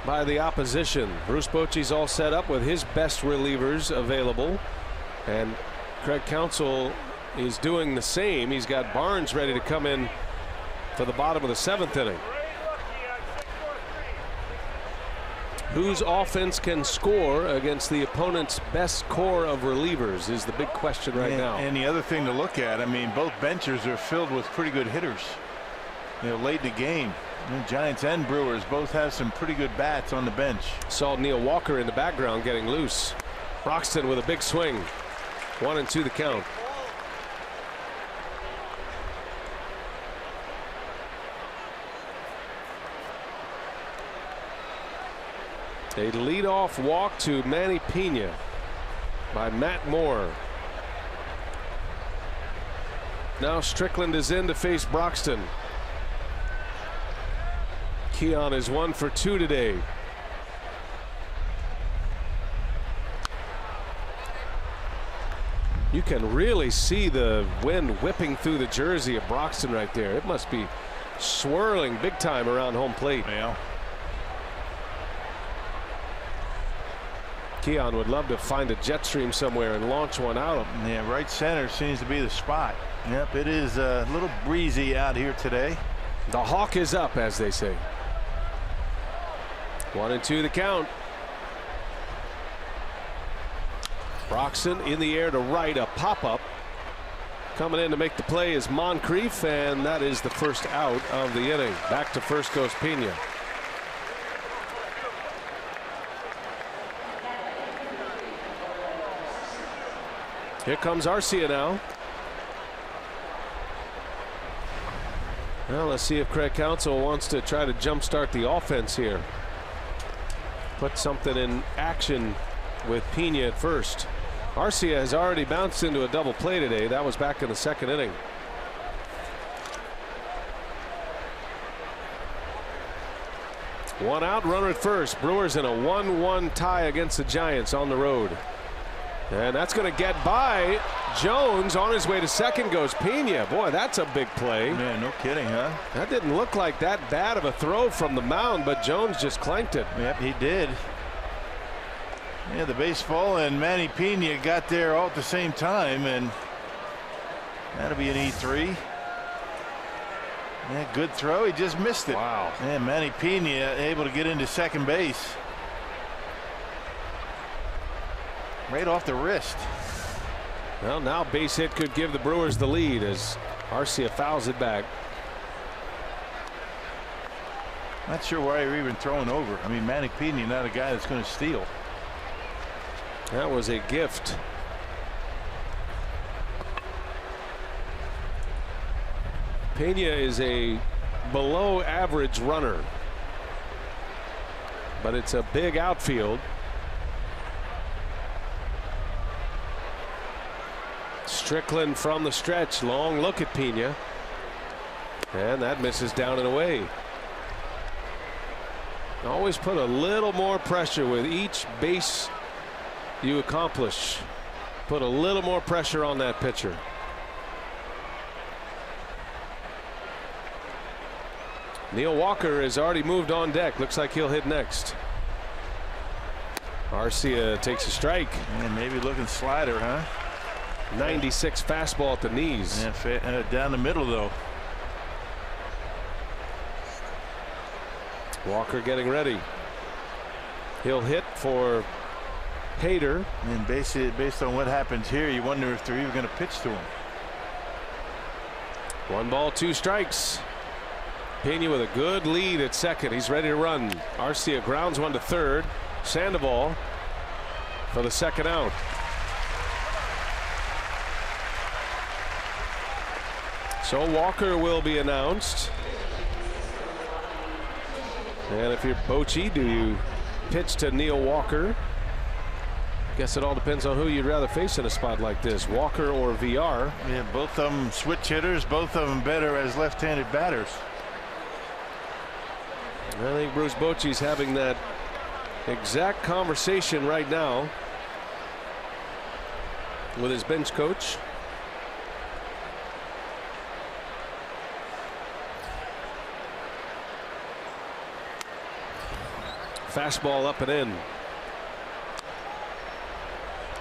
by the opposition. Bruce Bochy's all set up with his best relievers available, and Craig Counsell is doing the same. He's got Barnes ready to come in for the bottom of the 7th inning. Whose offense can score against the opponent's best core of relievers is the big question right now. And the other thing to look at, I mean, both benches are filled with pretty good hitters. You know, late in the game. The Giants and Brewers both have some pretty good bats on the bench. Saw Neil Walker in the background getting loose. Broxton with a big swing. 1-2 the count. A leadoff walk to Manny Pena by Matt Moore. Now Strickland is in to face Broxton. Keon is 1 for 2 today. You can really see the wind whipping through the jersey of Broxton right there. It must be swirling big time around home plate. Yeah. Keon would love to find a jet stream somewhere and launch one out. Yeah, right center seems to be the spot. Yep, it is a little breezy out here today. The hawk is up, as they say. 1-2 the count. Broxton in the air to right, a pop-up. Coming in to make the play is Moncrief, and that is the first out of the inning. Back to first goes Pena. Here comes Arcia now. Well, let's see if Craig Counsell wants to try to jumpstart the offense here. Put something in action with Pena at first. Arcia has already bounced into a double play today. That was back in the 2nd inning. One out, runner at first. Brewers in a 1-1 tie against the Giants on the road. And that's going to get by Jones. On his way to second goes Pena. Boy, that's a big play. Man, no kidding, huh? That didn't look like that bad of a throw from the mound, but Jones just clanked it. Yep, he did. Yeah, the baseball and Manny Pena got there all at the same time, and that'll be an E3. Yeah, good throw. He just missed it. Wow. And Manny Pena able to get into second base. Right off the wrist. Well, now base hit could give the Brewers the lead as Arcia fouls it back. Not sure why you're even throwing over. I mean, Manny Pena not a guy that's going to steal. That was a gift. Pena is a below average runner, but it's a big outfield. Strickland from the stretch, long look at Pena, and that misses down and away. Always put a little more pressure with each base you accomplish. Put a little more pressure on that pitcher. Neil Walker has already moved on deck. Looks like he'll hit next. Arcia takes a strike. And maybe looking slider, huh? 96 fastball at the knees. Yeah, down the middle, though. Walker getting ready. He'll hit for Hader. And based on what happens here, you wonder if they're even going to pitch to him. 1 ball, 2 strikes. Pena with a good lead at second. He's ready to run. Arcia grounds one to third. Sandoval for the second out. So Walker will be announced. And if you're Bochy, do you pitch to Neil Walker? Guess it all depends on who you'd rather face in a spot like this, Walker or VR. Yeah, both of them switch hitters, both of them better as left-handed batters. I think Bruce Bochy's having that exact conversation right now with his bench coach. Fastball up and in.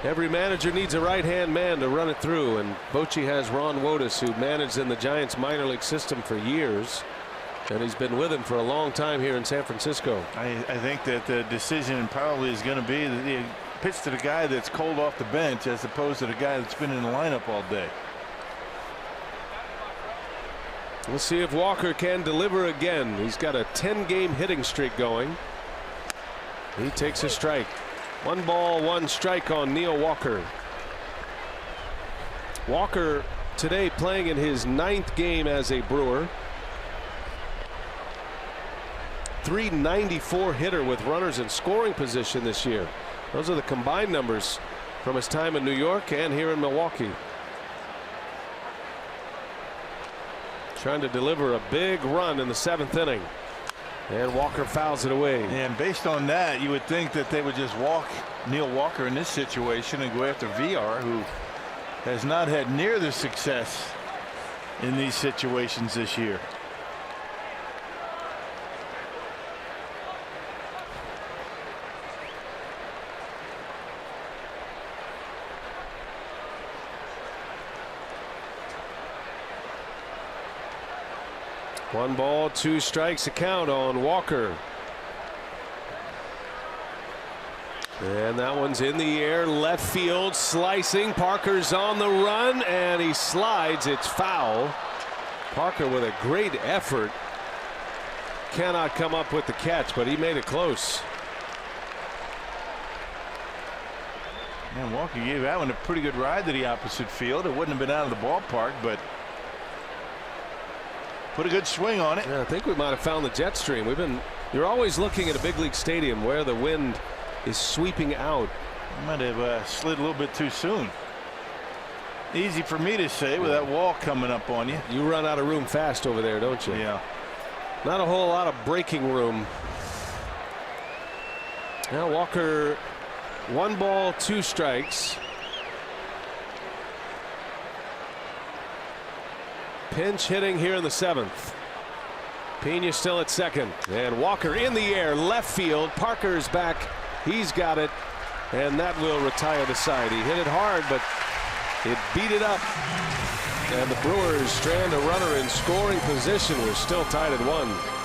Every manager needs a right-hand man to run it through, and Bochy has Ron Wotus, who managed in the Giants minor league system for years, and he's been with him for a long time here in San Francisco. I think that the decision probably is going to be that you pitch to the guy that's cold off the bench as opposed to the guy that's been in the lineup all day. We'll see if Walker can deliver again. He's got a 10-game hitting streak going. He takes a strike. 1 ball, 1 strike on Neil Walker. Walker today playing in his 9th game as a Brewer. .394 hitter with runners in scoring position this year. Those are the combined numbers from his time in New York and here in Milwaukee. Trying to deliver a big run in the 7th inning. And Walker fouls it away. And based on that, you would think that they would just walk Neil Walker in this situation and go after VR, who has not had near the success in these situations this year. One ball, 2 strikes, a count on Walker. And that one's in the air, left field, slicing. Parker's on the run, and he slides. It's foul. Parker with a great effort. Cannot come up with the catch, but he made it close. Man, Walker gave that one a pretty good ride to the opposite field. It wouldn't have been out of the ballpark, but put a good swing on it. Yeah, I think we might have found the jet stream. You're always looking at a big league stadium where the wind is sweeping out. Might have slid a little bit too soon. Easy for me to say with that wall coming up on you. You run out of room fast over there, don't you? Yeah. Not a whole lot of breaking room. Now Walker, 1 ball, 2 strikes. Pinch hitting here in the 7th. Pena still at second, and Walker in the air, left field. Parker's back. He's got it, and that will retire the side. He hit it hard, but it beat it up. And the Brewers strand a runner in scoring position. We're still tied at 1.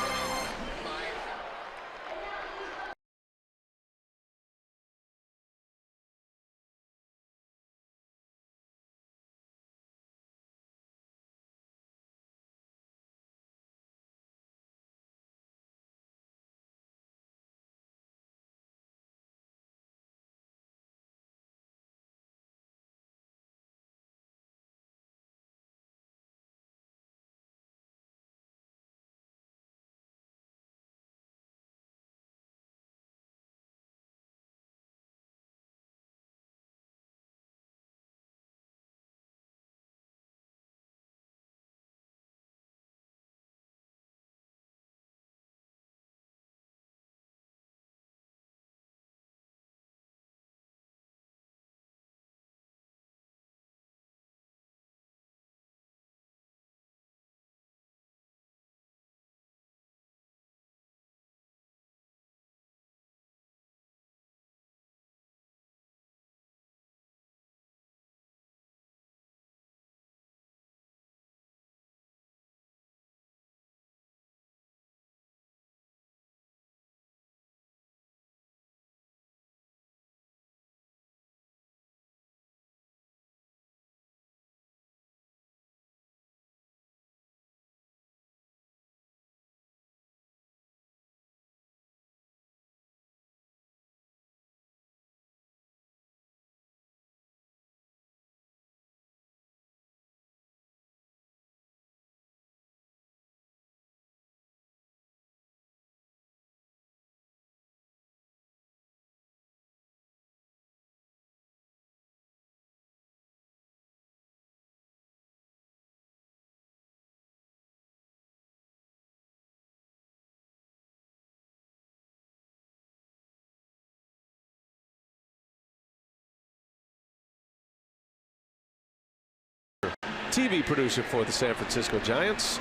TV producer for the San Francisco Giants.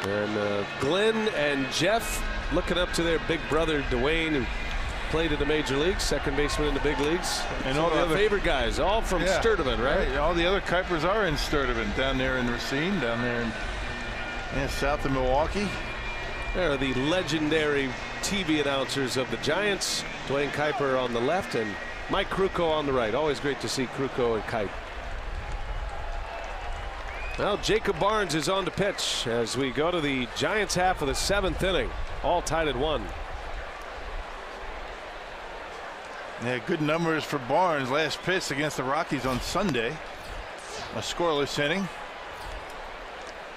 And Glenn and Jeff looking up to their big brother Dwayne, who played in the major leagues, second baseman in the big leagues. And all the other favorite guys, all from Sturtevant, right? All the other Kuipers are in Sturtevant, down there in Racine, down there in south of Milwaukee. They're the legendary TV announcers of the Giants. Dwayne Kuiper on the left and Mike Krukow on the right. Always great to see Krukow and Kuip. Well, Jacob Barnes is on to pitch as we go to the Giants half of the 7th inning. All tied at 1. Yeah, good numbers for Barnes. Last pitch against the Rockies on Sunday. A scoreless inning.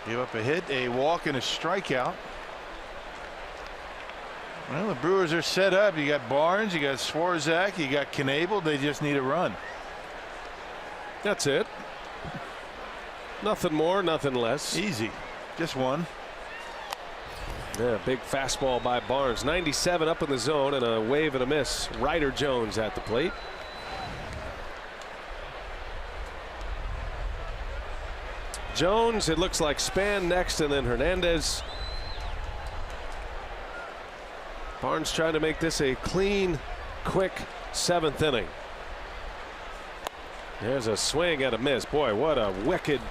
Gave up a hit, a walk, and a strikeout. Well, the Brewers are set up. You got Barnes, you got Swarzak, you got Knebel. They just need a run. That's it. Nothing more, nothing less. Easy. Just one. Yeah, big fastball by Barnes. 97 up in the zone and a wave and a miss. Ryder Jones at the plate. Jones, it looks like Span next and then Hernandez. Barnes trying to make this a clean, quick 7th inning. There's a swing and a miss. Boy, what a wicked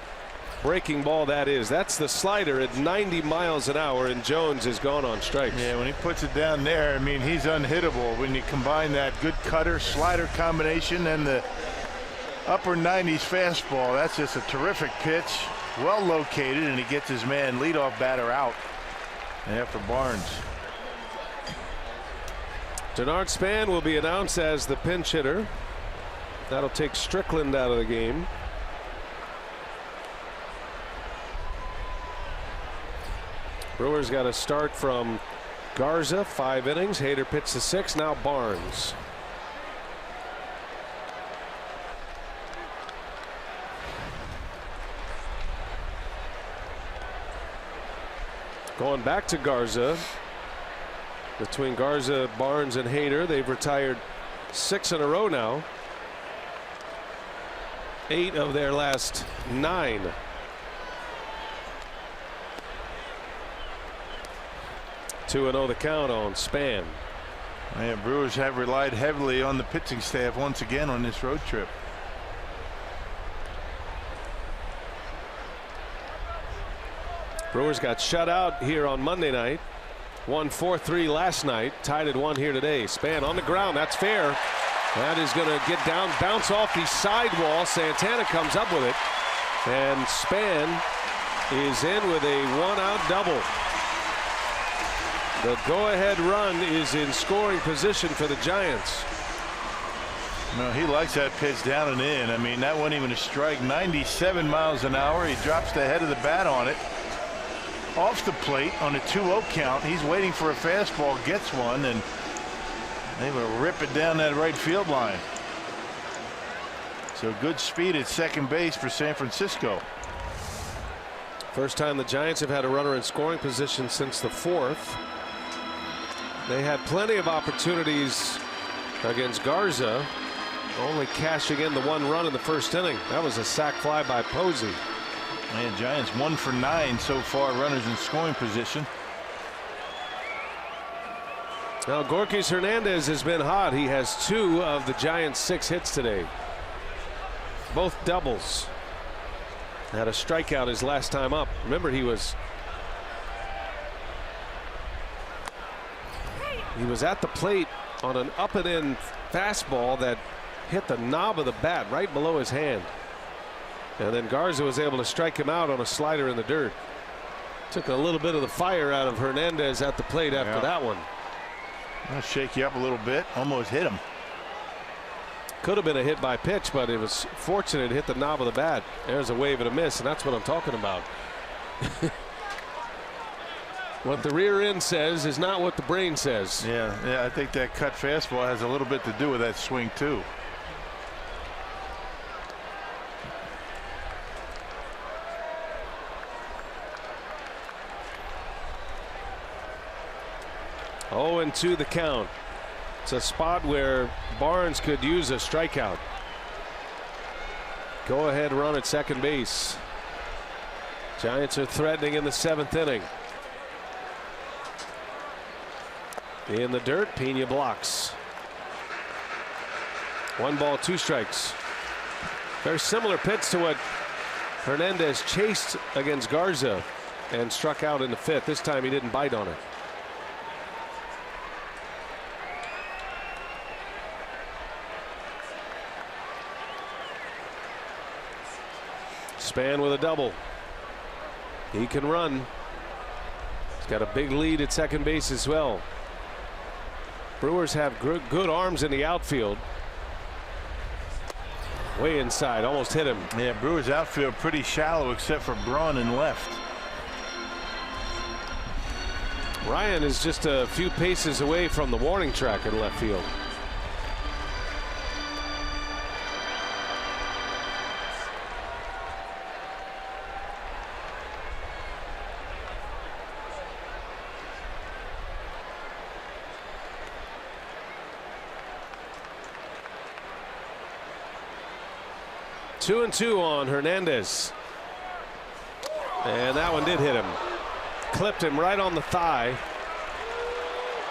breaking ball that is. That's the slider at 90 miles an hour, and Jones is gone on strikes. Yeah, when he puts it down there, I mean, he's unhittable. When you combine that good cutter slider combination and the upper 90s fastball, that's just a terrific pitch. Well located, and he gets his man leadoff batter out after Barnes. Denard Span will be announced as the pinch hitter. That'll take Strickland out of the game. Brewers got a start from Garza, 5 innings. Hader pitched the 6th. Now Barnes. Going back to Garza. Between Garza, Barnes, and Hader, they've retired 6 in a row now. 8 of their last 9. Two 2-0 the count on Span. Yeah, Brewers have relied heavily on the pitching staff once again on this road trip. Brewers got shut out here on Monday night. Won 4-3 last night. Tied at 1 here today. Span on the ground. That's fair. That is going to get down, bounce off the sidewall. Santana comes up with it. And Span is in with a 1-out double. The go-ahead run is in scoring position for the Giants. No, he likes that pitch down and in. I mean, that wasn't even a strike. 97 miles an hour. He drops the head of the bat on it. Off the plate on a 2-0 count. He's waiting for a fastball, gets one, and they will rip it down that right field line. So good speed at second base for San Francisco. First time the Giants have had a runner in scoring position since the 4th. They had plenty of opportunities against Garza, only cashing in the 1 run in the first inning. That was a sac fly by Posey. Man, Giants 1 for 9 so far, runners in scoring position. Now Gorkys Hernandez has been hot. He has 2 of the Giants' 6 hits today. Both doubles. Had a strikeout his last time up. Remember, he was at the plate on an up and in fastball that hit the knob of the bat right below his hand. And then Garza was able to strike him out on a slider in the dirt. Took a little bit of the fire out of Hernandez at the plate after that one. I'll shake you up a little bit. Almost hit him. Could have been a hit by pitch, but it was fortunate to hit the knob of the bat. There's a wave and a miss, and that's what I'm talking about. What the rear end says is not what the brain says. Yeah, I think that cut fastball has a little bit to do with that swing too. Oh, and 2 the count. It's a spot where Barnes could use a strikeout. go-ahead run at second base. Giants are threatening in the 7th inning. In the dirt, Pena blocks. 1 ball, 2 strikes. Very similar pitch to what Hernandez chased against Garza and struck out in the 5th. This time he didn't bite on it. Span with a double. He can run. He's got a big lead at second base as well. Brewers have good arms in the outfield. Way inside, almost hit him. Yeah, Brewers outfield pretty shallow except for Braun in left. Ryan is just a few paces away from the warning track in left field. Two and 2 on Hernandez. And that one did hit him. Clipped him right on the thigh.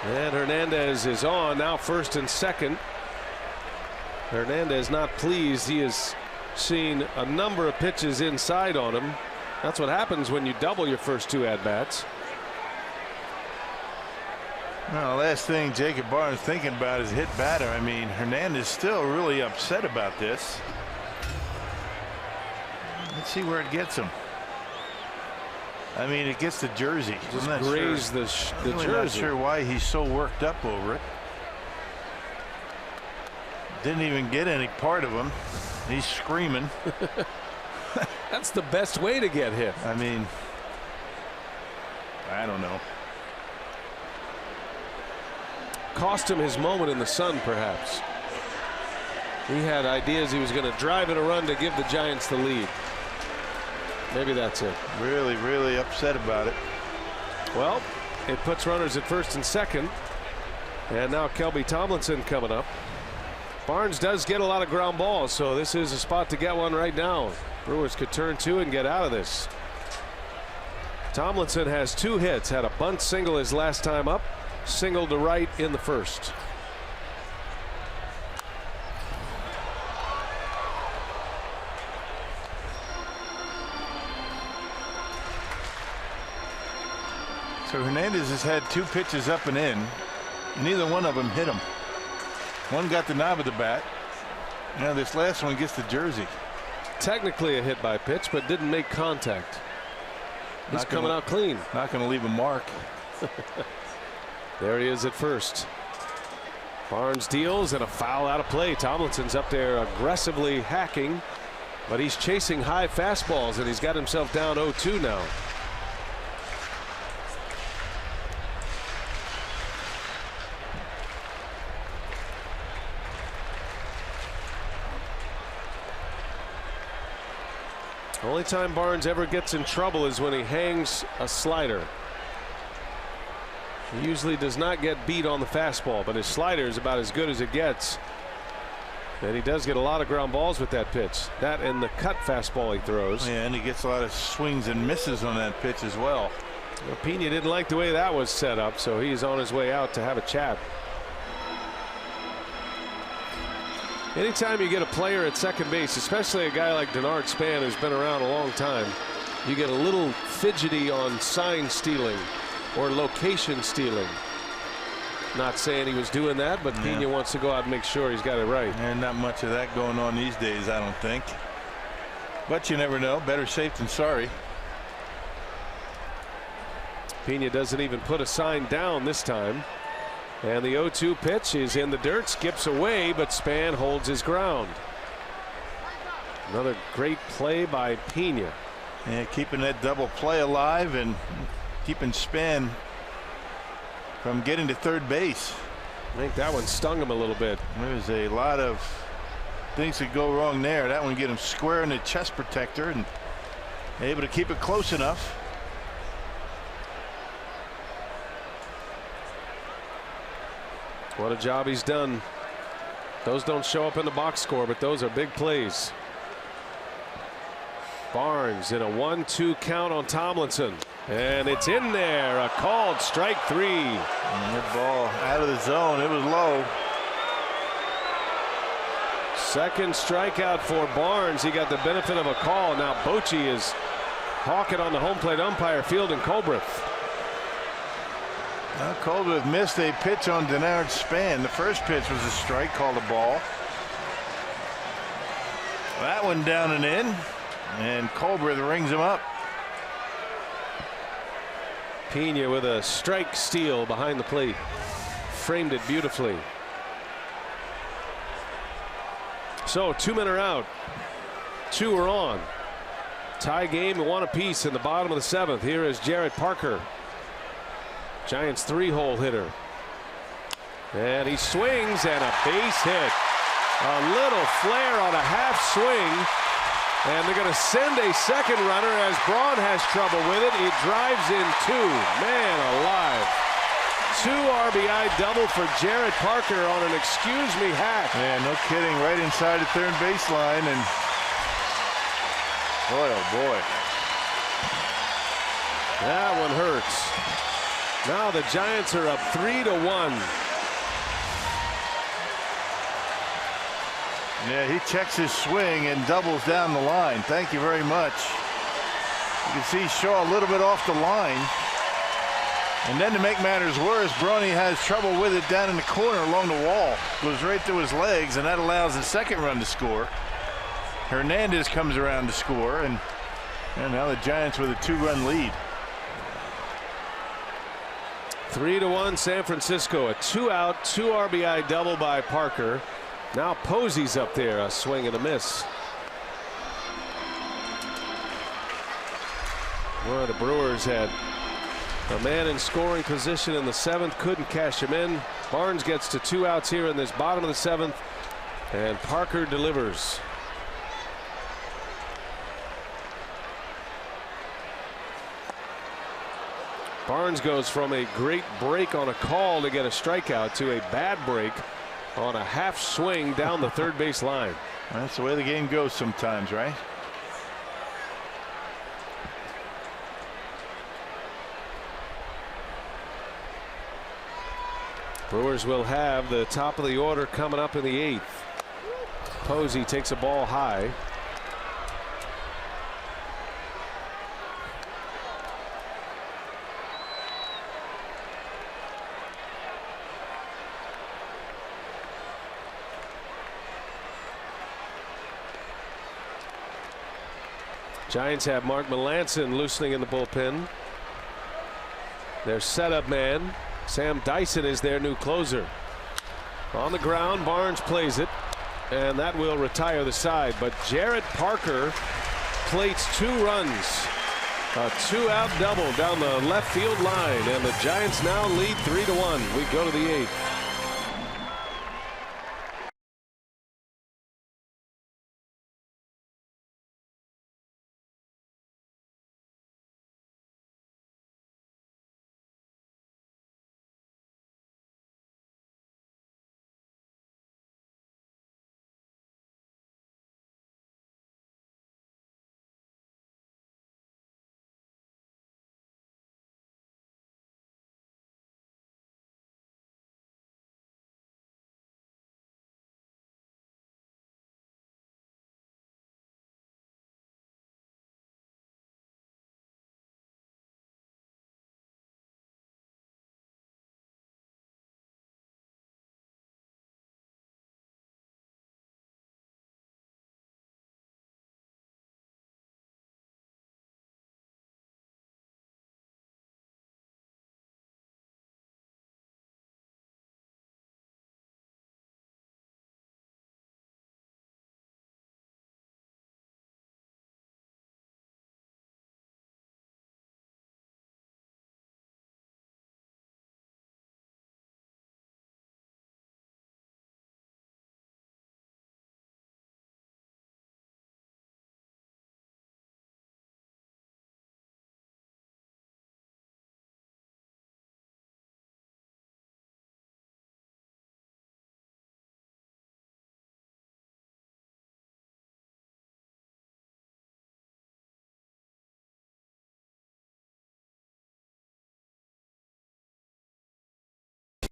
And Hernandez is on now, first and second. Hernandez not pleased. He has seen a number of pitches inside on him. That's what happens when you double your first 2 at-bats. Well, last thing Jacob Barnes thinking about is hit batter. I mean, Hernandez still really upset about this. Let's see where it gets him. I mean, it gets the jersey. Just grazed the jersey. Not sure why he's so worked up over it. Didn't even get any part of him. He's screaming. That's the best way to get hit. I mean, I don't know. Cost him his moment in the sun, perhaps. He had ideas he was going to drive in a run to give the Giants the lead. Maybe that's it. Really, really upset about it. Well, it puts runners at first and second. And now Kelby Tomlinson coming up. Barnes does get a lot of ground balls, so this is a spot to get one right now. Brewers could turn 2 and get out of this. Tomlinson has 2 hits, had a bunt single his last time up, single to right in the first. So Hernandez has had 2 pitches up and in. Neither one of them hit him. One got the knob of the bat. Now this last one gets the jersey. Technically a hit by pitch, but didn't make contact. He's coming out clean. Not going to leave a mark. There he is at first. Barnes deals and a foul out of play. Tomlinson's up there aggressively hacking, but he's chasing high fastballs, and he's got himself down 0-2 now. Only time Barnes ever gets in trouble is when he hangs a slider. He usually does not get beat on the fastball, but his slider is about as good as it gets. And he does get a lot of ground balls with that pitch. That and the cut fastball he throws. Yeah, and he gets a lot of swings and misses on that pitch as well. Well, Pena didn't like the way that was set up, so he's on his way out to have a chat. Anytime you get a player at second base, especially a guy like Denard Span who's been around a long time, you get a little fidgety on sign stealing or location stealing. Not saying he was doing that, but Pena wants to go out and make sure he's got it right. And not much of that going on these days, I don't think. But you never know. Better safe than sorry. Pena doesn't even put a sign down this time. And the 0-2 pitch is in the dirt, skips away, but Span holds his ground. Another great play by Pena. Yeah, keeping that double play alive and keeping Span from getting to third base. I think that one stung him a little bit. There's a lot of things that go wrong there. That one get him square in the chest protector and able to keep it close enough. What a job he's done. Those don't show up in the box score, but those are big plays. Barnes in a 1-2 count on Tomlinson. And it's in there. A called strike 3. And that ball out of the zone. It was low. Second strikeout for Barnes. He got the benefit of a call. Now Bochy is hawking on the home plate umpire, fielding Colbreth. Now Colbreth missed a pitch on Denard's span. The first pitch was a strike, called a ball. That one down and in, and Colbreth rings him up. Pena with a strike steal behind the plate. Framed it beautifully. So 2 men are out. 2 are on. Tie game, 1 apiece in the bottom of the 7th. Here is Jarrett Parker. Giants 3-hole hitter. And he swings, and a base hit. A little flare on a half swing. And they're going to send a second runner as Braun has trouble with it. He drives in 2. Man alive. 2 RBI double for Jarrett Parker on an excuse me hack. Yeah, no kidding. Right inside the third baseline. And boy, oh boy. That one hurts. Now the Giants are up 3-1. Yeah, he checks his swing and doubles down the line. Thank you very much. You can see Shaw a little bit off the line. And then to make matters worse, Bronny has trouble with it down in the corner along the wall. Goes right through his legs, and that allows the second run to score. Hernandez comes around to score, and now the Giants with a 2-run lead. 3-1 San Francisco. A 2-out, 2 RBI double by Parker. Now Posey's up there, a swing and a miss. Well, the Brewers had a man in scoring position in the 7th, couldn't cash him in. Barnes gets to 2 outs here in this bottom of the 7th, and Parker delivers. Barnes goes from a great break on a call to get a strikeout to a bad break on a half swing down the third base line. That's the way the game goes sometimes, right? Brewers will have the top of the order coming up in the 8th. Posey takes a ball high. Giants have Mark Melancon loosening in the bullpen. Their setup man, Sam Dyson, is their new closer. On the ground, Barnes plays it, and that will retire the side. But Jarrett Parker plates 2 runs. A 2-out double down the left field line, and the Giants now lead 3-1. We go to the 8th.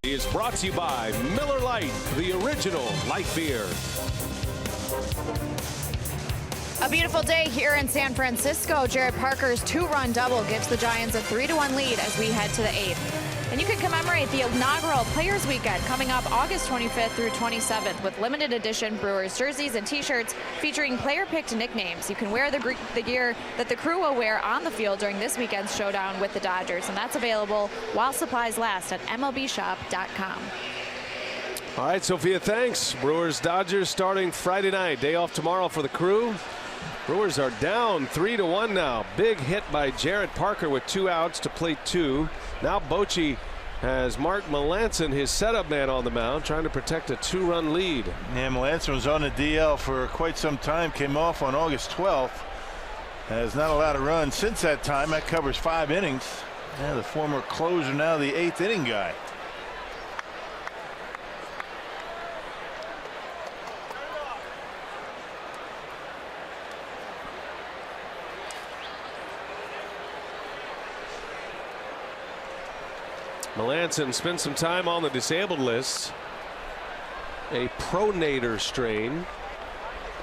Is brought to you by Miller Lite, the original light beer. A beautiful day here in San Francisco. Jared Parker's two-run double gives the Giants a 3-1 lead as we head to the 8th. And you can commemorate the inaugural Players Weekend coming up August 25th through 27th with limited edition Brewers jerseys and t-shirts featuring player-picked nicknames. You can wear the gear that the crew will wear on the field during this weekend's showdown with the Dodgers, and that's available while supplies last at MLBshop.com. All right, Sophia, thanks. Brewers Dodgers starting Friday night. Day off tomorrow for the crew. Brewers are down 3-1 now. Big hit by Jared Parker with 2 outs to plate 2. Now Bochy has Mark Melancon, his setup man, on the mound, trying to protect a 2-run lead. Yeah, Melancon was on the DL for quite some time. Came off on August 12th. Has not allowed a run since that time. That covers 5 innings. Yeah, the former closer, now the 8th inning guy. Melancon spent some time on the disabled list. A pronator strain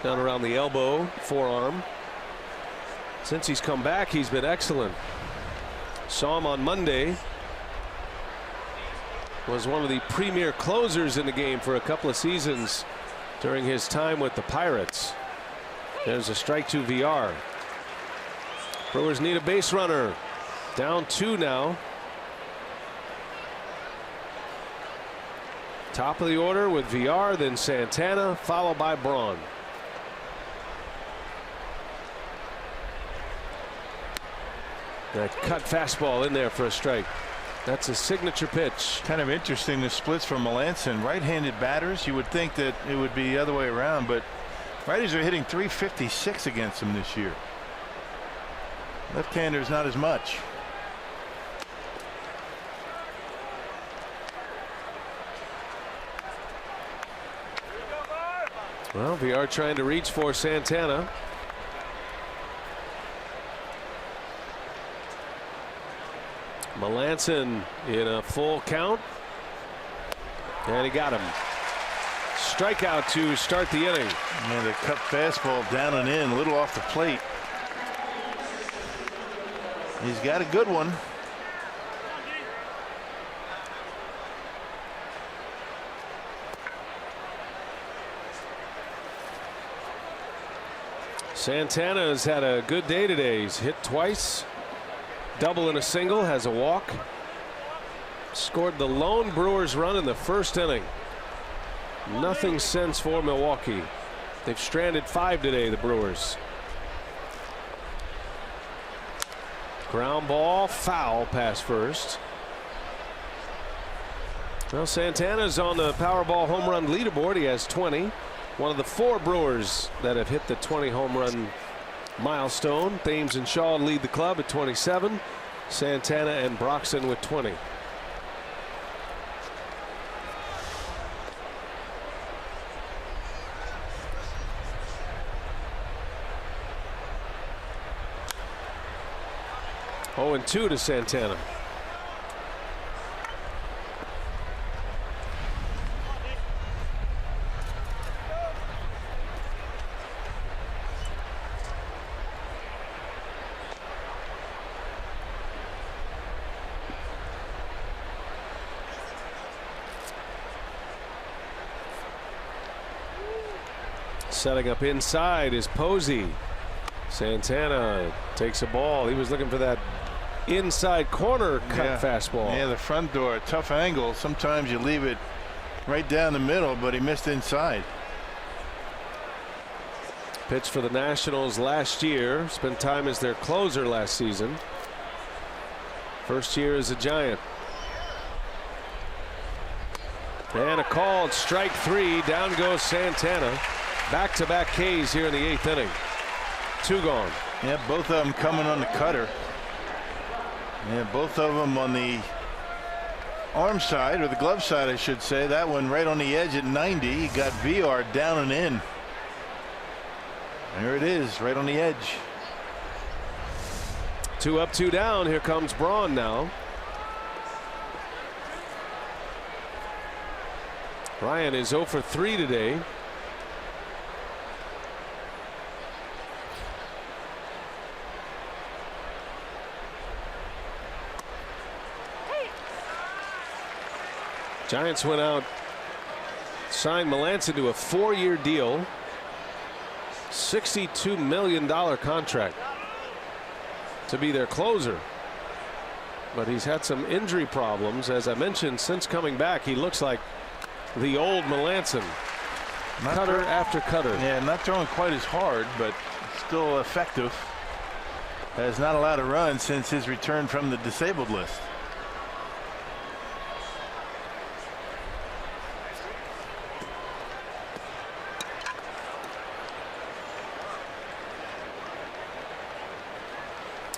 down around the elbow, forearm. Since he's come back, he's been excellent. Saw him on Monday. Was one of the premier closers in the game for a couple of seasons during his time with the Pirates. There's a strike to VR. Brewers need a base runner. Down 2 now. Top of the order with VR, then Santana, followed by Braun. That cut fastball in there for a strike. That's a signature pitch. Kind of interesting, the splits from Melancon. Right-handed batters, you would think that it would be the other way around, but righties are hitting .356 against him this year. Left-handers not as much. Well, VR trying to reach for Santana. Melancon in a full count. And he got him. Strikeout to start the inning. And the cut fastball down and in, a little off the plate. He's got a good one. Santana has had a good day today. He's hit twice, double and a single, has a walk. Scored the lone Brewers run in the first inning. Nothing since for Milwaukee. They've stranded 5 today, the Brewers. Ground ball, foul, pass first. Well, Santana's on the Powerball home run leaderboard. He has 20. One of the 4 Brewers that have hit the 20 home run milestone. Thames and Shaw lead the club at 27. Santana and Broxton with 20. Oh, and 2 to Santana. Setting up inside is Posey. Santana takes a ball. He was looking for that inside corner cut fastball. Yeah, the front door, tough angle. Sometimes you leave it right down the middle, but he missed inside. Pitched for the Nationals last year. Spent time as their closer last season. First year as a Giant. And a called strike 3. Down goes Santana. Back-to-back Ks here in the 8th inning. 2 gone. Yeah, both of them coming on the cutter. Yeah, both of them on the arm side, or the glove side, I should say. That one right on the edge at 90. He got VR down and in. There it is, right on the edge. 2 up, 2 down. Here comes Braun now. Ryan is 0 for 3 today. Giants went out, signed Melanson to a 4-year deal, $62 million contract to be their closer. But he's had some injury problems. As I mentioned, since coming back, he looks like the old Melanson. Cutter after cutter. Yeah, not throwing quite as hard, but still effective. Has not allowed a run since his return from the disabled list.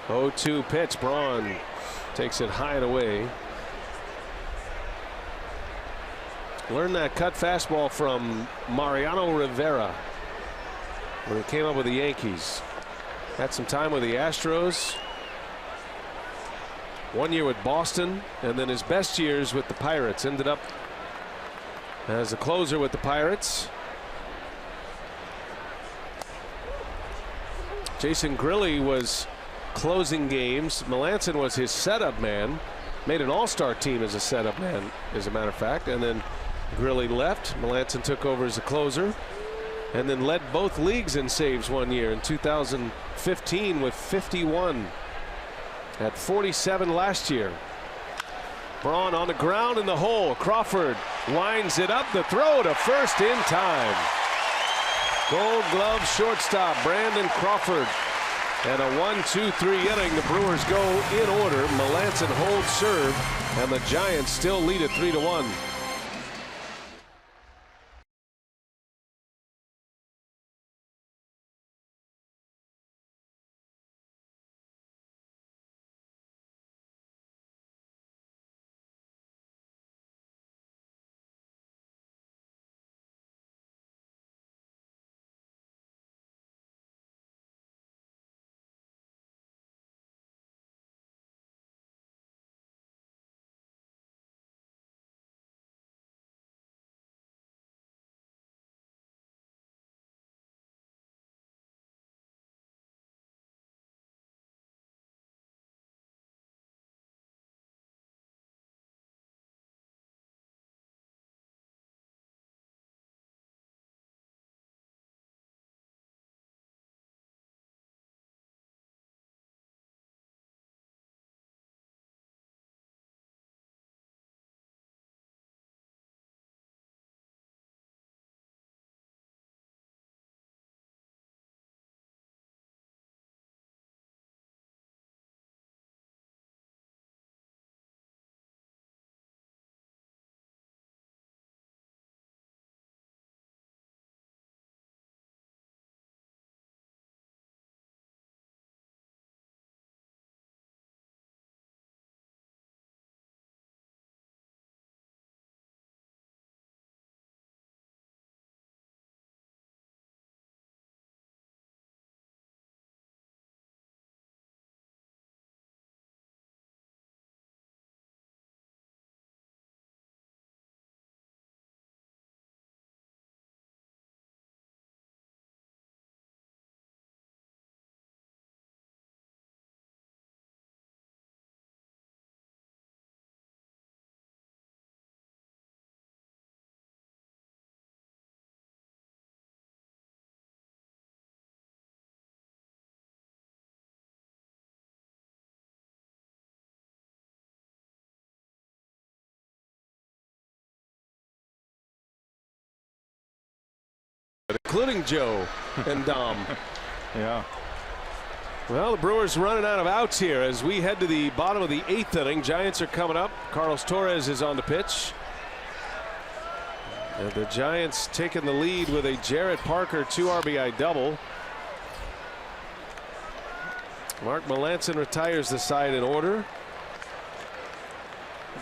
Oh, 2 pitch. Braun takes it high and away. Learned that cut fastball from Mariano Rivera when he came up with the Yankees. Had some time with the Astros. 1 year with Boston, and then his best years with the Pirates. Ended up as a closer with the Pirates. Jason Grilli was closing games. Melanson was his setup man. Made an all-star team as a setup man, as a matter of fact. And then Grilli left. Melanson took over as a closer. And then led both leagues in saves 1 year in 2015 with 51. Had 47 last year. Braun on the ground in the hole. Crawford winds it up. The throw to first in time. Gold Glove shortstop Brandon Crawford. And a 1-2-3 inning. The Brewers go in order. Melanson holds serve, and the Giants still lead it 3-1. Including Joe and Dom. Yeah. Well, the Brewers running out of outs here as we head to the bottom of the 8th inning. Giants are coming up. Carlos Torres is on the pitch. And the Giants taking the lead with a Jarrett Parker 2 RBI double. Mark Melanson retires the side in order.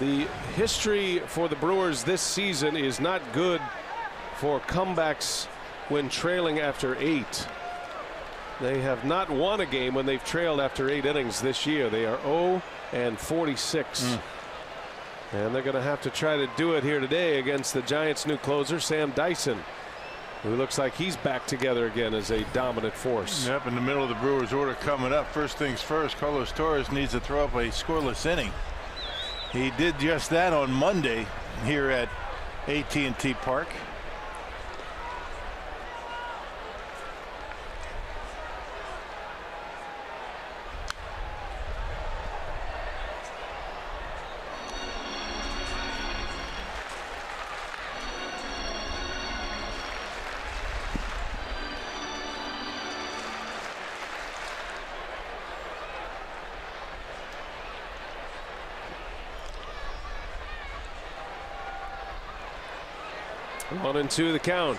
The history for the Brewers this season is not good for comebacks when trailing after 8. They have not won a game when they've trailed after 8 innings this year. They are 0-46. And they're going to have to try to do it here today against the Giants' new closer, Sam Dyson, who looks like he's back together again as a dominant force. Yep, in the middle of the Brewers' order coming up. First things first, Carlos Torres needs to throw up a scoreless inning. He did just that on Monday here at AT Park. One and two the count.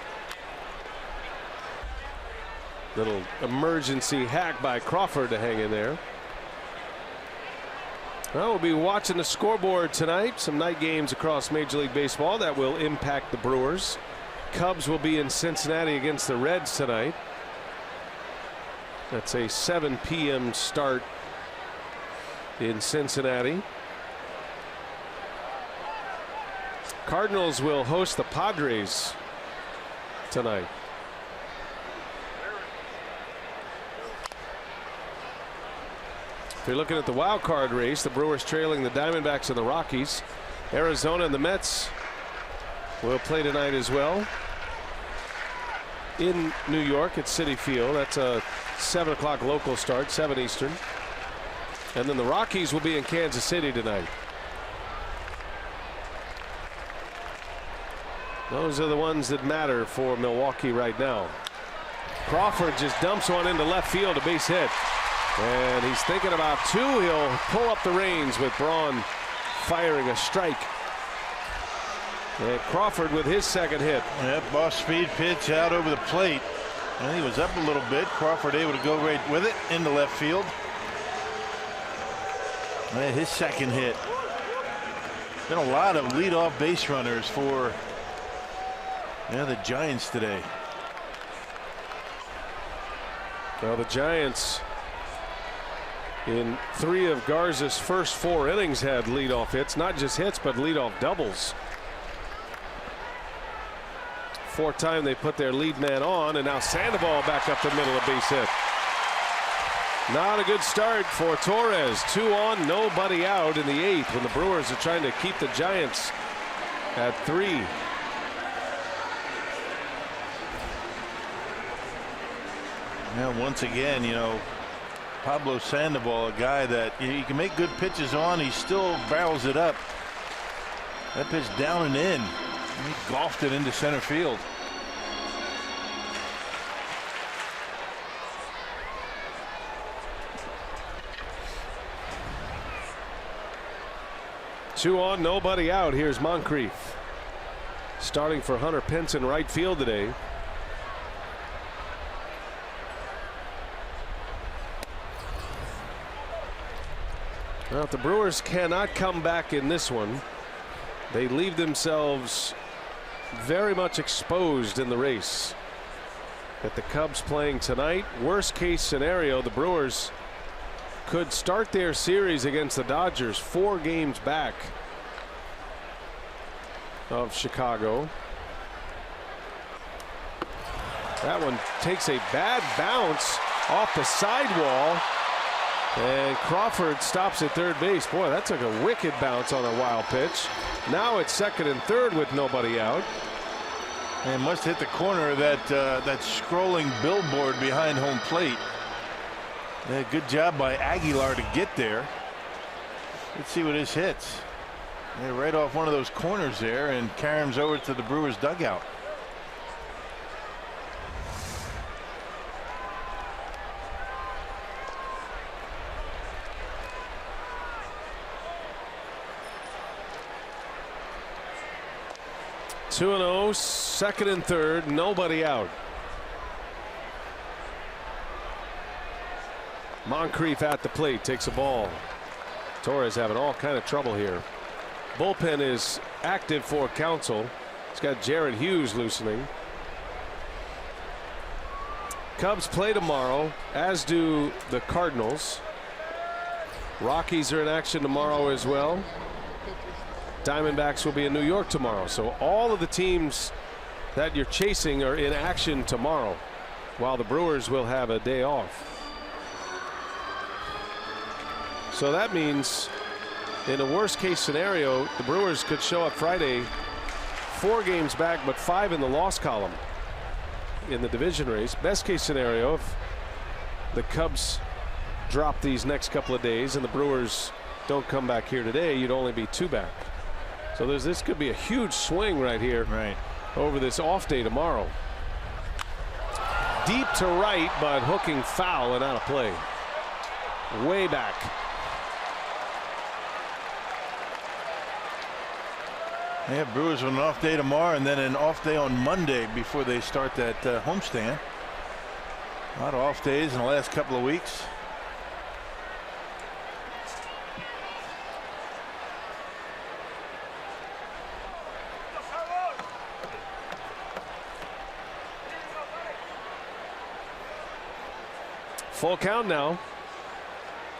Little emergency hack by Crawford to hang in there. Well, we'll be watching the scoreboard tonight. Some night games across Major League Baseball that will impact the Brewers. Cubs will be in Cincinnati against the Reds tonight. That's a 7 p.m. start in Cincinnati. Cardinals will host the Padres tonight. If you're looking at the wild card race, the Brewers trailing the Diamondbacks and the Rockies. Arizona and the Mets will play tonight as well in New York at Citi Field. That's a 7 o'clock local start, 7 Eastern. And then the Rockies will be in Kansas City tonight. Those are the ones that matter for Milwaukee right now. Crawford just dumps one into left field, a base hit. And he's thinking about two. He'll pull up the reins with Braun firing a strike. And Crawford with his second hit. Yep, off speed pitch out over the plate. And he was up a little bit. Crawford able to go right with it into left field. And his second hit. Been a lot of leadoff base runners for the Giants today. Well, the Giants in 3 of Garza's first 4 innings had leadoff hits, not just hits, but leadoff doubles. 4th time they put their lead man on, and now Sandoval back up the middle, a base hit. Not a good start for Torres. 2 on, nobody out in the 8th when the Brewers are trying to keep the Giants at 3. Yeah, once again, Pablo Sandoval, a guy that he can make good pitches on. He still barrels it up. That pitch down and in. He golfed it into center field. Two on, nobody out. Here's Moncrief starting for Hunter Pence in right field today. Well, if the Brewers cannot come back in this one, they leave themselves very much exposed in the race. At the Cubs playing tonight, worst case scenario, the Brewers could start their series against the Dodgers 4 games back of Chicago. That one takes a bad bounce off the sidewall. And Crawford stops at third base. Boy, that took a wicked bounce on a wild pitch. Now it's 2nd and 3rd with nobody out. And must hit the corner of that scrolling billboard behind home plate. Yeah, good job by Aguilar to get there. Let's see what his hits. Yeah, right off one of those corners there, and caroms over to the Brewers dugout. Two and 0, 2nd and 3rd, nobody out. Moncrief at the plate, takes a ball. Torres having all kind of trouble here. Bullpen is active for Counsell. It's got Jared Hughes loosening. Cubs play tomorrow, as do the Cardinals. Rockies are in action tomorrow as well. Diamondbacks will be in New York tomorrow. So all of the teams that you're chasing are in action tomorrow, while the Brewers will have a day off. So that means in a worst case scenario, the Brewers could show up Friday 4 games back, but 5 in the loss column in the division race. Best case scenario, if the Cubs drop these next couple of days and the Brewers don't come back here today, you'd only be 2 back. So this could be a huge swing right here over this off day tomorrow. Deep to right, but hooking foul and out of play. Way back. Yeah, Brewers with an off day tomorrow and then an off day on Monday before they start that homestand. A lot of off days in the last couple of weeks. Full count now.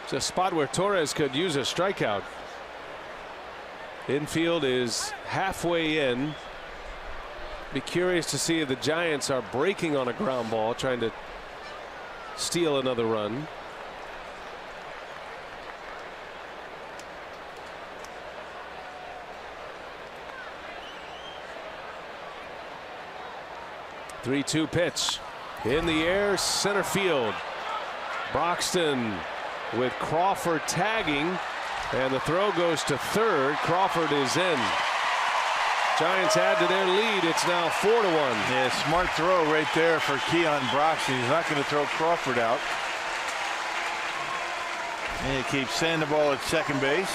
It's a spot where Torres could use a strikeout. Infield is halfway in. Be curious to see if the Giants are breaking on a ground ball, trying to steal another run. Three-two pitch in the air, center field. Broxton with Crawford tagging, and the throw goes to third. Crawford is in. Giants add to their lead. It's now 4-1. Yeah, smart throw right there for Keon Broxton. He's not going to throw Crawford out. And he keeps Sandoval at second base.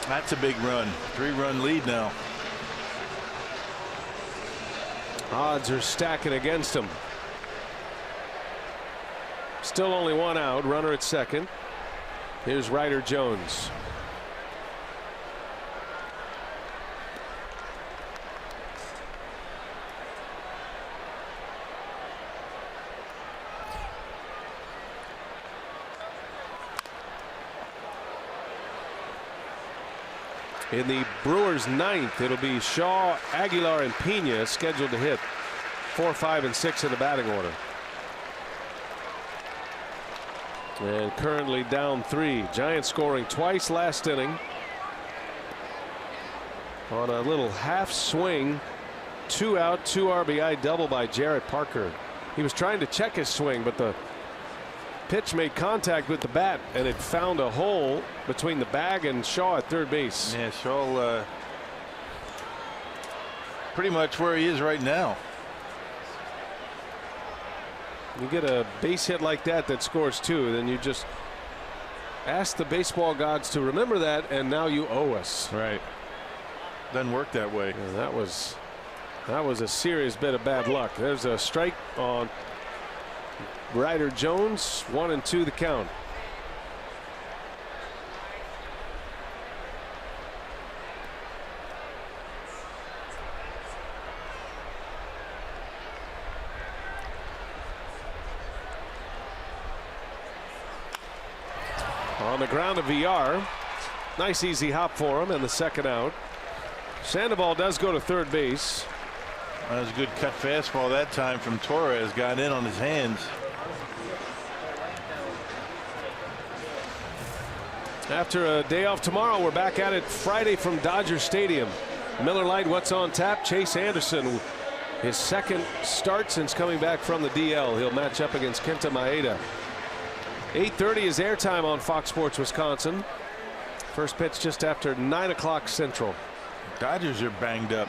That's a big run. 3-run lead now. Odds are stacking against him. Still only 1 out. Runner at second. Here's Ryder Jones. In the Brewers' ninth, it'll be Shaw, Aguilar, and Pena scheduled to hit 4, 5, and 6 in the batting order. And currently down 3. Giants scoring twice last inning on a little half swing. 2 out, 2 RBI double by Jarrett Parker. He was trying to check his swing, but the pitch made contact with the bat, and it found a hole between the bag and Shaw at third base. Yeah, Shaw pretty much where he is right now. You get a base hit like that scores 2, then you just ask the baseball gods to remember that, and now you owe us. Right. Doesn't work that way. Yeah, that was a serious bit of bad luck. There's a strike on Ryder Jones. 1 and 2 the count. On the ground of VR. Nice easy hop for him, and the second out. Sandoval does go to third base. That was a good cut fastball that time from Torres. Got in on his hands. After a day off tomorrow, we're back at it Friday from Dodger Stadium. Miller Lite, what's on tap? Chase Anderson, his second start since coming back from the DL. He'll match up against Kenta Maeda. 8:30 is airtime on Fox Sports Wisconsin. First pitch just after 9 o'clock Central. Dodgers are banged up.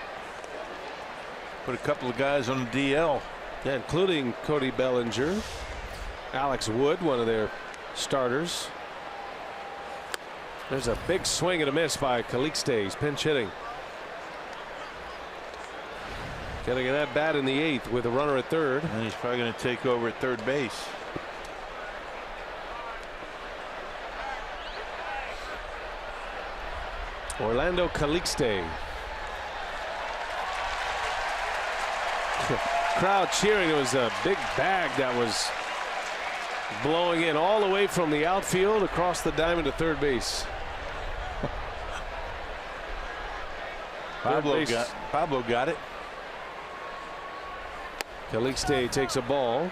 Put a couple of guys on the DL. Yeah, including Cody Bellinger. Alex Wood, one of their starters. There's a big swing and a miss by Calixte. He's pinch hitting. Getting an at bat in the 8th with a runner at third. And he's probably going to take over at third base. Orlando Calixte. Crowd cheering. It was a big bag that was blowing in all the way from the outfield across the diamond to third base. Pablo got it. Calixte takes a ball.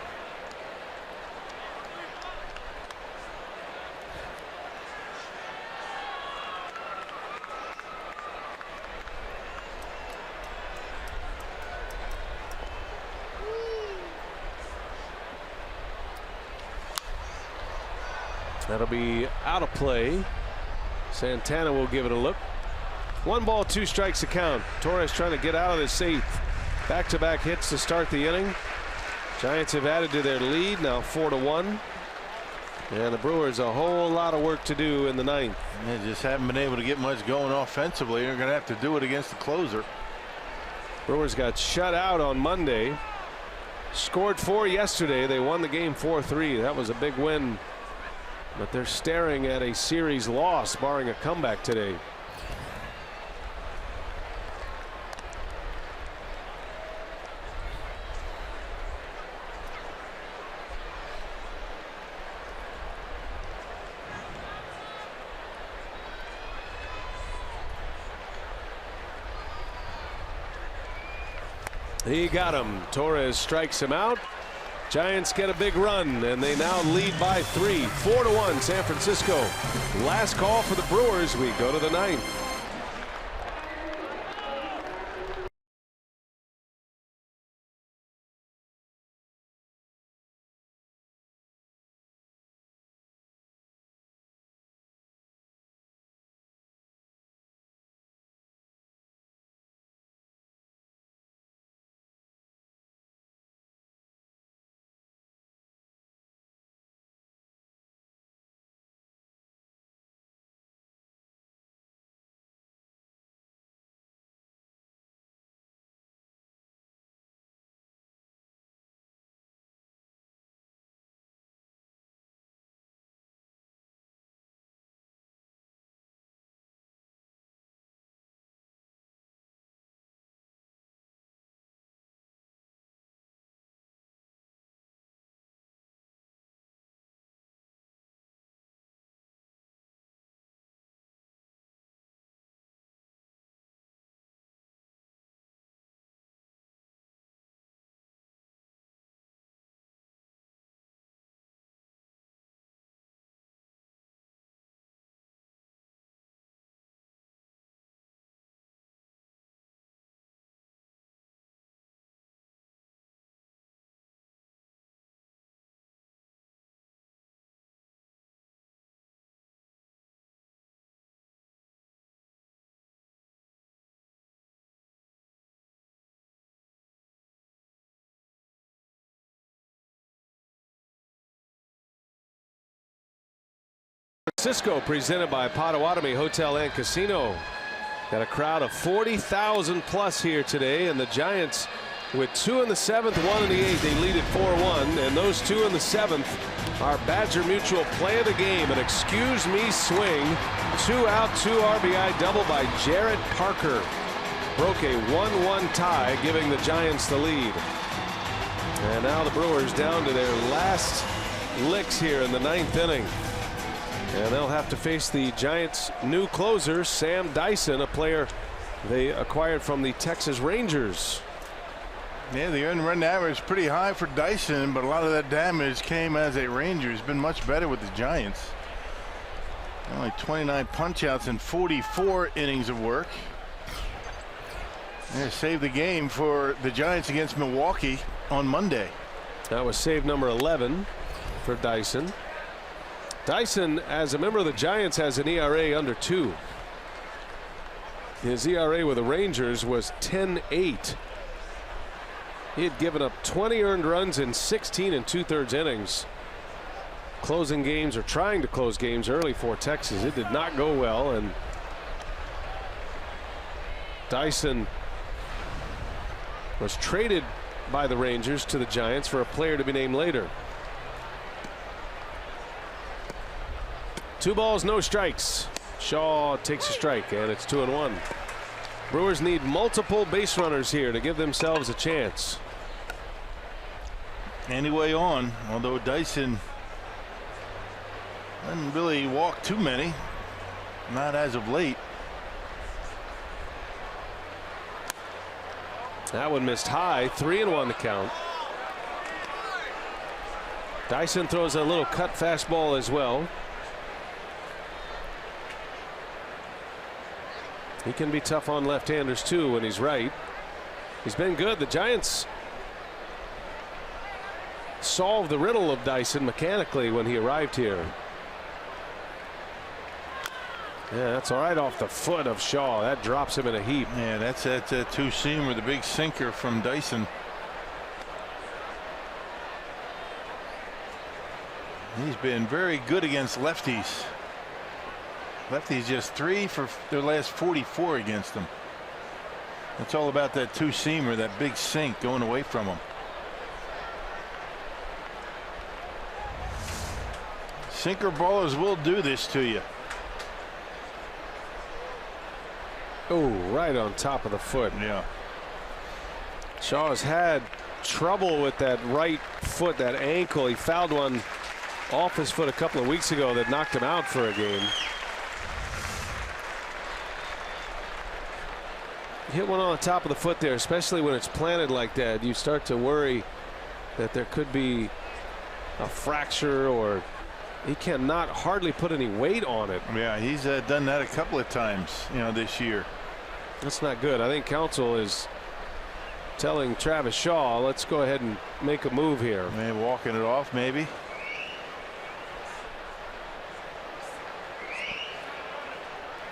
That'll be out of play. Santana will give it a look. 1 ball, 2 strikes to count. Torres trying to get out of this 8th. Back-to-back hits to start the inning. Giants have added to their lead, now 4-1. And the Brewers a whole lot of work to do in the 9th. They just haven't been able to get much going offensively. They're going to have to do it against the closer. Brewers got shut out on Monday. Scored 4 yesterday. They won the game 4-3. That was a big win. But they're staring at a series loss, barring a comeback today. He got him. Torres strikes him out. Giants get a big run, and they now lead by 3. 4-1 San Francisco. Last call for the Brewers. We go to the 9th. Francisco, presented by Potawatomi Hotel and Casino. Got a crowd of 40,000 plus here today, and the Giants with 2 in the 7th, 1 in the 8th. They lead at 4-1, and those 2 in the 7th are Badger Mutual play of the game. An excuse me swing, 2 out, 2 RBI double by Jarrett Parker. Broke a 1-1 tie, giving the Giants the lead. And now the Brewers down to their last licks here in the 9th inning. And they'll have to face the Giants' new closer, Sam Dyson, a player they acquired from the Texas Rangers. Yeah, the earned run average is pretty high for Dyson, but a lot of that damage came as a Ranger. He's been much better with the Giants. Only 29 punch-outs in 44 innings of work. They saved the game for the Giants against Milwaukee on Monday. That was save number 11 for Dyson. Dyson, as a member of the Giants, has an ERA under 2. His ERA with the Rangers was 10.8. He had given up 20 earned runs in 16 2/3 innings. Closing games or trying to close games early for Texas. It did not go well, and Dyson was traded by the Rangers to the Giants for a player to be named later. 2 balls, no strikes. Shaw takes a strike, and it's 2-1. Brewers need multiple base runners here to give themselves a chance. Anyway on, although Dyson Didn't really walk too many. Not as of late. That one missed high. 3-1 the count. Dyson throws a little cut fastball as well. He can be tough on left-handers too when he's right. He's been good. The Giants solved the riddle of Dyson mechanically when he arrived here. Yeah, that's all right off the foot of Shaw. That drops him in a heap. Yeah, that's that two-seamer, the big sinker from Dyson. He's been very good against lefties. Lefties just 3 for their last 44 against them. It's all about that two-seamer, that big sink going away from him. Sinker ballers will do this to you. Oh, right on top of the foot. Yeah. Shaw has had trouble with that right foot, that ankle. He fouled one off his foot a couple of weeks ago that knocked him out for a game. Hit one on the top of the foot there, especially when it's planted like that. You start to worry that there could be a fracture, or he cannot hardly put any weight on it. Yeah, he's done that a couple of times, this year. That's not good. I think Counsell is telling Travis Shaw, let's go ahead and make a move here. Maybe walking it off, maybe.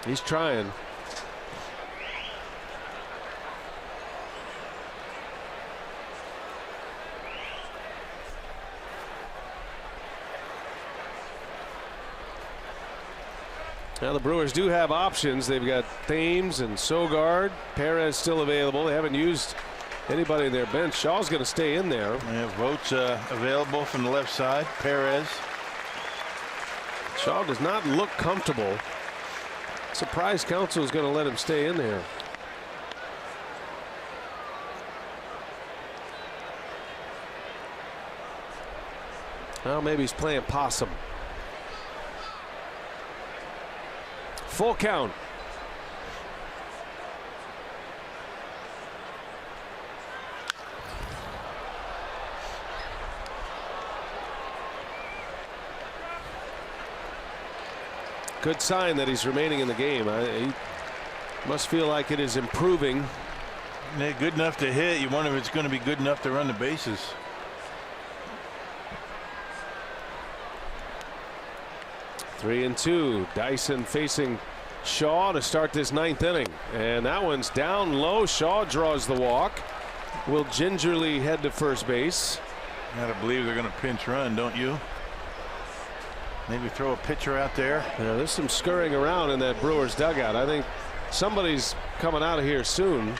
He's trying. Now the Brewers do have options. They've got Thames and Sogard. Perez still available. They haven't used anybody in their bench. Shaw's going to stay in there. They have votes available from the left side. Perez. Shaw does not look comfortable. Surprised Counsell is going to let him stay in there. Well, maybe he's playing possum. Full count. Good sign that he's remaining in the game. He must feel like it is improving. They're good enough to hit. You wonder if it's going to be good enough to run the bases. Three and two. Dyson facing Shaw to start this 9th inning. And that one's down low. Shaw draws the walk. Will gingerly head to first base. Gotta believe they're going to pinch run, don't you? Maybe throw a pitcher out there. Yeah, there's some scurrying around in that Brewers dugout. I think somebody's coming out of here soon.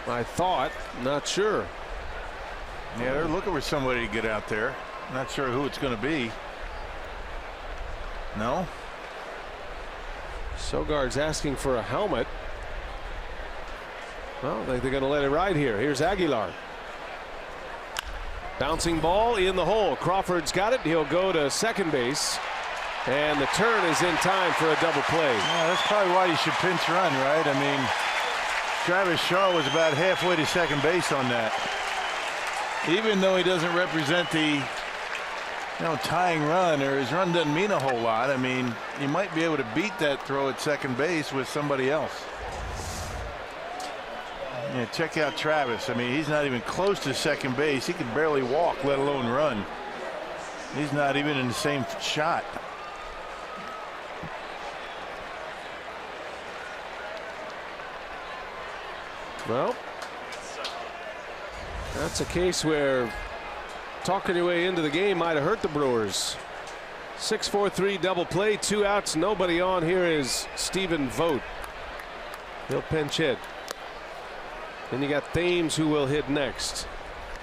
I thought, not sure. Yeah, they're looking for somebody to get out there. Not sure who it's going to be. No. Sogard's asking for a helmet. Well, I think they're going to let it ride here. Here's Aguilar. Bouncing ball in the hole. Crawford's got it. He'll go to second base. And the turn is in time for a double play. Yeah, that's probably why you should pinch run, right? I mean, Travis Shaw was about halfway to second base on that. Even though he doesn't represent the tying run, or his run doesn't mean a whole lot. I mean, you might be able to beat that throw at second base with somebody else. Yeah, check out Travis. I mean, he's not even close to second base. He can barely walk, let alone run. He's not even in the same shot. Well, that's a case where talking your way into the game might have hurt the Brewers. 6-4-3 double play, 2 outs, nobody on. Here is Stephen Vogt. He'll pinch hit. Then you got Thames, who will hit next.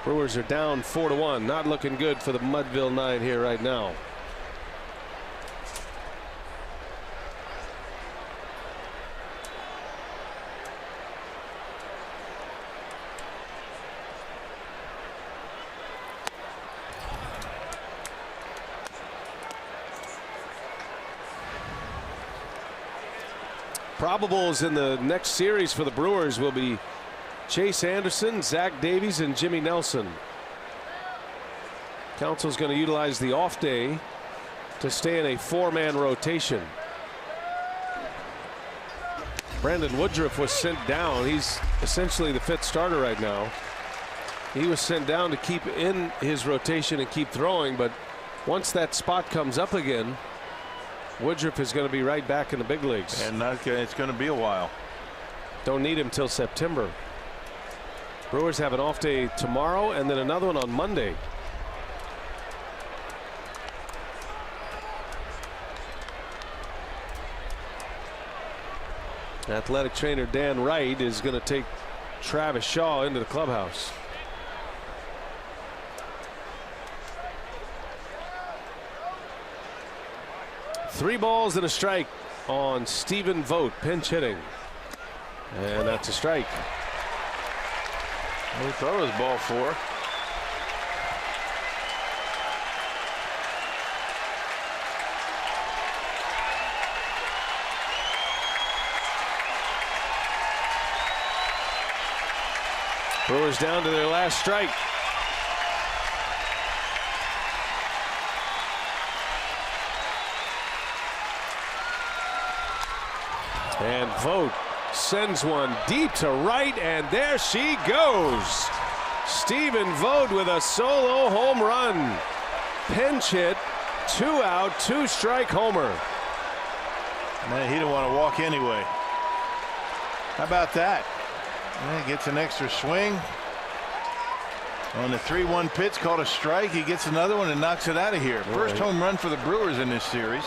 Brewers are down 4-1. Not looking good for the Mudville Nine here right now. Probables in the next series for the Brewers will be Chase Anderson, Zach Davies, and Jimmy Nelson. Council's going to utilize the off day to stay in a 4-man rotation. Brandon Woodruff was sent down. He's essentially the 5th starter right now. He was sent down to keep in his rotation and keep throwing, but once that spot comes up again, Woodruff is going to be right back in the big leagues. And it's going to be a while. Don't need him till September. Brewers have an off day tomorrow and then another one on Monday. Athletic trainer Dan Wright is going to take Travis Shaw into the clubhouse. Three balls and a strike on Stephen Vogt, pinch hitting. And that's a strike. He thought it was ball 4. Brewers down to their last strike. And Vogt sends one deep to right, and there she goes. Stephen Vogt with a solo home run. Pinch hit, 2-out, 2-strike homer. Man, he didn't want to walk anyway. How about that? Yeah, gets an extra swing. On the 3-1 pitch, called a strike. He gets another one and knocks it out of here. First home run for the Brewers in this series.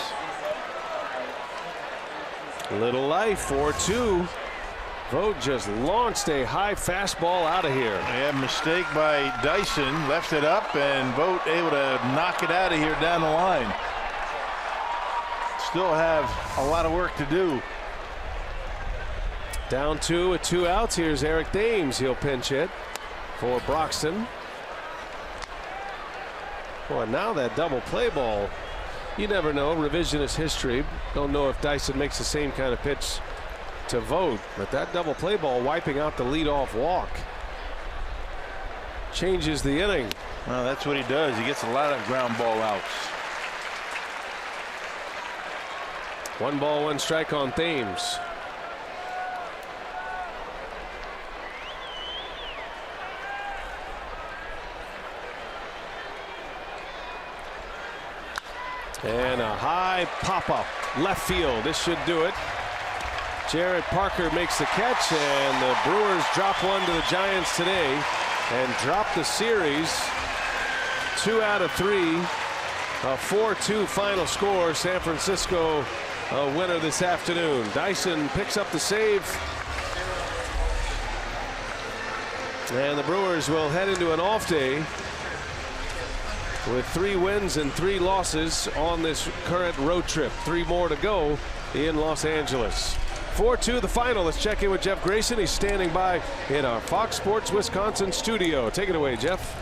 Little life, 4-2. Vogt just launched a high fastball out of here. Yeah, mistake by Dyson. Left it up, and Vogt able to knock it out of here down the line. Still have a lot of work to do. Down 2 with 2 outs. Here's Eric Thames. He'll pinch hit for Broxton. Boy, now that double play ball. You never know. Revisionist history. Don't know if Dyson makes the same kind of pitch to Vogt, but that double play ball wiping out the leadoff walk changes the inning. Well, that's what he does. He gets a lot of ground ball outs. 1 ball, 1 strike on Thames. And a high pop-up left field. This should do it. Jared Parker makes the catch, and the Brewers drop one to the Giants today and drop the series. 2 out of 3. A 4-2 final score. San Francisco a winner this afternoon. Dyson picks up the save. And the Brewers will head into an off day with 3 wins and 3 losses on this current road trip. 3 more to go in Los Angeles. 4-2 the final. Let's check in with Jeff Grayson. He's standing by in our Fox Sports Wisconsin studio. Take it away, Jeff.